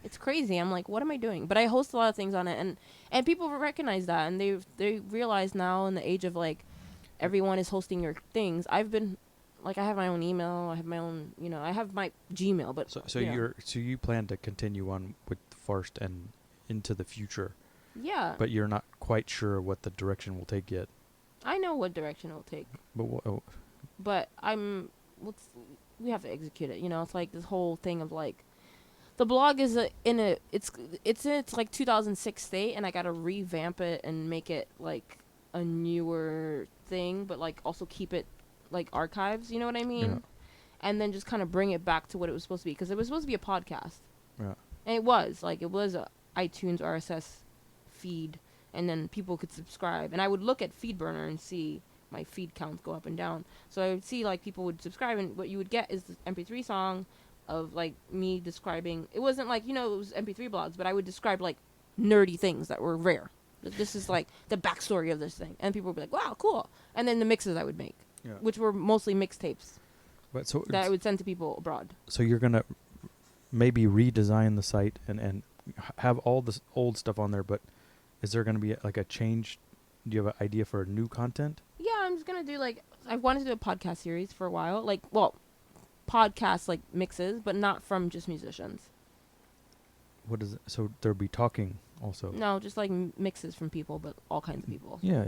It's crazy. I'm like, what am I doing? But I host a lot of things on it, and people recognize that, and they realize now in the age of like, everyone is hosting your things. I've been, like, I have my own email. I have my own, I have my Gmail. But so you plan to continue on with Farst and into the future. Yeah. But you're not quite sure what the direction will take yet. I know what direction it will take. But But we have to execute it. It's like this whole thing of like, the blog is in its like 2006 state, and I gotta revamp it and make it like a newer thing, but like also keep it like archives. You know what I mean? Yeah. And then just kind of bring it back to what it was supposed to be, because it was supposed to be a podcast. Yeah. And it was a iTunes RSS feed, and then people could subscribe, and I would look at FeedBurner and see my feed counts go up and down. So I would see like people would subscribe, and what you would get is this MP3 song of like me describing. It wasn't like it was MP3 blogs, but I would describe like nerdy things that were rare. This is like the backstory of this thing, and people would be like, "Wow, cool!" And then the mixes I would make, which were mostly mixtapes, that I would send to people abroad. So you're gonna maybe redesign the site and have all this old stuff on there, but is there gonna be like a change? Do you have an idea for new content? Yeah, I'm just gonna do like, I wanted to do a podcast series for a while, podcasts like mixes, but not from just musicians. What is it? So there'll be talking also? No, just like mixes from people, but all kinds of people. Yeah.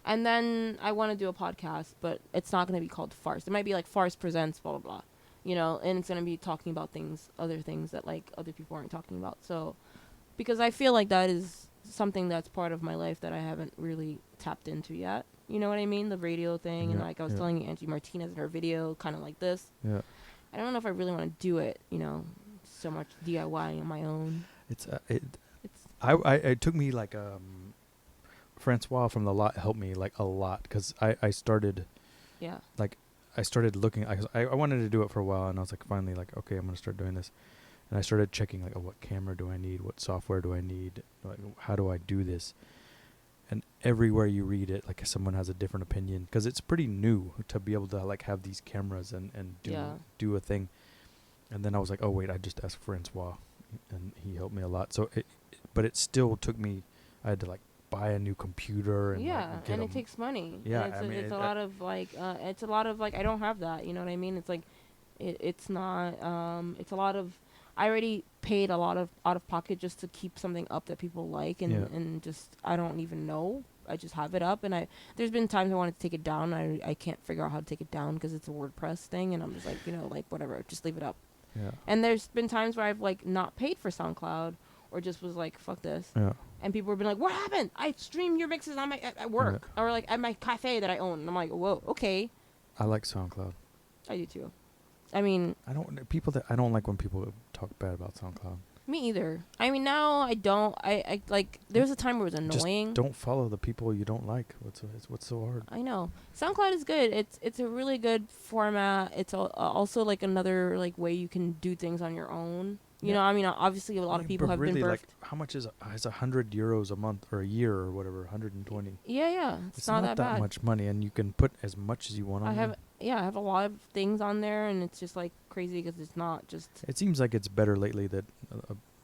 And then I want to do a podcast, but it's not going to be called Farce. It might be like Farce Presents, blah, blah, blah. And it's going to be talking about other things that like other people aren't talking about. So, because I feel like that is something that's part of my life that I haven't really tapped into yet. You know what I mean? The radio thing. And like I was telling you, Angie Martinez in her video, kind of like this. Yeah. I don't know if I really want to do it, so much DIY on my own. It took me like, Francois from The Lot helped me like a lot, because I started, I started looking. I wanted to do it for a while, and I was like, finally, like, okay, I'm gonna start doing this, and I started checking like, what camera do I need? What software do I need? Like, how do I do this? And everywhere you read it, like someone has a different opinion, because it's pretty new to be able to like have these cameras and do a thing. And then I was like, oh wait, I just asked Francois, and he helped me a lot. So but it still took me. I had to like buy a new computer and and it takes money. Yeah, it's a lot of like I don't have that. You know what I mean? It's like it's not. It's a lot of. I already paid a lot of out of pocket just to keep something up that people like, and just I don't even know. I just have it up, and there's been times I wanted to take it down. I can't figure out how to take it down because it's a WordPress thing, and I'm just like like whatever, just leave it up. Yeah. And there's been times where I've like not paid for SoundCloud, or just was like fuck this. Yeah. And people have been like, what happened? I stream your mixes on at work, or like at my cafe that I own. And I'm like, whoa, okay. I like SoundCloud. I do too. I mean, I don't like when people talk bad about SoundCloud. Me either. I mean, now I don't. I like. There was a time where it was annoying. Just don't follow the people you don't like. What's so hard? I know. SoundCloud is good. It's a really good format. It's also like another like way you can do things on your own. You know, I mean, obviously a lot of people have really been birthed. like, how much is €100 a month or a year or whatever, 120? Yeah. It's not that bad. Much money, and you can put as much as you want on there. I have a lot of things on there, and it's just like crazy because it's not just. It seems like it's better lately that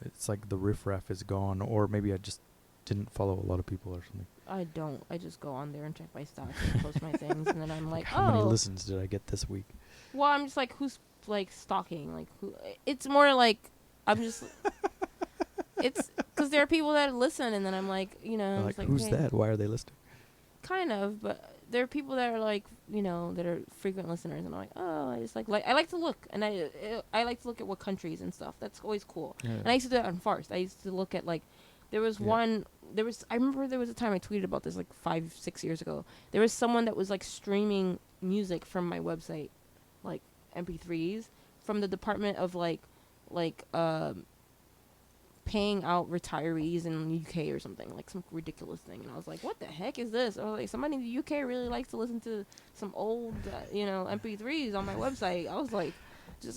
it's like the riffraff is gone, or maybe I just didn't follow a lot of people or something. I don't. I just go on there and check my stats and post my things, and then I'm like, how many listens did I get this week? Well, I'm just like, who's like stalking? Like, who? It's more like I'm just. It's because there are people that listen, and then I'm like, like who's that? Why are they listening? Kind of, but there are people that are like, that are frequent listeners, and I'm like, oh, I just like I like to look, and I like to look at what countries and stuff. That's always cool. Yeah. And I used to do that on Farce. I used to look at like, there was I remember there was a time I tweeted about this like 5-6 years ago. There was someone that was like streaming music from my website, like MP3s, from the Department of like paying out retirees in the UK or something, like some ridiculous thing. And I was like, what the heck is this? I was like, somebody in the UK really likes to listen to some old, MP3s on my website. I was like,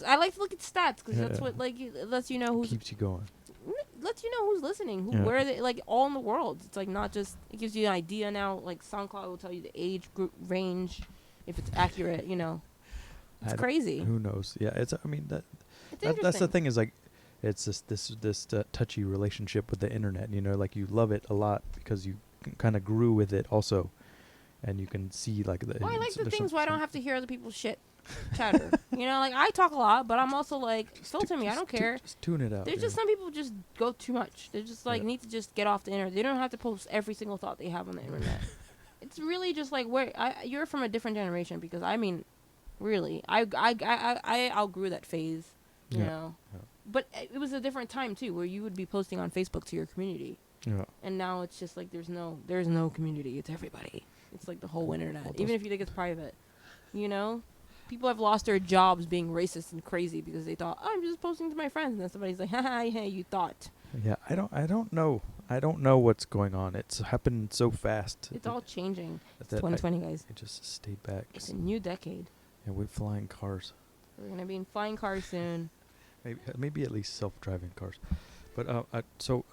I like to look at stats because that's what lets you know who's keeps you going. Lets you know who's listening, where they like all in the world. It's like not just it gives you an idea now. Like SoundCloud will tell you the age group range, if it's accurate. It's crazy. Who knows? Yeah, it's. I mean it's that's the thing is like, it's this touchy relationship with the internet. Like you love it a lot because you kind of grew with it also, and you can see like the. Well, I like the things where I don't have to hear other people's shit. Chatter. Like I talk a lot, but I'm also like, filter me. I don't care. Just tune it out. There's just some people just go too much. They just like need to just get off the internet. They don't have to post every single thought they have on the internet. It's really just like you're from a different generation because I mean, really, I outgrew that phase, you know. Yeah. But it was a different time too, where you would be posting on Facebook to your community. Yeah. And now it's just like there's no community. It's everybody. It's like the whole internet, even if you think it's private, People have lost their jobs being racist and crazy because they thought, I'm just posting to my friends, and then somebody's like, haha, hey, you thought. Yeah, I don't know. I don't know what's going on. It's happened so fast. It's all changing. It's 2020, guys. It just stayed back. It's a new decade. Yeah, we're flying cars. We're gonna be in flying cars soon. Maybe at least self-driving cars. But so,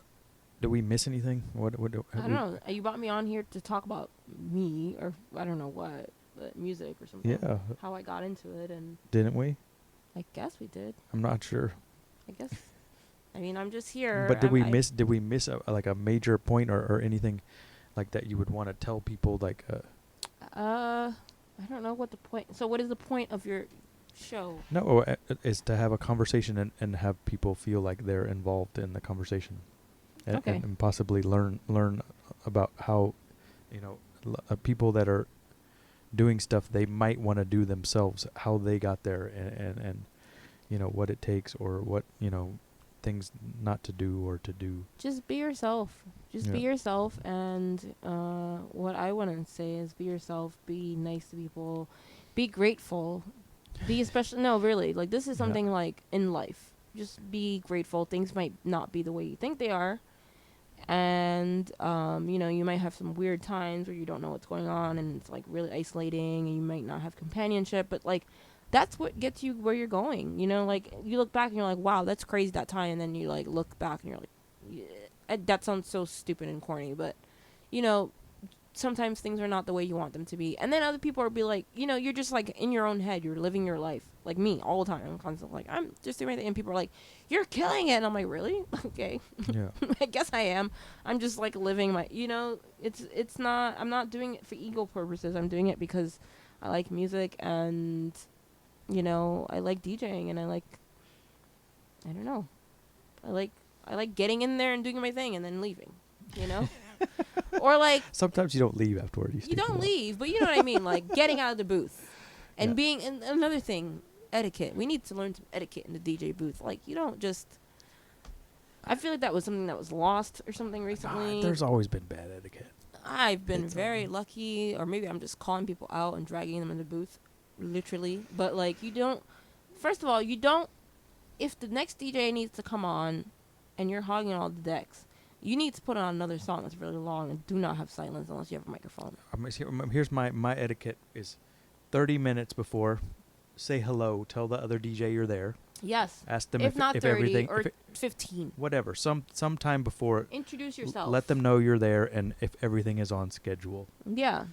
did we miss anything? I don't know. You brought me on here to talk about me, or I don't know what. Music or something. Yeah. How I got into it and. Didn't we? I guess we did. I'm not sure. I guess. I mean, I'm just here. But did we miss a major point or anything like that you would want to tell people like? I don't know what the point. So what is the point of your show? No, is to have a conversation and have people feel like they're involved in the conversation, and possibly learn about how, people that are doing stuff they might want to do themselves, how they got there, and what it takes, or what things not to do or to do. Just be yourself. Be yourself, and what I want to say is be yourself. Be nice to people. Be grateful. Like this is something like in life. Just be grateful. Things might not be the way you think they are. And, you might have some weird times where you don't know what's going on and it's, like, really isolating and you might not have companionship. But, like, that's what gets you where you're going. Like, you look back and you're like, wow, that's crazy that time. And then you, like, look back and you're like, yeah, that sounds so stupid and corny. But, sometimes things are not the way you want them to be. And then other people will be like, you're just, like, in your own head. You're living your life. Like me, all the time. I'm constantly like, I'm just doing anything. And people are like, you're killing it. And I'm like, really? Okay. Yeah. I guess I am. I'm just, like, living my, it's not, I'm not doing it for ego purposes. I'm doing it because I like music and, I like DJing and I don't know. I like getting in there and doing my thing and then leaving, Or like sometimes you don't leave afterward. You don't leave, but you know what I mean, like getting out of the booth and being. And another thing, etiquette. We need to learn some etiquette in the DJ booth. Like you don't just. I feel like that was something that was lost or something recently. There's always been bad etiquette. I've been very lucky, or maybe I'm just calling people out and dragging them in the booth, literally. But like you don't. First of all, you don't. If the next DJ needs to come on, and you're hogging all the decks. You need to put on another song that's really long and do not have silence unless you have a microphone. Here's my etiquette is 30 minutes before, say hello, tell the other DJ you're there. Yes. Ask them if not 30 everything, or 15. Whatever. Some time before. Introduce yourself. Let them know you're there and if everything is on schedule. Yeah.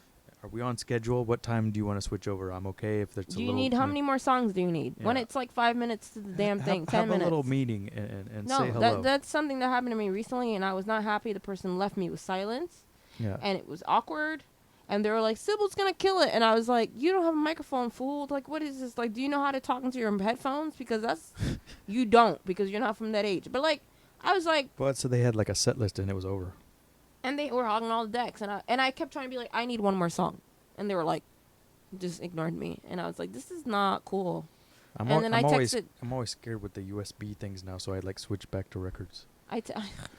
Are we on schedule? What time do you want to switch over? I'm okay if there's a little... How many more songs do you need? Yeah. When it's like 5 minutes to the damn thing, 10 minutes. Have a little meeting and say hello. No, that's something that happened to me recently, and I was not happy. The person left me with silence, and it was awkward. And they were like, Sybil's going to kill it. And I was like, you don't have a microphone, fool. Like, what is this? Like, do you know how to talk into your headphones? Because that's... you don't, because you're not from that age. But, like, I was like... But so they had, like, a set list, and it was over. And they were hogging all the decks. And I kept trying to be like, I need one more song. And they were like, just ignored me. And I was like, this is not cool. I'm always scared with the USB things now, so I like switch back to records. I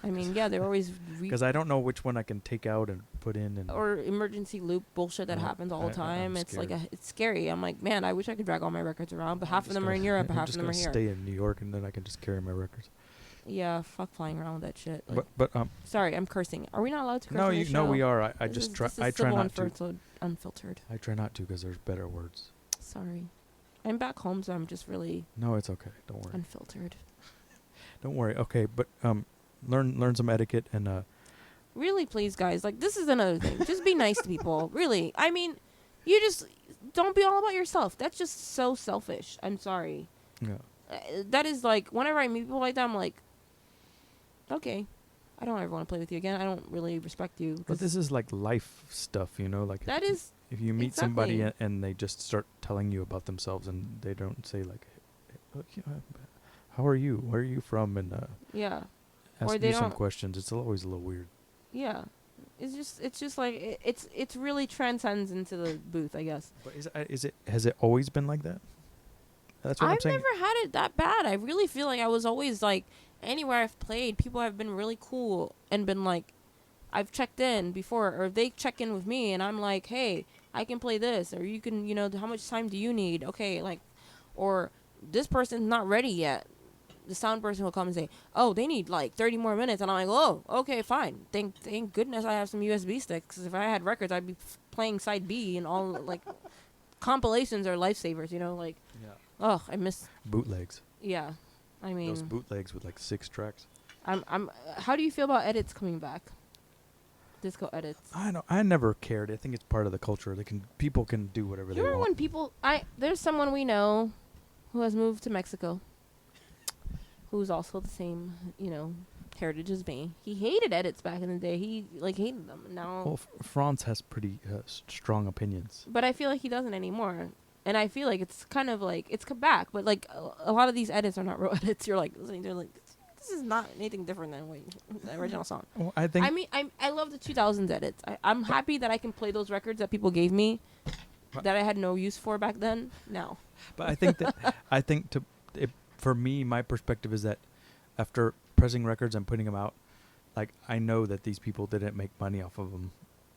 mean, yeah, they're always... Because I don't know which one I can take out and put in. Or emergency loop bullshit that happens all the time. It's like, it's scary. I'm like, man, I wish I could drag all my records around, but half of them are in Europe, and half of them are here. I'm just going to stay in New York, and then I can just carry my records. Yeah, fuck flying around with that shit. Like, but sorry, I'm cursing. Are we not allowed to curse? no, on this show? we are. I This just is- try. this is I try civil not to. Unfiltered. I try not to because there's better words. Sorry, I'm back home, so I'm just really No, it's okay. Don't worry. unfiltered. Don't worry. Okay, but learn some etiquette and Really, please, guys. Like, this is another thing. Just be nice to people. Really. I mean, you just don't be all about yourself. That's just so selfish. I'm sorry. yeah. That is like, whenever I meet people like that, I'm like, okay, I don't ever want to play with you again. I don't really respect you. But 'cause this is like life stuff, you know. Like that is if you meet somebody exactly. and they just start telling you about themselves and they don't say like, how are you? Where are you from? And Yeah. ask they you some don't- questions. It's always a little weird. Yeah. It's just like it's really transcends into the booth, I guess. But has it always been like that? That's what I'm I've saying. never had it that bad. I really feel like I was always like, anywhere I've played, people have been really cool and been like, I've checked in before, or they check in with me and I'm like, hey, I can play this, or you can, how much time do you need? Okay, like, or this person's not ready yet. The sound person will come and say, oh, they need like 30 more minutes. And I'm like, oh, okay, fine. Thank goodness I have some USB sticks. 'Cause if I had records, I'd be playing side B and all, like, compilations are lifesavers, like, Yeah. oh, I miss, Bootlegs. yeah. I mean, Those bootlegs with like 6 tracks. how do you feel about edits coming back? Disco edits. I never cared. I think it's part of the culture. People can do whatever You they remember want. when there's someone we know who has moved to Mexico, who's also the same, heritage as me. He hated edits back in the day. He hated them. Now, Well, Franz has pretty strong opinions. but I feel like he doesn't anymore. And I feel like it's kind of like it's come back, but like a lot of these edits are not real edits. You're like listening to like this is not anything different than the original song. Well, I think. I mean, I love the 2000s edits. I'm happy that I can play those records that people gave me that I had no use for back then. Now, But I think that for me, my perspective is that after pressing records and putting them out, like I know that these people didn't make money off of them.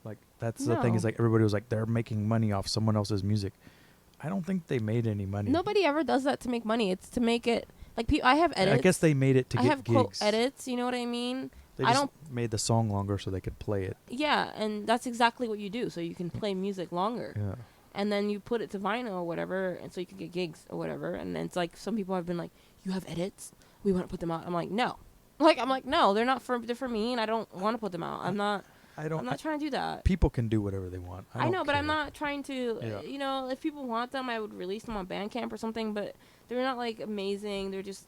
Like that's the thing No. is like everybody was like they're making money off someone else's music. I don't think they made any money. nobody ever does that to make money. It's to make it like I have edits. I guess they made it to I get have gigs. quote edits. You know what I mean? They I just don't. made the song longer so they could play it. Yeah, and that's exactly what you do. So you can play music longer. Yeah. And then you put it to vinyl or whatever, and so you can get gigs or whatever. And then it's like some people have been like, "You have edits? We want to put them out." I'm like, "No." I'm like, "No, they're not for. They're for me, and I don't want to put them out. I'm not trying to do that." People can do whatever they want. I know, don't but I'm care. not trying to. Yeah. If people want them, I would release them on Bandcamp or something. But they're not like amazing. They're just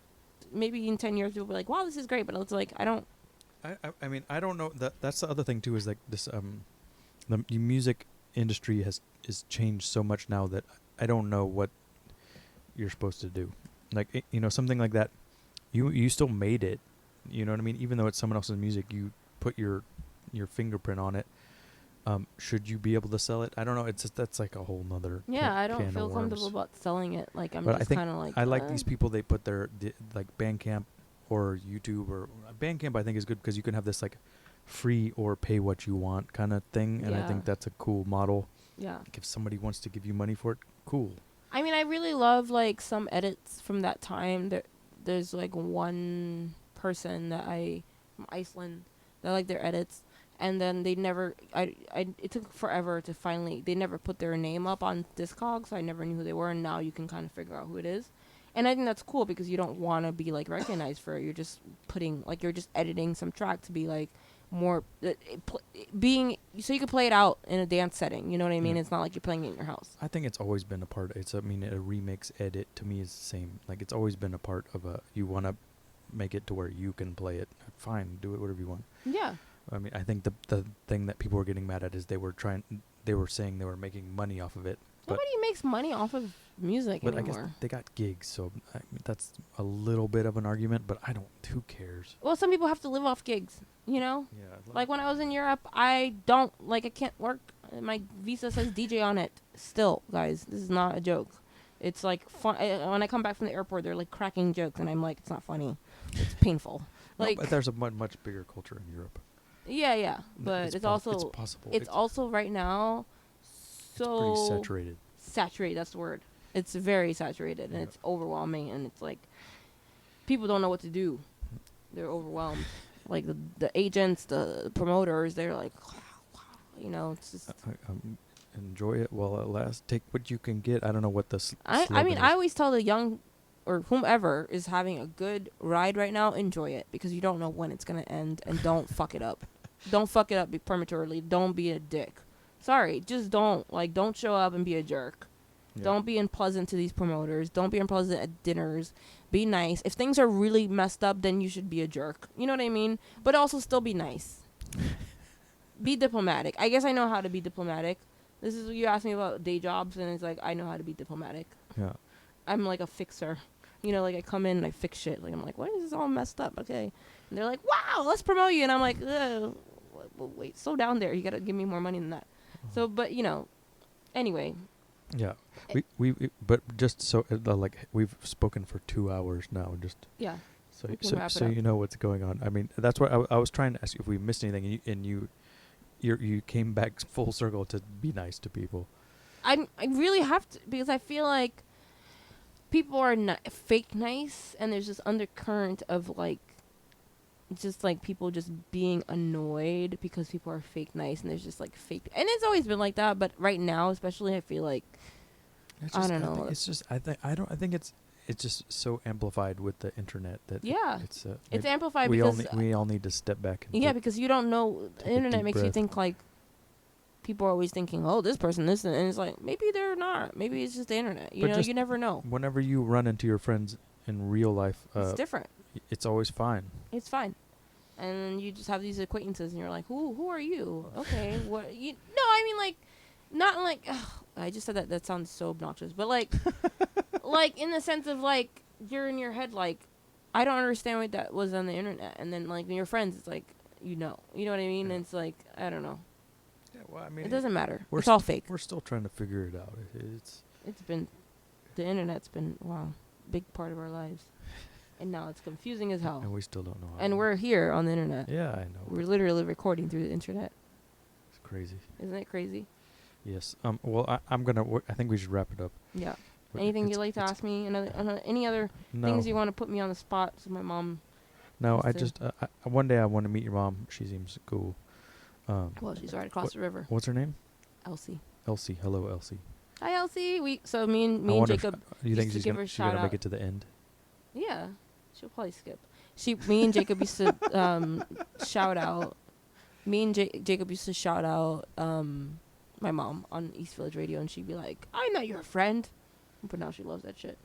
maybe in 10 years people will be like, "Wow, this is great." But it's like I don't. I mean I don't know that's the other thing too is like this the music industry is changed so much now that I don't know what you're supposed to do. Like something like that you still made it. You know what I mean? Even though it's someone else's music, you put your fingerprint on it. Should you be able to sell it? I don't know. It's just, that's like a whole nother Yeah, I don't can feel of comfortable worms. about selling it. Like I'm But just kind of like. I like these people. They put their like Bandcamp or YouTube or Bandcamp. I think is good because you can have this like free or pay what you want kind of thing, and I Yeah. think that's a cool model. Yeah. Like if somebody wants to give you money for it, cool. I mean, I really love like some edits from that time. There's like one person that from Iceland that I like their edits, and then they never. It took forever to finally. They never put their name up on Discogs, so I never knew who they were. And now you can kind of figure out who it is, and I think that's cool because you don't want to be like recognized for it. You're just you're just editing some track to be like more being so you can play it out in a dance setting. You know what I mean? Yeah. It's not like you're playing it in your house. I think it's always been a part. A remix edit to me is the same. Like it's always been a part of you want to make it to where you can play it. Fine, do it whatever you want. Yeah. I mean, I think the thing that people were getting mad at is they were saying they were making money off of it. Nobody makes money off of music But anymore. I guess they got gigs, so I mean, that's a little bit of an argument. But I don't. Who cares? Well, some people have to live off gigs, Yeah. Like when I was in Europe, I can't work. My visa says DJ on it. Still, guys, this is not a joke. It's like fun. When I come back from the airport, they're like cracking jokes, and I'm like, it's not funny. It's painful. Like, but there's a much bigger culture in Europe. yeah. But it's also it's possible. It's also right now so pretty saturated. Saturated. That's the word. It's very saturated, and Yeah. it's overwhelming, and it's like people don't know what to do. they're overwhelmed. Like the agents, the promoters, they're like, you know, it's just. Enjoy it while it lasts. Take what you can get. I don't know what the I mean, is. I always tell the young or whomever is having a good ride right now, enjoy it, because you don't know when it's going to end, and don't fuck it up. Don't fuck it up prematurely. Don't be a dick. Sorry, just don't. Like, don't show up and be a jerk. Yeah. Don't be unpleasant to these promoters. Don't be unpleasant at dinners. Be nice. If things are really messed up, then you should be a jerk. You know what I mean? But also still be nice. Be diplomatic. I guess I know how to be diplomatic. This is, you asked me about day jobs, and it's like, I know how to be diplomatic. Yeah. I'm like a fixer. You know, like, I come in and I fix shit. Like, I'm like, why is this all messed up? Okay. And they're like, wow, let's promote you. And I'm like, wait, slow down there. You got to give me more money than that. So, but, you know, anyway. Yeah. But just so, like, we've spoken for 2 hours now. Just yeah. So you know what's going on. I mean, that's what I was trying to ask you if we missed anything, and you came back full circle to be nice to people. I really have to, because I feel like people are fake nice, and there's this undercurrent of like, just like people just being annoyed because people are fake nice, and there's just like fake, and it's always been like that, but right now especially I feel like I don't know. It's just I think it's just so amplified with the internet that it's amplified we because we all need to step back. And because you don't know. The internet makes you think like people are always thinking, oh, this person, this, and it's like maybe they're not. Maybe it's just the internet. You know, you never know. Whenever you run into your friends in real life, it's different. It's always fine. It's fine, and you just have these acquaintances, and you're like, who are you? Okay, what you? No, I mean like, not like. Ugh, I just said that. That sounds so obnoxious, but like, like in the sense of like you're in your head like, I don't understand what that was on the internet, and then like when your friends, it's like you know what I mean. Yeah. And it's like I don't know. Yeah, well, I mean, it doesn't matter. It's all fake. We're still trying to figure it out. It's been, the internet's been big part of our lives, and now it's confusing as hell. And we still don't know how. And we're here on the internet. Yeah, I know. We're literally recording through the internet. It's crazy. Isn't it crazy? Yes. Well, I'm gonna. I think we should wrap it up. Yeah. But anything you'd like to ask me? Any other things you want to put me on the spot? So my mom. No, I just one day I want to meet your mom. She seems cool. Well, she's right across the river. What's her name? Elsie. Elsie. Hello, Elsie. Hi, Elsie. Me and Jacob. You think she's gonna make it to the end? Yeah, she'll probably skip. Me and Jacob used to shout out. Me and Jacob used to shout out my mom on East Village Radio, and she'd be like, "I'm not your friend," but now she loves that shit.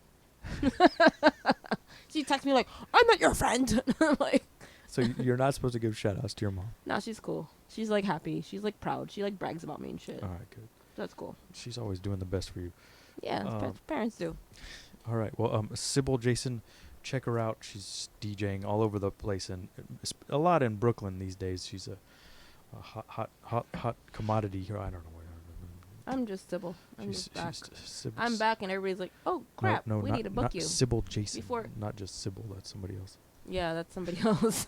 She texts me like, "I'm not your friend." Like. So you're not supposed to give shout-outs to your mom? No, she's cool. She's like happy. She's like proud. She like brags about me and shit. All right, good. That's cool. She's always doing the best for you. Yeah, parents do. All right. Well, Sybil Jason, check her out. She's DJing all over the place, and a lot in Brooklyn these days. She's a hot commodity here. I don't know. I'm just Sybil. I'm just back. I'm back, and everybody's like, "Oh crap, we need to book you." Sybil Jason. Not just Sybil. That's somebody else. Yeah, that's somebody else.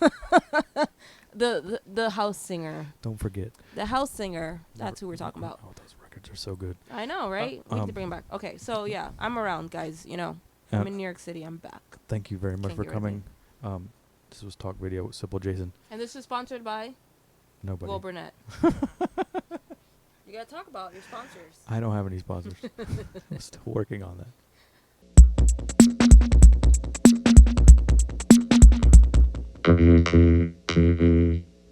the house singer. Don't forget. The house singer. That's who we're talking about. Oh, those records are so good. I know, right? We need to bring them back. Okay, so yeah, I'm around, guys. You know, I'm in New York City. I'm back. Thank you very much for coming. This was Talk Radio with Sybil Jason. And this is sponsored by? Nobody. Will Burnett. You gotta talk about your sponsors. I don't have any sponsors. I'm still working on that. Mm-hmm.